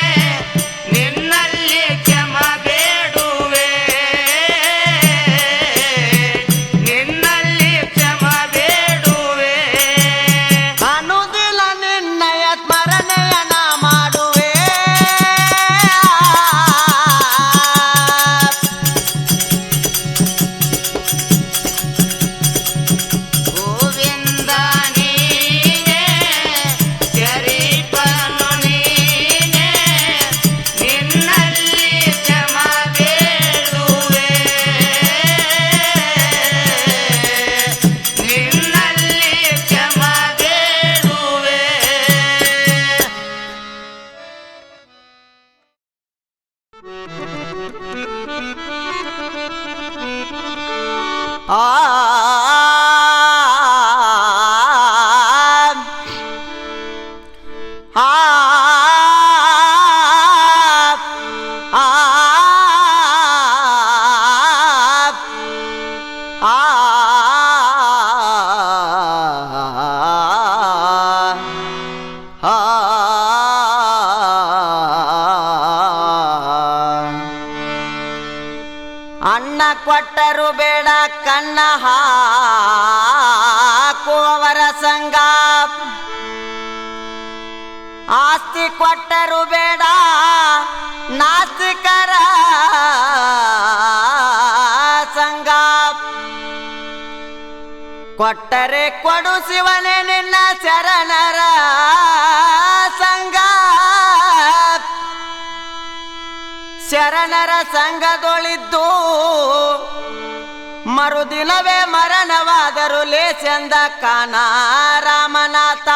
B: ನಿನ್ನಲ್ಲಿ ಕ್ಷಮ ಬೇಡುವೆ ನಿನ್ನಲ್ಲಿ ಕ್ಷಮ ಬೇಡುವೆ
A: ಅನುದಿನ ನಿನ್ನಯ ಸ್ಮರಣೆಯ ನಾ ಮಾಡುವೆ
B: ಗೋವಿಂದ ನೀನೇ ಶರೀಫನು ನೀನೇ ನಿನ್ನಲ್ಲಿ ಕ್ಷಮ ಬೇಡುವೆ ನಿನ್ನಲ್ಲಿ ಕ್ಷಮ ಬೇಡುವೆ
A: ಆ ಆ ಆ ಅನ್ನ ಕೊಟ್ಟರು ಬೇಡ ಕಣ್ಣ ಹಾಕುವವರ ಸಂಗ ಆಸ್ತಿ ಕೊಟ್ಟರು ಬೇಡ ನಾಸ್ತಿಕರ ಸಂಗ ಕೊಟ್ಟರೆ ಕೊಡು ಶಿವನೇ ನಿನ್ನ ಶರಣರ ಸಂಗ ಶರಣರ ಸಂಘದೊಳಿದ್ದು ಮರುದಿನವೇ ಮರಣವಾದರು ಲೇಸೆಂದ ಕಾನ ರಾಮನಾಥ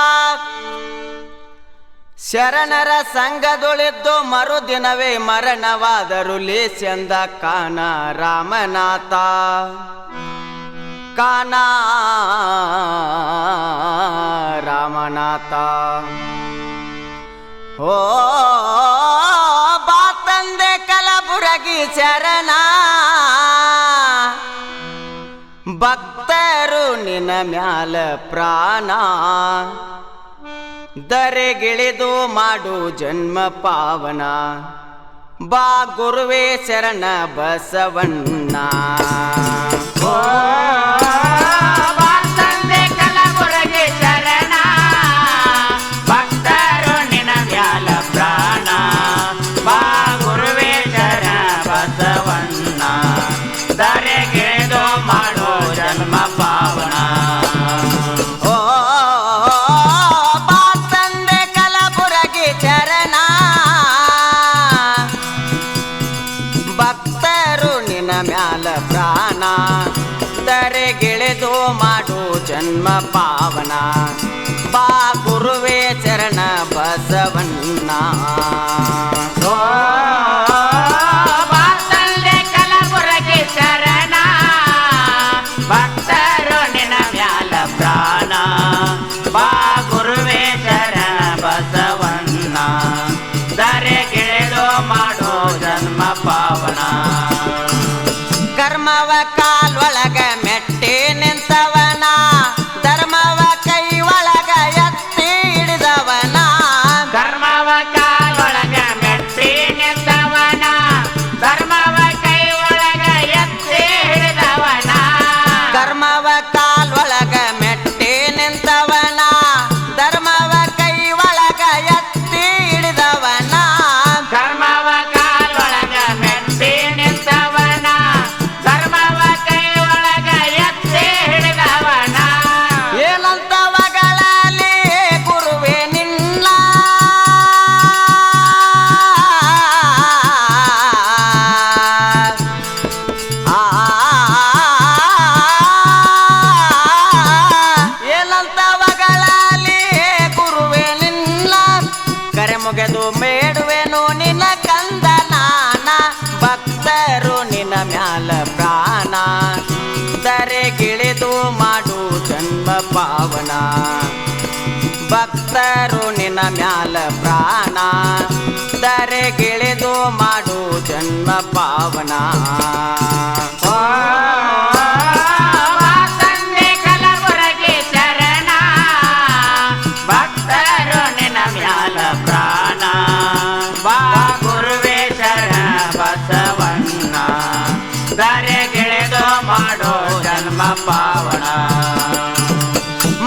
A: ಶರಣರ ಸಂಘದೊಳಿದ್ದು ಮರುದಿನವೇ ಮರಣವಾದರು ಲೇಸೆಂದ ಕಾನ ರಾಮನಾಥ ಕಾನ ರಾಮನಾಥ ಓ ಬಾ ತಂದೆ ಕಲಬುರಗಿ ಶರಣ ಭಕ್ತರು ನಿನ್ನ ಮ್ಯಾಲ ಪ್ರಾಣ ದರೆಗಿಳಿದು ಮಾಡು ಜನ್ಮ ಪಾವನ ಬಾ ಗುರುವೇ ಶರಣ ಬಸವಣ್ಣ
B: ಬಾ ತಂದೆ ಕಲಬುರಗಿ ಶರಣ ಭಕ್ತರು ನಿನ್ನ ಮ್ಯಾಲ ಪ್ರಾಣ ಬಾ ಗುರುವೇ ಶರಣ ಬಸವಣ್ಣ ದರೆಗಿಳಿದು ಮಾಡೋ ಜನ್ಮ ಪಾವನ
A: ಓ ಬಾ ತಂದೆ ಕಲಬುರಗಿ ಶರಣ ಭಕ್ತರು ನಿನ್ನ ಮ್ಯಾಲ ಪ್ರಾಣ ದರೆಗಿಳಿದು ಮಾಡು ಜನ್ಮ ಪಾವನ ಬಾ ಗುರುವೇ ಶರಣ ಬಸವಣ್ಣ
B: ಬಾ ತಂದೆ ಕಲಬುರಗಿ ಶರಣ ಭಕ್ತರು ನಿನ್ನ ಮ್ಯಾಲ ಪ್ರಾಣ ಬಾ ಗುರುವೇ ಶರಣ ಬಸವಣ್ಣ ದರೆಗಿಳಿದು ಮಾಡೋ ಜನ್ಮ ಪಾವನ
A: ಕರ್ಮವ ಕಾಲ್ವಳಗ ಮೆಟ್ಟಿ ನಿಂತವನ ಧರ್ಮವ ಕೈ ಒಳಗ ಎತ್ತಿ ಹಿಡಿದವನ
B: ಧರ್ಮವ ಕಾಲೊಳಗ ಮೆಟ್ಟಿ ನಿಂತವನ ಧರ್ಮವ ಕೈ ಒಳಗ ಎತ್ತಿ ಹಿಡಿದವನ
A: ಕರ್ಮವ ಕಾಲ್ವಳಗ ಮೆಟ್ಟಿ ನಿಂತವನ ಧರ್ಮವ ಕೈ ಒಳಗ ಎತ್ತಿ ಹಿಡಿದವನ
B: ಧರ್ಮವ ಕಾಲೊಳಗ ಮೆಟ್ಟಿ ನಿಂತವನ ಧರ್ಮವ ಕೈ ಒಳಗ ಎತ್ತಿ ಹಿಡಿದವನ
A: ಏನಂತ ಮಗಳಲ್ಲಿ ಗುರುವೇ ನಿನ್ನ ಏನಂತ ಮಗಳಲ್ಲಿ ಗುರುವೇ ನಿನ್ನ ಕರೆ ಮುಗೆದು ಬೇಡುವೆನು ನಿನ್ನ ಕಂದ ನಾನ ಭಕ್ತರು ನಿನ್ನ ಮ್ಯಾಲ ಪ್ರಾಣ ದರೆಗಿಳಿದು ಮಾಡು ಜನ್ಮ ಪಾವನ ಭಕ್ತರು ನಿನ್ನ ಮ್ಯಾಲ ಪ್ರಾಣ ದರೆಗಿಳಿದು ಮಾಡು ಜನ್ಮ ಪಾವನ
B: ಬಾ ತಂದೆ ಕಲಬುರಗಿ ಶರಣ ಭಕ್ತರು ನಿನ್ನ ಮ್ಯಾಲ ಪ್ರಾಣ ಬಾ ಗುರುವೇ ಶರಣ ಬಸವಣ್ಣ ದರೆಗಿಳಿದು ಮಾಡೋ ಜನ್ಮ ಪಾವನ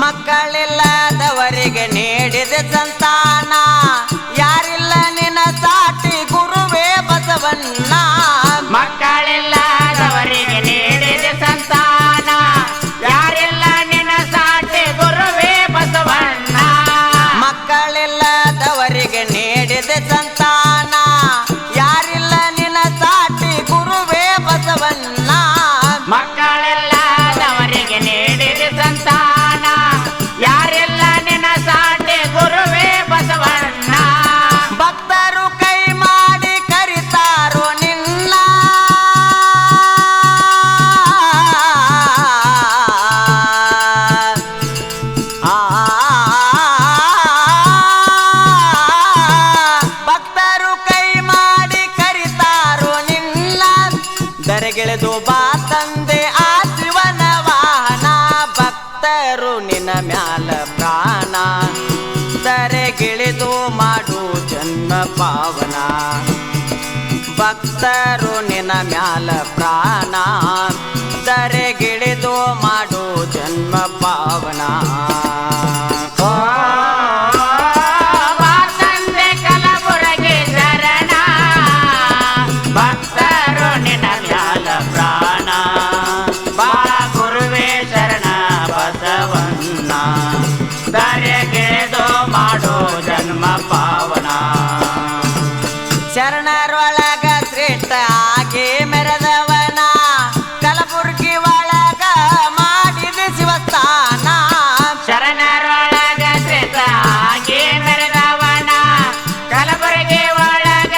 A: ಮಕ್ಕಳಿಲ್ಲದವರಿಗೆ ನೀಡಿದ ಸಂತಾನ ಯಾರಿಲ್ಲ ನಿನ್ನ ಸಾಟಿ ಗುರುವೇ ಬಸವಣ್ಣ
B: ಮಕ್ಕಳಿಲ್ಲದವರಿಗೆ ನೀಡಿದ ಸಂತಾನ ಯಾರಿಲ್ಲ ನಿನ್ನ ಸಾಟಿ ಗುರುವೇ ಬಸವಣ್ಣ
A: ಮಕ್ಕಳಿಲ್ಲದವರಿಗೆ ನೀಡಿದ ಸಂತಾನ ಯಾರಿಲ್ಲ ನಿನ್ನ ಸಾಟಿ ಗುರುವೇ ಬಸವಣ್ಣ
B: ಮಕ್ಕಳಿಲ್ಲದವರಿಗೆ ನೀಡಿದ ಸಂತಾನ ಯಾರಿಲ್ಲ ನಿನ್ನ ಸಾಟಿ ಗುರುವೇ ಬಸವಣ್ಣ
A: ಭಕ್ತರು ಕೈ ಮಾಡಿ ಕರಿತಾರೋ ನಿನ್ನ ಭಕ್ತರು ಕೈ ಮಾಡಿ ಕರಿತಾರೋ ನಿನ್ನ ದರೆಗಿಳಿದು ಬಾ ತಂದೆ ಆ ಶಿವನ ವಾಹನ ಭಕ್ತರು ನಿನ್ನ ಮ್ಯಾಲ ಪ್ರಾಣ ದರೆಗಿಳಿದು ಮಾಡು ಜನ್ಮ ಪಾವನ ಭಕ್ತರು ನಿನ್ನ ಮ್ಯಾಲ ಪ್ರಾಣ ದರೆಗಿಳಿದು ಮಾಡು ಜನ್ಮ ಪಾವನ
B: ಬಾ ತಂದೆ ಕಲಬುರಗಿ ಶರಣ ಭಕ್ತರು ನಿನ್ನ ಮ್ಯಾಲ ಪ್ರಾಣ ಬಾ ಗುರುವೇ ಶರಣ ಬಸವಣ್ಣ ಮಾಡೋ ಜನ್ಮ ಪಾವನ
A: ಶರಣರೊಳಗ ಶ್ರೇಷ್ಠ ಆಗಿ ಮೆರೆದವನ ಕಲಬುರ್ಗಿ ಒಳಗ ಮಾಡಿದ ಶಿವಸ್ಥಾನ
B: ಶರಣರೊಳಗ ಶ್ರೇಷ್ಠ ಆಗಿ ಮೆರೆದವನ ಕಲಬುರಗಿ ಒಳಗ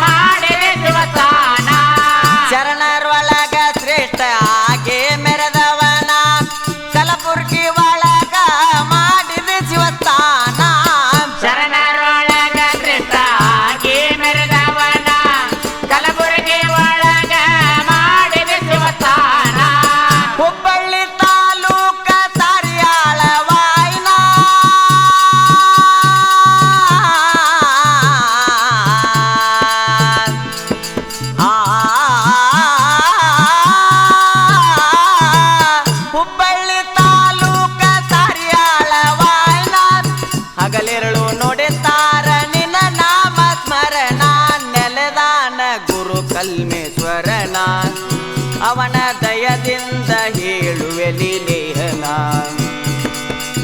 B: ಮಾಡಿದ ಶಿವಸ್ಥಾನ
A: ಶರಣರೊಳಗ ಶ್ರೇಷ್ಠ ಆಗಿ ಮೆರೆದವನ ಕಲಬುರ್ಗಿ ಒಳಗ ಮಾಡಿದ ಶಿವಸ್ಥಾನ
B: ಶರಣರೊಳಗ ಶ್ರೇಷ್ಠ ಆಗಿ ಮೆರೆದವನ ಕಲಬುರಗಿ ಒಳಗ ಮಾಡಿದ ಶಿವಸ್ಥಾನ
A: ಹುಬ್ಬಳ್ಳಿ ತಾಲೂಕ ತಾರಿಯಾಳ ವಾಯ್ನ ಹುಬ್ಬಳ್ಳಿ ತಾಲೂಕ ತಾರಿಯಾಳ ವಾಯ್ನ ಹಗಲಿರಳು ನೋಡುತ್ತಾರ ನಿನ್ನ ನಾಮ ಸ್ಮರಣ ನೆಲೆದಾನ ಗುರು ಕಲ್ಮೇಶ್ವರನ ಅವನ ದಯದಿಂದ ಹೇಳುವೆ ಲೀಲೆಯನ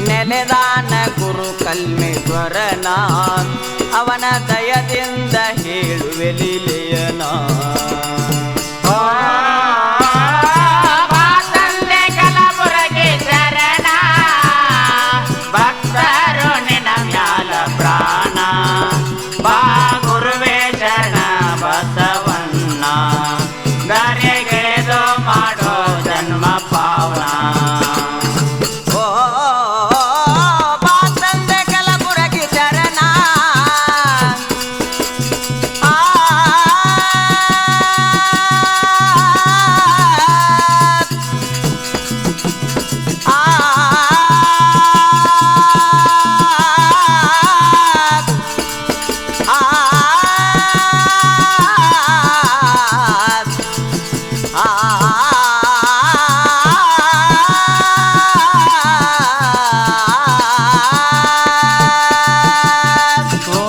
A: ನೆಲೆದಾನ ಗುರು ಕಲ್ಮೇಶ್ವರನ ಅವನ ದಯದಿಂದ ಹೇಳುವೆ ಲೀಲೆಯನ
B: ಬಾ ತಂದೆ ಕಲಬುರಗಿ ಶರಣ ಭಕ್ತರು ನಿನ್ನ ಮ್ಯಾಲ ಪ್ರಾಣ ಬಾ ಗುರುವೇ ಶರಣ ಬಸವಣ್ಣ ದಾರಿಗೆಳೆದು ಮಾಡೋ ಜನ್ಮ ಪಾವನ
A: ಓ ಬಾ ತಂದೆ ಕಲಬುರಗಿ ಶರಣ ಆ
B: ಓ